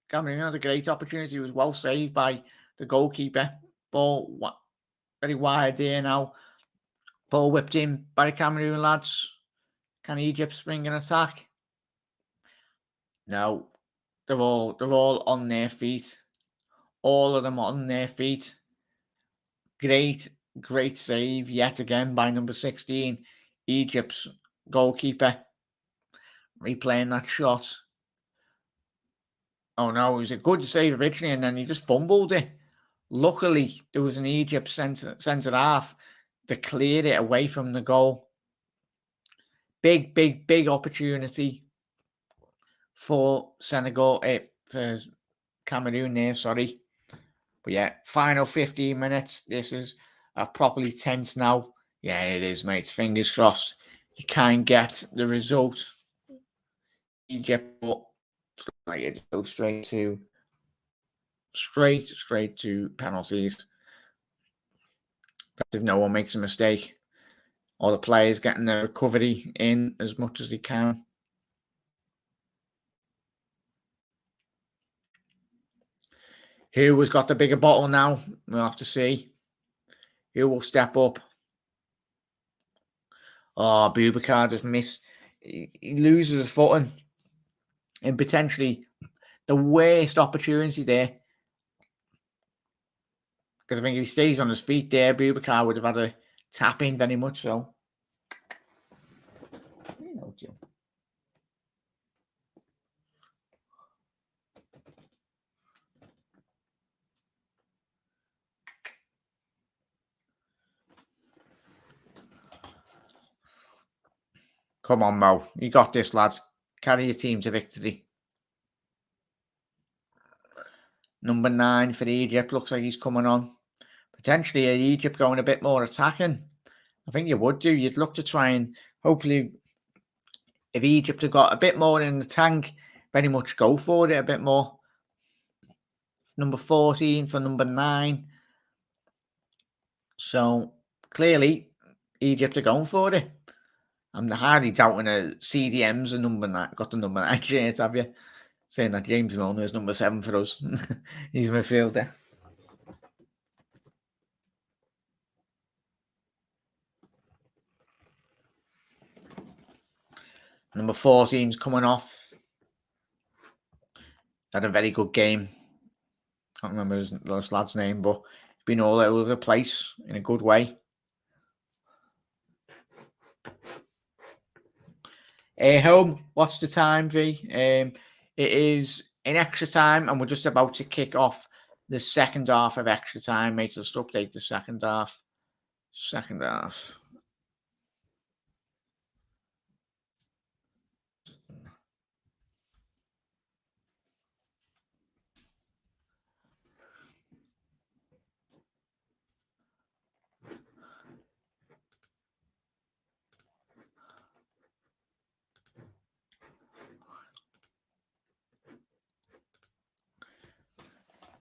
Cameroon had a great opportunity. It was well saved by the goalkeeper. Ball very wide there now. Ball whipped in by the Cameroon lads. Can Egypt spring an attack? No. They're all on their feet. All of them on their feet. Great save yet again by number 16, Egypt's goalkeeper. Replaying that shot. Oh no, it was a good save originally, and then he just fumbled it. Luckily, there was an Egypt centre half to clear it away from the goal. Big opportunity for Senegal, for Cameroon there, sorry. But yeah, final 15 minutes. This is properly tense now. Yeah, it is, mate. Fingers crossed. You can't get the result. Egypt, but like it goes straight to penalties. That's if no one makes a mistake. All the players getting their recovery in as much as they can. Who has got the bigger bottle now? We'll have to see. Who will step up? Oh, Boubacar just missed. He loses his footing. And potentially the worst opportunity there. Because I think if he stays on his feet there, Boubacar would have had a tap in very much so. Come on, Mo. You got this, lads. Carry your team to victory. Number 9 for Egypt. Looks like he's coming on. Potentially Egypt going a bit more attacking. I think you would do. You'd look to try and hopefully, if Egypt have got a bit more in the tank, very much go for it a bit more. Number 14 for number 9. So clearly, Egypt are going for it. I'm hardly doubting a CDM's a number 9. Got the number 9 shirt, have you? Saying that James Milner is number 7 for us. He's a midfielder. Number 14's coming off. Had a very good game. Can't remember this lad's name, but he's been all over the place in a good way. Home, what's the time, V? It is in extra time, and we're just about to kick off the second half of extra time, mate. Just update the second half.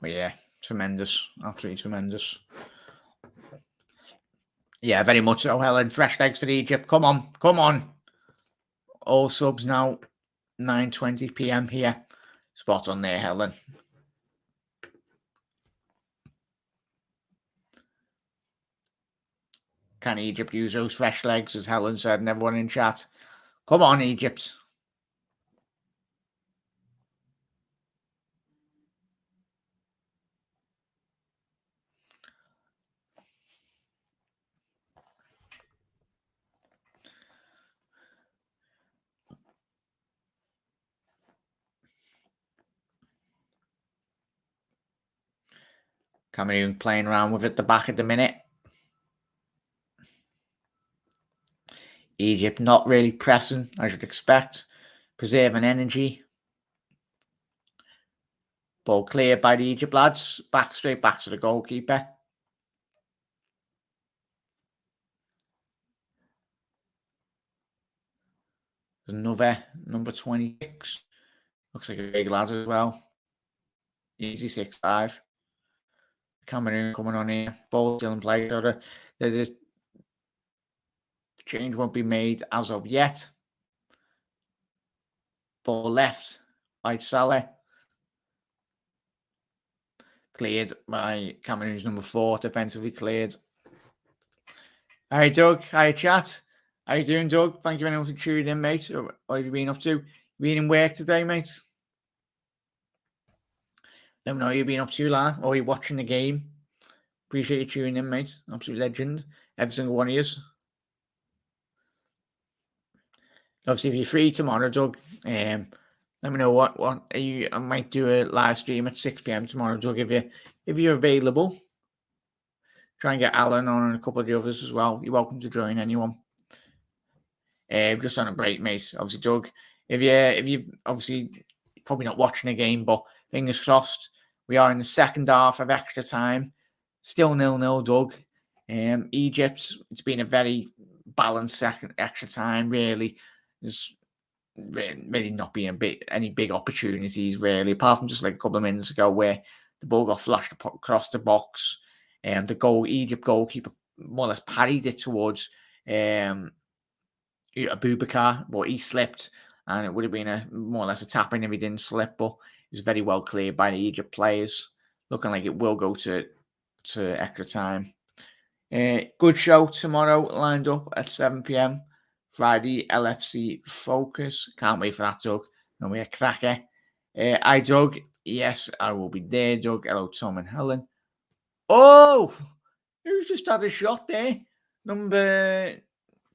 But yeah, tremendous. Absolutely tremendous. Yeah, very much so, Helen. Fresh legs for Egypt. Come on. All subs now. 9:20 p.m. here. Spot on there, Helen. Can Egypt use those fresh legs, as Helen said, and everyone in chat? Come on, Egypt. Cameroon playing around with it at the back at the minute. Egypt not really pressing, I should expect. preserving energy. Ball cleared by the Egypt lads. Straight back to the goalkeeper. There's another number 26. Looks like a big lad as well. Easy 6'5". Cameroon coming on here. Ball still in play. So the change won't be made as of yet. Ball left by Salah. Cleared by Cameroon's number 4. Defensively cleared. Hi, Doug. Hi, chat. How you doing, Doug? Thank you very much for tuning in, mate. What have you been up to? Been in work today, mate? Let me know what you've been up to, lad. Or you're watching the game. Appreciate you tuning in, mate. Absolute legend. Every single one of you. Obviously, if you're free tomorrow, Doug, let me know what are you. I might do a live stream at 6 p.m. tomorrow, Doug, if you're available. Try and get Alan on and a couple of the others as well. You're welcome to join anyone. Just on a break, mate. Obviously, Doug, if you obviously probably not watching the game, but fingers crossed, we are in the second half of extra time. Still 0-0, Doug. Egypt, it's been a very balanced second extra time, really. There's really not been any big opportunities, really, apart from just like a couple of minutes ago where the ball got flashed across the box. The Egypt goalkeeper more or less parried it towards Abubakar, but he slipped, and it would have been more or less a tap-in if he didn't slip, but it was very well cleared by the Egypt players. Looking like it will go to extra time. Good show tomorrow, lined up at 7 p.m. Friday, LFC Focus. Can't wait for that, Doug. Gonna be a cracker. Hi, Doug. Yes, I will be there, Doug. Hello, Tom and Helen. Oh! Who's just had a shot there?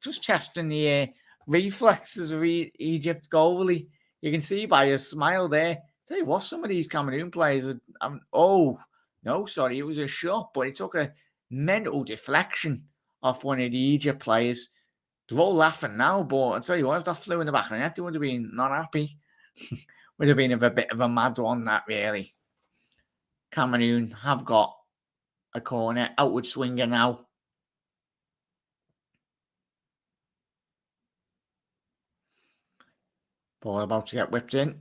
Just testing the reflexes of Egypt goalie. You can see by his smile there. Tell you what, some of these Cameroon players are... no, sorry, it was a shot, but it took a mental deflection off one of the Egypt players. They're all laughing now, but I tell you what, if that flew in the back of the net, they would have been not happy. Would have been a bit of a mad one, that really. Cameroon have got a corner, outward swinger now. Ball about to get whipped in.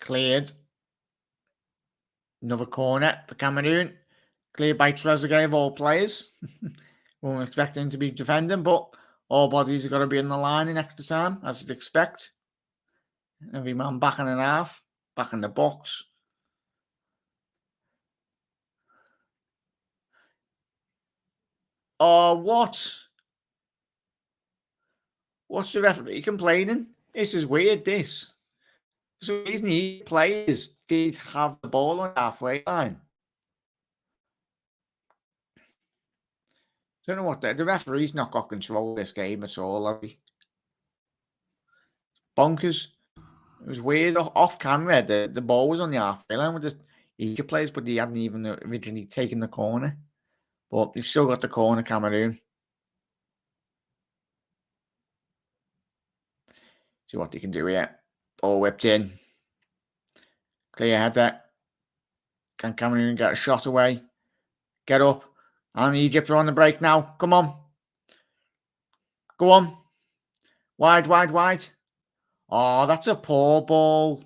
Cleared. Another corner for Cameroon. Cleared by Trezeguet of all players. Won't expect him to be defending, but all bodies have got to be in the line in extra time, as you'd expect. Every man back in and half, back in the box. Oh, what? What's the referee complaining? This is weird, this. So reason the players did have the ball on the halfway line. Don't know what the referee's not got control of this game at all, have he? Bonkers. It was weird. Off camera, the ball was on the halfway line with the Egypt players, but he hadn't even originally taken the corner. But he's still got the corner, Cameroon. See what they can do here. Ball whipped in. Clear header. Can Cameroon get a shot away? Get up. And Egypt are on the break now. Come on. Go on. Wide, wide, wide. Oh, that's a poor ball.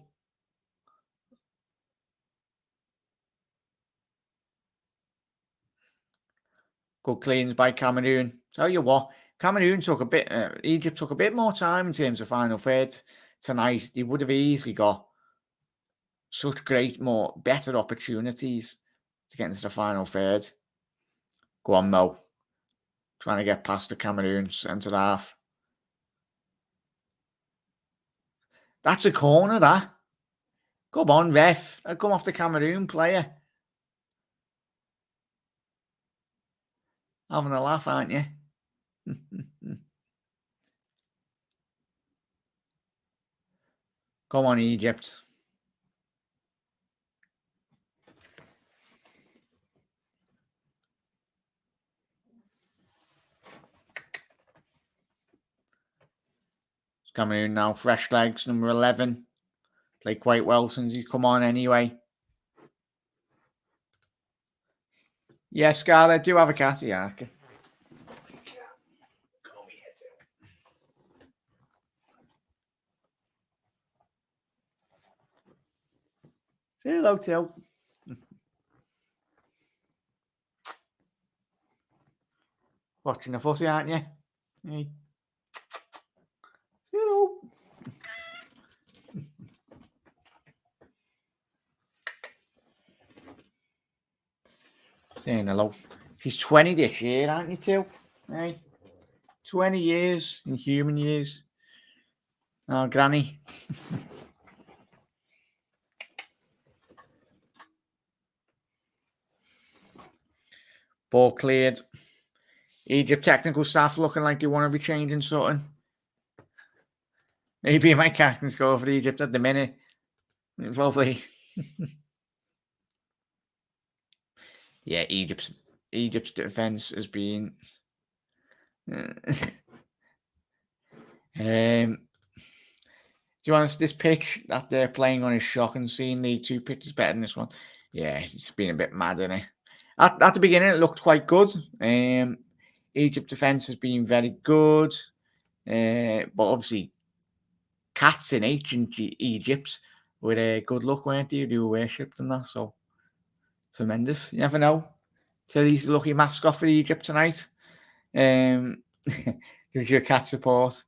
Good cleans by Cameroon. Tell you what, Cameroon took a bit, Egypt took a bit more time in terms of final third tonight. They would have easily got such better opportunities to get into the final third. Go on, Mo. Trying to get past the Cameroon centre half. That's a corner, that. Come on, ref. That come off the Cameroon player. Having a laugh, aren't you? Come on, Egypt. Cameroon now, fresh legs, number 11. Played quite well since he's come on anyway. Yeah, Scarlett, do have a cat, yeah. Say hello, Till. Watching the footy, aren't you? Hey. Say hello. Saying hello. She's 20 this year, aren't you, Till? Hey. 20 years in human years. Oh, Granny. Ball cleared. Egypt technical staff looking like they want to be changing something. Maybe my captain's go for Egypt at the minute. Probably. Yeah, Egypt's defense has been. Do you want this pitch that they're playing on is shocking? Seeing the two pitches better than this one. Yeah, it's been a bit mad, isn't it? At the beginning, it looked quite good. Egypt defense has been very good. But obviously, cats in ancient Egypt with good luck, weren't they? They were worshipped and that, so tremendous. You never know. Till he's the lucky mascot for Egypt tonight. Gives you a cat support.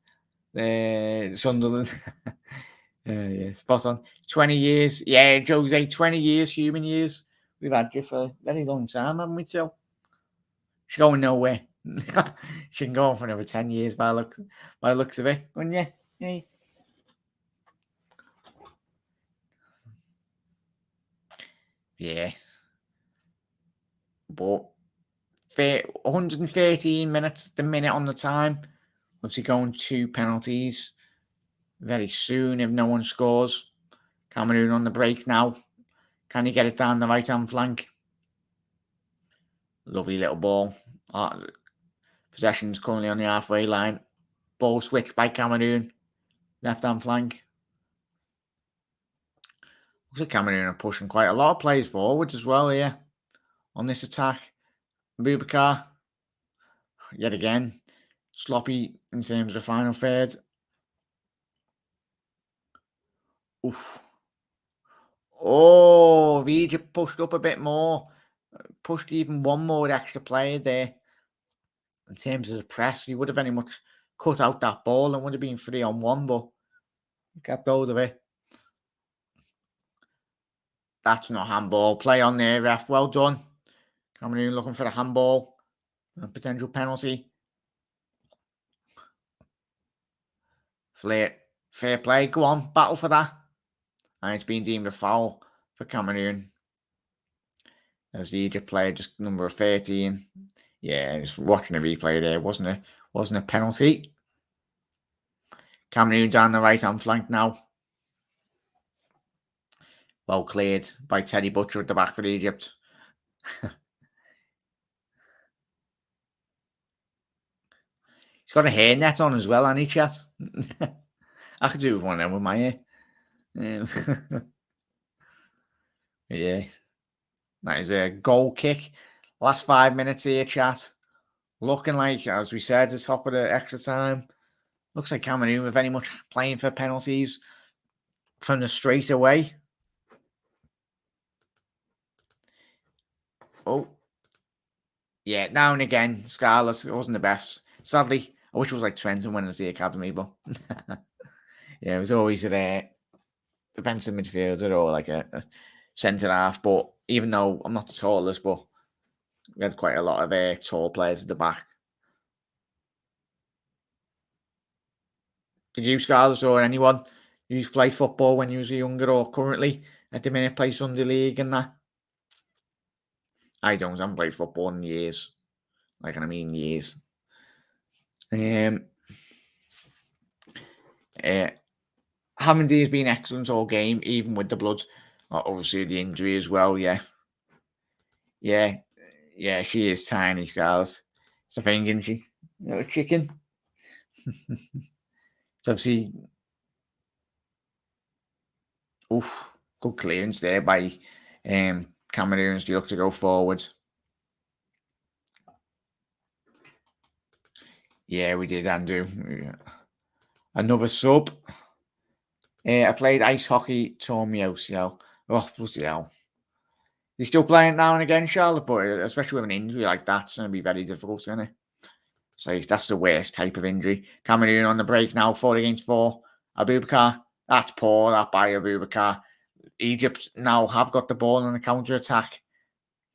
Sunderland. Yeah, spot on. 20 years. Yeah, Jose, 20 years, human years. We've had you for a very long time, haven't we, Till? She's going nowhere. She can go on for another 10 years by the looks of it, wouldn't you? Yeah. Yeah. But 113 minutes the minute on the time. Obviously going 2 penalties very soon if no one scores. Cameroon on the break now. Can he get it down the right-hand flank? Lovely little ball. Possession's currently on the halfway line. Ball switch by Cameroon. Left-hand flank. Looks like Cameroon are pushing quite a lot of players forward as well here on this attack. Boubacar, yet again, sloppy in terms of the final third. Oof. Oh, Egypt pushed up a bit more. Pushed even one more extra player there. In terms of the press, he would have very much cut out that ball and would have been 3-on-1, but he kept hold of it. That's not handball. Play on there, ref. Well done. Cameroon looking for a handball. A potential penalty. Fair play. Go on. Battle for that. And it's been deemed a foul for Cameroon. As the Egypt player, just number 13. Yeah, just watching the replay there, wasn't a penalty. Cameroon down the right-hand flank now. Well cleared by Teddy Butcher at the back for Egypt. He's got a hairnet on as well, hasn't he, chat? I could do with one of them with my hair. Yeah. That is a goal kick. Last 5 minutes here, chat. Looking like, as we said, the top of the extra time. Looks like Cameroon were very much playing for penalties from the straight away. Oh. Yeah, now and again, Scarlett, it wasn't the best. Sadly, I wish it was like Trenton when it was the academy, but yeah, it was always a defensive midfielder or like a centre half. But even though I'm not the tallest, but we had quite a lot of tall players at the back. Did you, Scarlett, or anyone who's played football when you was younger or currently at the minute play Sunday League and that? I haven't played football in years. Like, I mean years. Hamidi has been excellent all game, even with the blood. Obviously, the injury as well, yeah. Yeah, she is tiny, Scarlett. It's a thing, isn't she? Little chicken. So obviously, good clearance there by Cameroon as they look to go forward. Yeah, we did, Andrew. Another sub. I played ice hockey, tore me ACL. Oh, bloody hell. He's still playing now and again, Charlotte, but especially with an injury like that, it's going to be very difficult, isn't it? So that's the worst type of injury. Cameroon on the break now, 4 against 4. Abubakar, that's poor, that by Abubakar. Egypt now have got the ball on the counter-attack.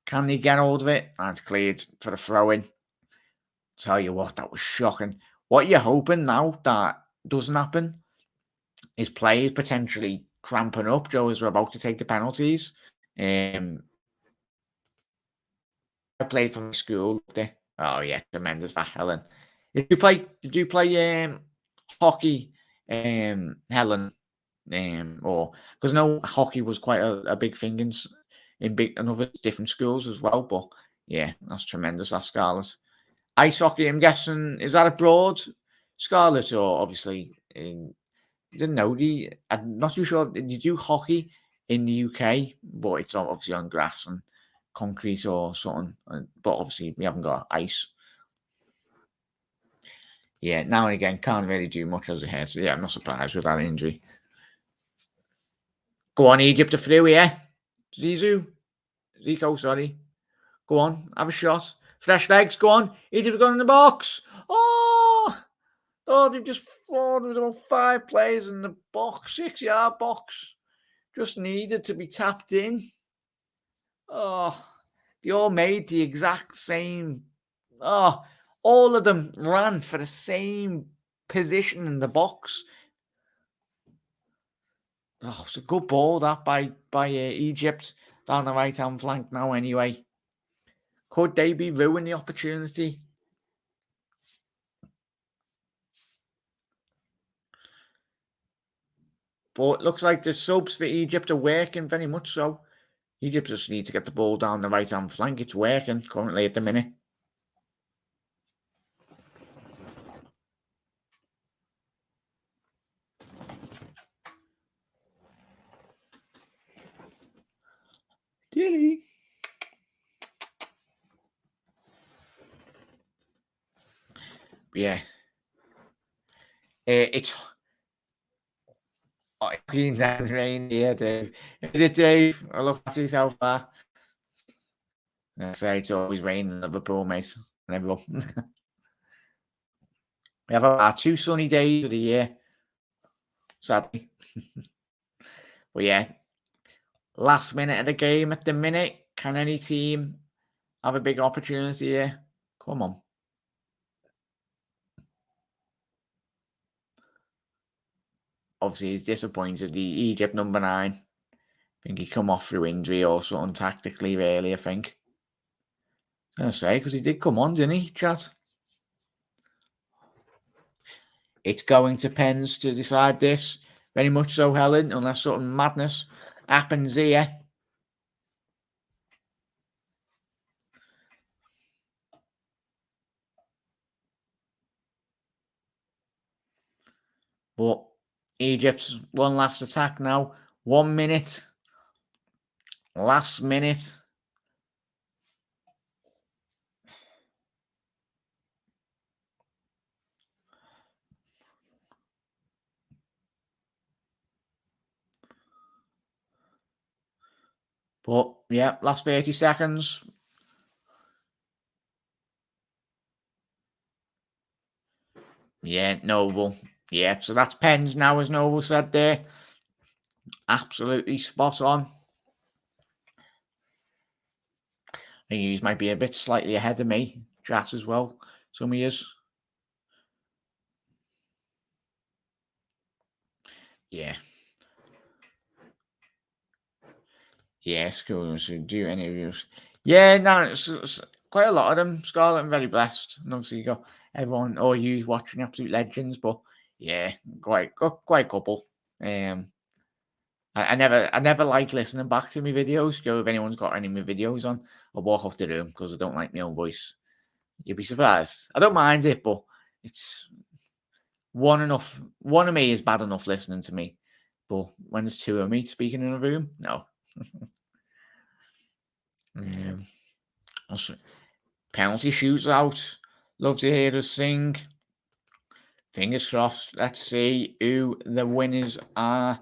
Can they get hold of it? And it's cleared for a throw-in. Tell you what, that was shocking. What you're hoping now that doesn't happen is players potentially cramping up, Joe, as we're about to take the penalties. I played for my school. Oh yeah, tremendous that, Helen. Did you play hockey, Helen? Or because no, hockey was quite a big thing in other different schools as well. But yeah, that's tremendous, that Scarlett. Ice hockey, I'm guessing, is that abroad, Scarlett, or obviously in? I didn't know I'm not too sure. Did you do hockey in the UK? But it's obviously on grass and concrete or something. But obviously we haven't got ice. Yeah, now and again can't really do much as a head. So yeah, I'm not surprised with that injury. Go on, Egypt, a through, yeah. Zico, sorry. Go on, have a shot. Fresh legs, go on. Egypt got in the box. Oh, they've just fought with about 5 players in the box, 6-yard box. Just needed to be tapped in. Oh, they all made the exact same. Oh, all of them ran for the same position in the box. Oh, it's a good ball that by Egypt down the right-hand flank now anyway. Could they be ruining the opportunity? But it looks like the subs for Egypt are working very much so. Egypt just need to get the ball down the right-hand flank. It's working currently at the minute. Dilly. Yeah. It's clean down rain here, Dave. Is it, Dave? I look after yourself there. I say it's always raining in Liverpool, mate. And everyone. We have about 2 sunny days of the year, sadly. But yeah, last minute of the game at the minute. Can any team have a big opportunity here? Come on. Obviously, he's disappointed. The Egypt number 9. I think he come off through injury or something tactically, really, I think. I was going to say, because he did come on, didn't he, chat? It's going to pens to decide this. Very much so, Helen, unless something madness happens here. But Egypt's one last attack now. 1 minute. Last minute. But yeah, last 30 seconds. Yeah, Noble. Yeah, so that's pens now, as Noble said there. Absolutely spot on. I think he might be a bit slightly ahead of me, chat as well. Some of yous. Yeah. Yeah, schools who do any reviews. Yeah, no, it's quite a lot of them. Scarlett, I'm very blessed. And obviously, you got everyone or you watching absolute legends, but yeah, quite a couple. I never like listening back to my videos. Go if anyone's got any of my videos on, I'll walk off the room because I don't like my own voice. You'd be surprised. I don't mind it, but it's One of me is bad enough listening to me, but when there's two of me speaking in a room, no. Penalty shootout. Love to hear us sing. Fingers crossed. Let's see who the winners are.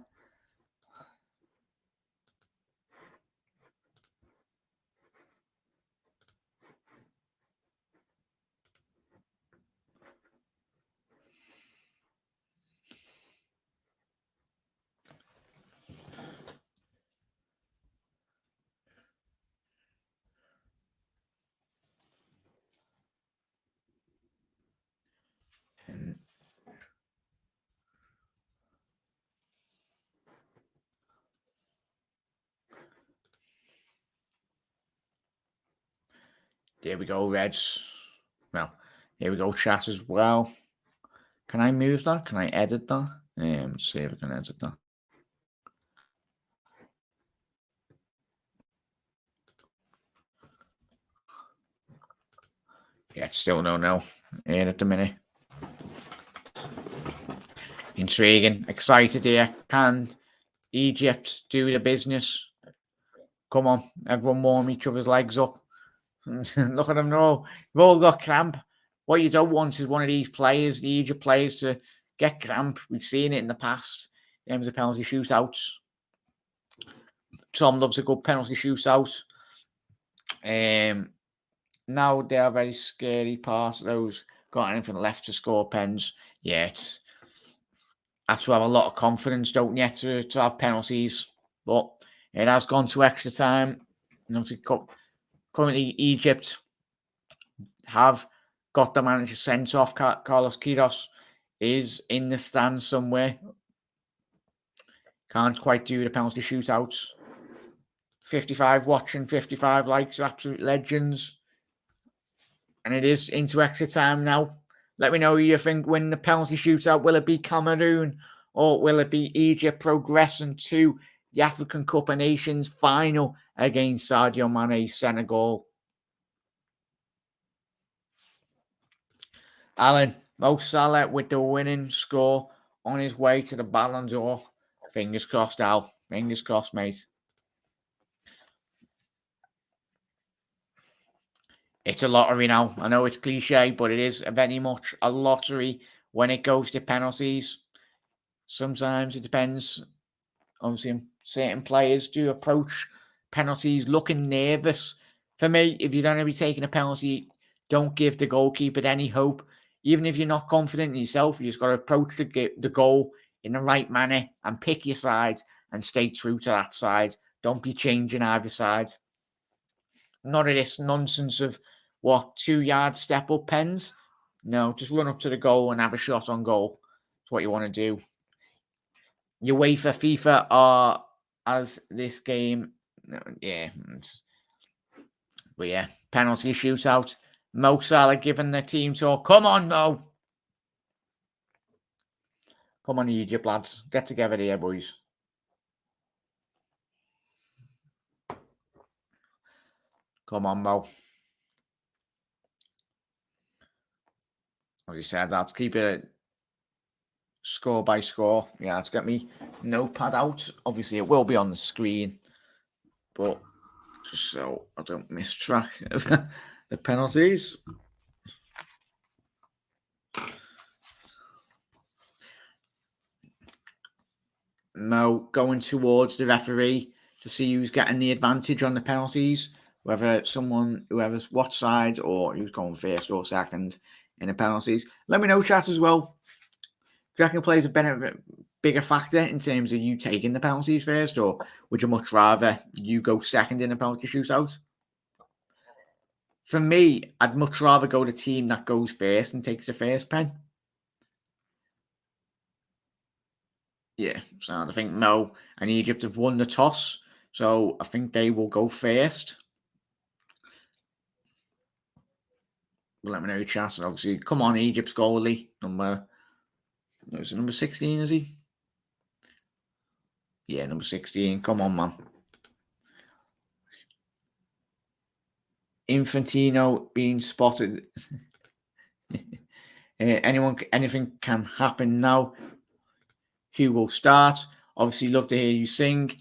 There we go, Reds. Well, here we go, chat as well. Can I move that? Can I edit that? Let's see if I can edit that. Yeah, still no here at the minute. Intriguing, excited here. Can Egypt do the business? Come on, everyone warm each other's legs up. Look at them now. We've all got cramp. What you don't want is one of these players, the Egypt players, to get cramp. We've seen it in the past in terms of penalty shootouts. Tom loves a good penalty shootout. Now they are very scary part of those. Got anything left to score pens? Yeah, it's have to have a lot of confidence, don't you, to have penalties. But it has gone to extra time. Currently, Egypt have got the manager sent off. Carlos Queiroz is in the stands somewhere. Can't quite do the penalty shootouts. 55 watching, 55 likes, absolute legends. And it is into extra time now. Let me know who you think win the penalty shootout. Will it be Cameroon or will it be Egypt progressing to the African Cup of Nations final against Sadio Mane, Senegal? Alan, Mo Salah with the winning score on his way to the Ballon d'Or. Fingers crossed, Al. Fingers crossed, mate. It's a lottery now. I know it's cliche, but it is very much a lottery when it goes to penalties. Sometimes it depends. Obviously, certain players do approach penalties looking nervous. For me, if you're going to be taking a penalty, don't give the goalkeeper any hope. Even if you're not confident in yourself, you just got to approach the goal in the right manner and pick your side and stay true to that side. Don't be changing either side. None of this nonsense of 2-yard step up pens. No, just run up to the goal and have a shot on goal. That's what you want to do. UEFA, FIFA are as this game. Yeah. But yeah, penalty shootout. Mo Salah giving the team talk. Come on, Mo. Come on, Egypt lads. Get together here, boys. Come on, Mo. As you said, let's keep it score by score. Yeah, let's get me notepad out. Obviously, it will be on the screen, but just so I don't miss track of the penalties. Mo going towards the referee to see who's getting the advantage on the penalties, whoever's what side or who's going first or second in the penalties. Let me know, chat, as well. Do you reckon plays a bigger factor in terms of you taking the penalties first, or would you much rather you go second in a penalty shootout? For me, I'd much rather go the team that goes first and takes the first pen. Yeah, so I think Mo and Egypt have won the toss, so I think they will go first. Let me know your chance. And obviously, come on, Egypt's goalie. Number 16, is he? Yeah, number 16. Come on, man. Infantino being spotted. Anything can happen now. Who will start? Obviously, love to hear you sing.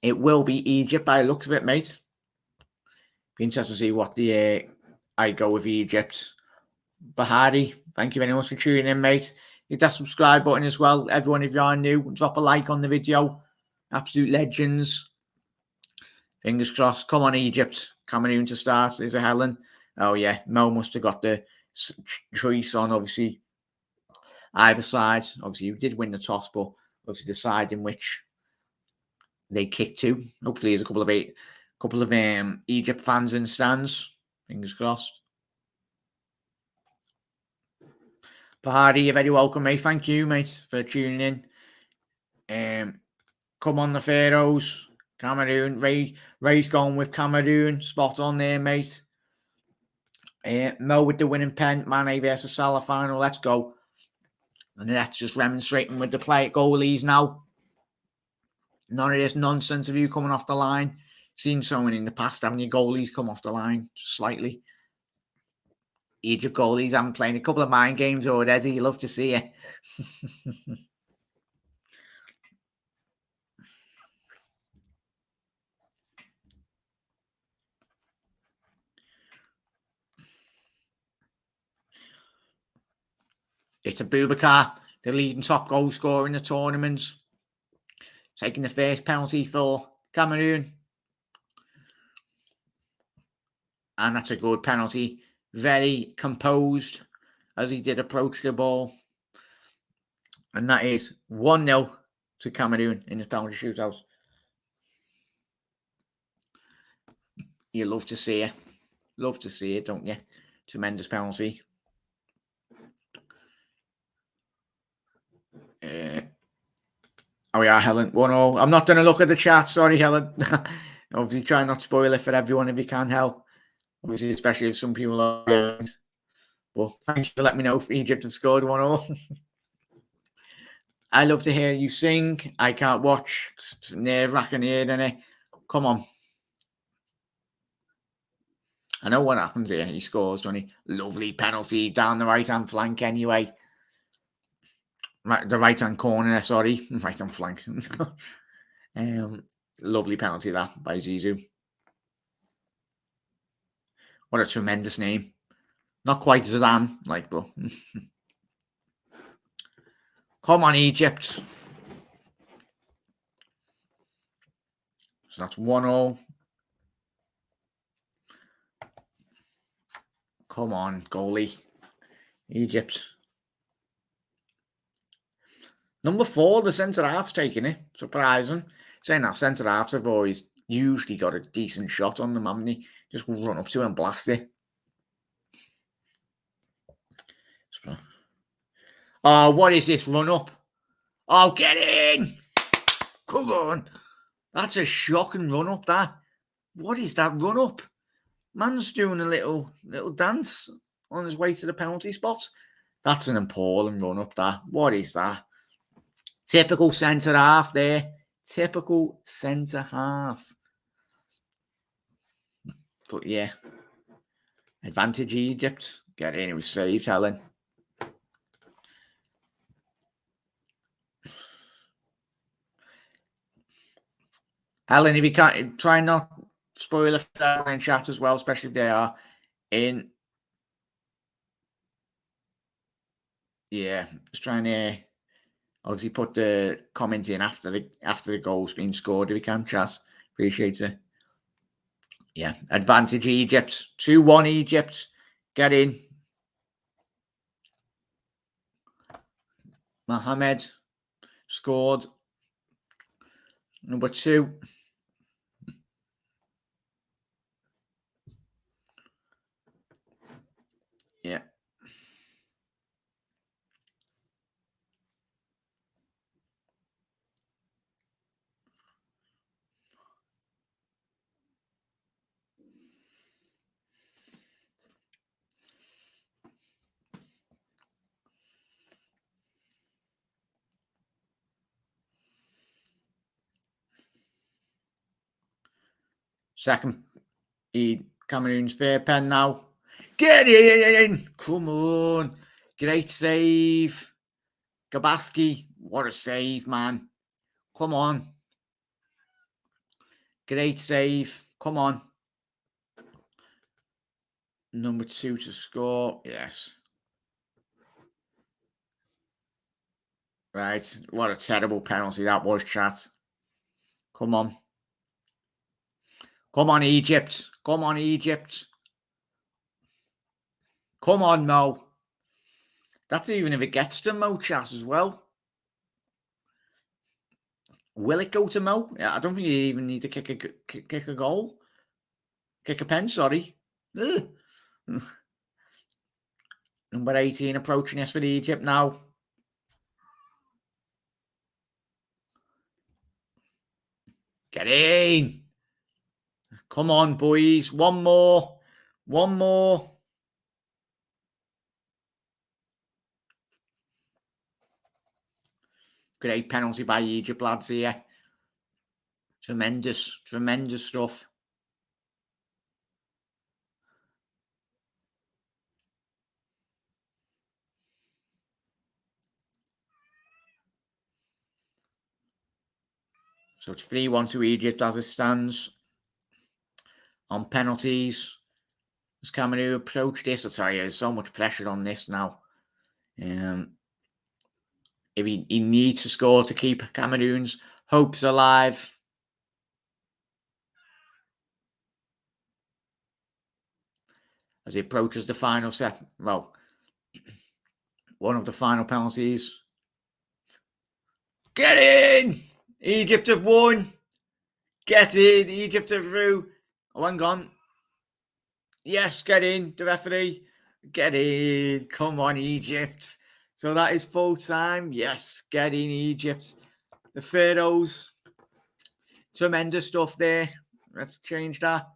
It will be Egypt by the looks of it, mate. Be interested to see what I go with Egypt. Bahari, thank you very much for tuning in, mate. Hit that subscribe button as well. Everyone, if you are new, drop a like on the video. Absolute legends. Fingers crossed. Come on, Egypt. Cameroon to start. Is it Helen? Oh, yeah. Mo must have got the choice on, obviously, either side. Obviously, you did win the toss, but obviously the side in which they kicked to. Hopefully, there's a couple of Egypt fans in the stands. Fingers crossed. Bahari, you're very welcome, mate. Thank you, mate, for tuning in. Come on, the Pharaohs. Cameroon. Ray's going with Cameroon. Spot on there, mate. Mo with the winning pen. Mane versus Salah final. Let's go. And the ref's just remonstrating with the goalies now. None of this nonsense of you coming off the line. Seen someone in the past having your goalies come off the line just slightly. Egypt goalies haven't played a couple of mind games already. You love to see it. It's a Boubacar, the leading top goal scorer in the tournaments, taking the first penalty for Cameroon. And that's a good penalty. Very composed as he did approach the ball. And that is 1-0 to Cameroon in the penalty shootout. You love to see it. Love to see it, don't you? Tremendous penalty. Oh yeah, Helen. 1-0. I'm not going to look at the chat. Sorry, Helen. Obviously, try not to spoil it for everyone if you can help. Obviously, especially if some people are. Well, thank you for letting me know if Egypt have scored 1-0. I love to hear you sing. I can't watch. It's nerve-wracking here, isn't it? Come on. I know what happens here. He scores, doesn't he? Lovely penalty down the right-hand flank anyway. Right, the right-hand corner, sorry. Right-hand flank. Lovely penalty that by Zizou. What a tremendous name. Not quite Zidane, like, but... Come on, Egypt. So that's 1-0. Come on, goalie. Egypt. Number 4, the centre-half's taking it. Surprising. Saying that, centre-halves have always usually got a decent shot on them, haven't they? Just run up to it and blast it. Oh, what is this run-up? Oh, get in! Come on. That's a shocking run-up, that. What is that run-up? Man's doing a little dance on his way to the penalty spot. That's an appalling run-up, that. What is that? Typical centre-half there. Typical centre-half. But yeah. Advantage Egypt. Get in. It was saved, Helen. Helen, if you can't, try not spoil it in chat as well, especially if they are in. Yeah, just trying to obviously put the comment in after the goal's been scored if you can, chat. Appreciate it. Yeah, advantage Egypt. 2-1 Egypt. Get in. Mohamed scored. Number 2. Yeah. Second, Cameroon's fair pen now. Get in! Come on. Great save. Gabaski, what a save, man. Come on. Great save. Come on. Number 2 to score. Yes. Right. What a terrible penalty that was, chat. Come on. Come on, Egypt. Come on, Egypt. Come on, Mo. That's even if it gets to Mo, chat, as well. Will it go to Mo? Yeah, I don't think you even need to kick a goal. Kick a pen, sorry. Ugh. Number 18 approaching us for Egypt now. Get in. Come on, boys. One more. One more. Great penalty by Egypt, lads, here. Tremendous, tremendous stuff. So it's 3-1 to Egypt as it stands. On penalties, as Cameroon approach this, I tell you, there's so much pressure on this now. If he needs to score to keep Cameroon's hopes alive. As he approaches the final set, well, one of the final penalties. Get in! Egypt have won. Get in! Egypt have through. Oh, hang on. Yes, get in, the referee. Get in. Come on, Egypt. So that is full time. Yes, get in, Egypt. The Pharaohs. Tremendous stuff there. Let's change that.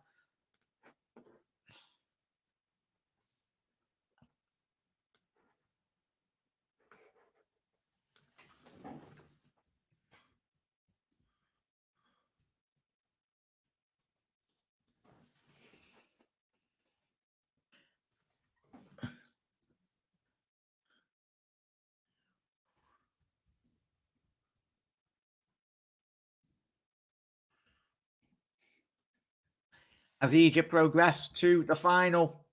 As Egypt progress to the final.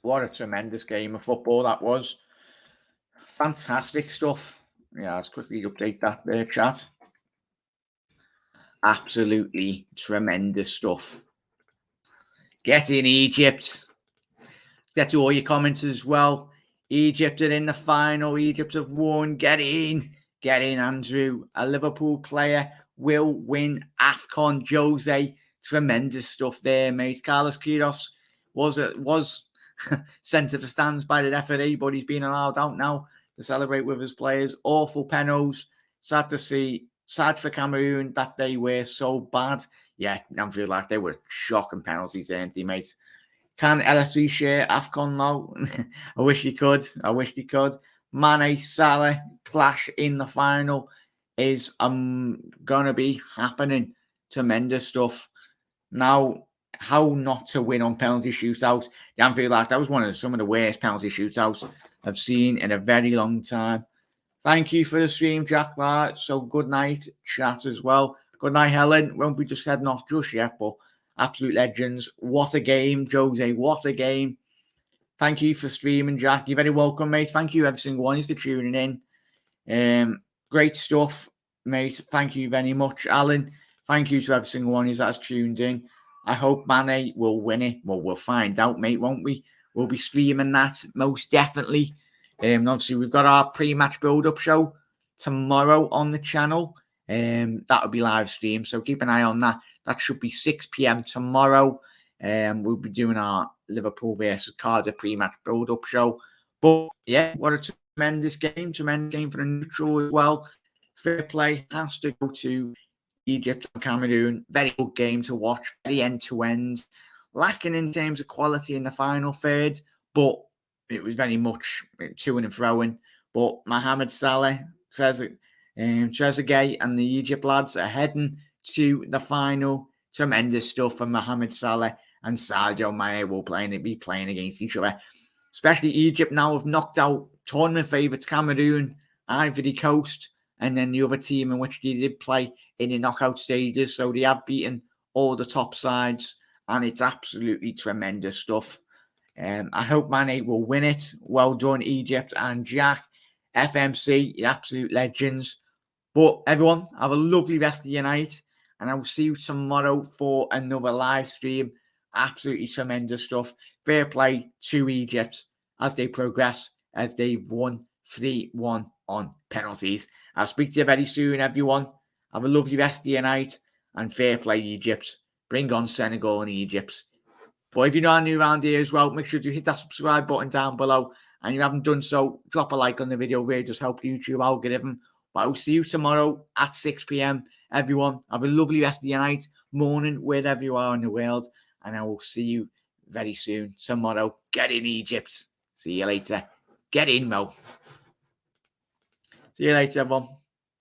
What a tremendous game of football that was. Fantastic stuff. Yeah, let's quickly update that there, chat. Absolutely tremendous stuff. Get in, Egypt. Get to all your comments as well. Egypt are in the final. Egypt have won. Get in. Get in, Andrew. A Liverpool player will win AFCON. Jose. Tremendous stuff there, mate. Carlos Queiroz was sent to the stands by the referee, but he's been allowed out now to celebrate with his players. Awful penalties. Sad to see. Sad for Cameroon that they were so bad. Yeah, I feel like they were shocking penalties, weren't they, mate? Can LFC share AFCON now? I wish he could. I wish he could. Mane Salah clash in the final is gonna be happening. Tremendous stuff. Now, how not to win on penalty shootouts? I feel like that was some of the worst penalty shootouts I've seen in a very long time. Thank you for the stream, Jack Light. So good night, chat as well. Good night, Helen. Won't be just heading off just yet, but absolute legends. What a game, Jose. What a game. Thank you for streaming, Jack. You're very welcome, mate. Thank you, every single one, for tuning in. Great stuff, mate. Thank you very much, Alan. Thank you to every single one that has tuned in. I hope Mane will win it. Well, we'll find out, mate, won't we? We'll be streaming that most definitely. Obviously, we've got our pre-match build-up show tomorrow on the channel. That'll be live stream, so keep an eye on that. That should be 6 p.m. tomorrow. We'll be doing our Liverpool versus Cardiff pre-match build-up show. But yeah, what a tremendous game for the neutral as well. Fair play has to go to Egypt and Cameroon. Very good game to watch, very end-to-end. Lacking in terms of quality in the final third, but it was very much to and fro-ing. But Mohamed Salah, Trezeguet and the Egypt lads are heading to the final. Tremendous stuff from Mohamed Salah. and Sadio Mane will be playing against each other. Especially Egypt now have knocked out tournament favourites Cameroon, Ivory Coast, and then the other team in which they did play in the knockout stages. So they have beaten all the top sides, and it's absolutely tremendous stuff. I hope Mane will win it. Well done, Egypt and Jack. FMC, you're absolute legends. But everyone, have a lovely rest of your night, and I will see you tomorrow for another live stream. Absolutely tremendous stuff. Fair play to Egypt as they progress, as they've won 3-1 on penalties. I'll speak to you very soon, everyone. Have a lovely rest of your night, and fair play, Egypt. Bring on Senegal and Egypt. But if you're not new around here as well, make sure to hit that subscribe button down below. And if you haven't done so, drop a like on the video. Really does help YouTube algorithm. But I will see you tomorrow at 6 p.m. Everyone, have a lovely rest of your night, morning, wherever you are in the world. And I will see you very soon tomorrow. Get in, Egypt. See you later. Get in, Mo. See you later, everyone.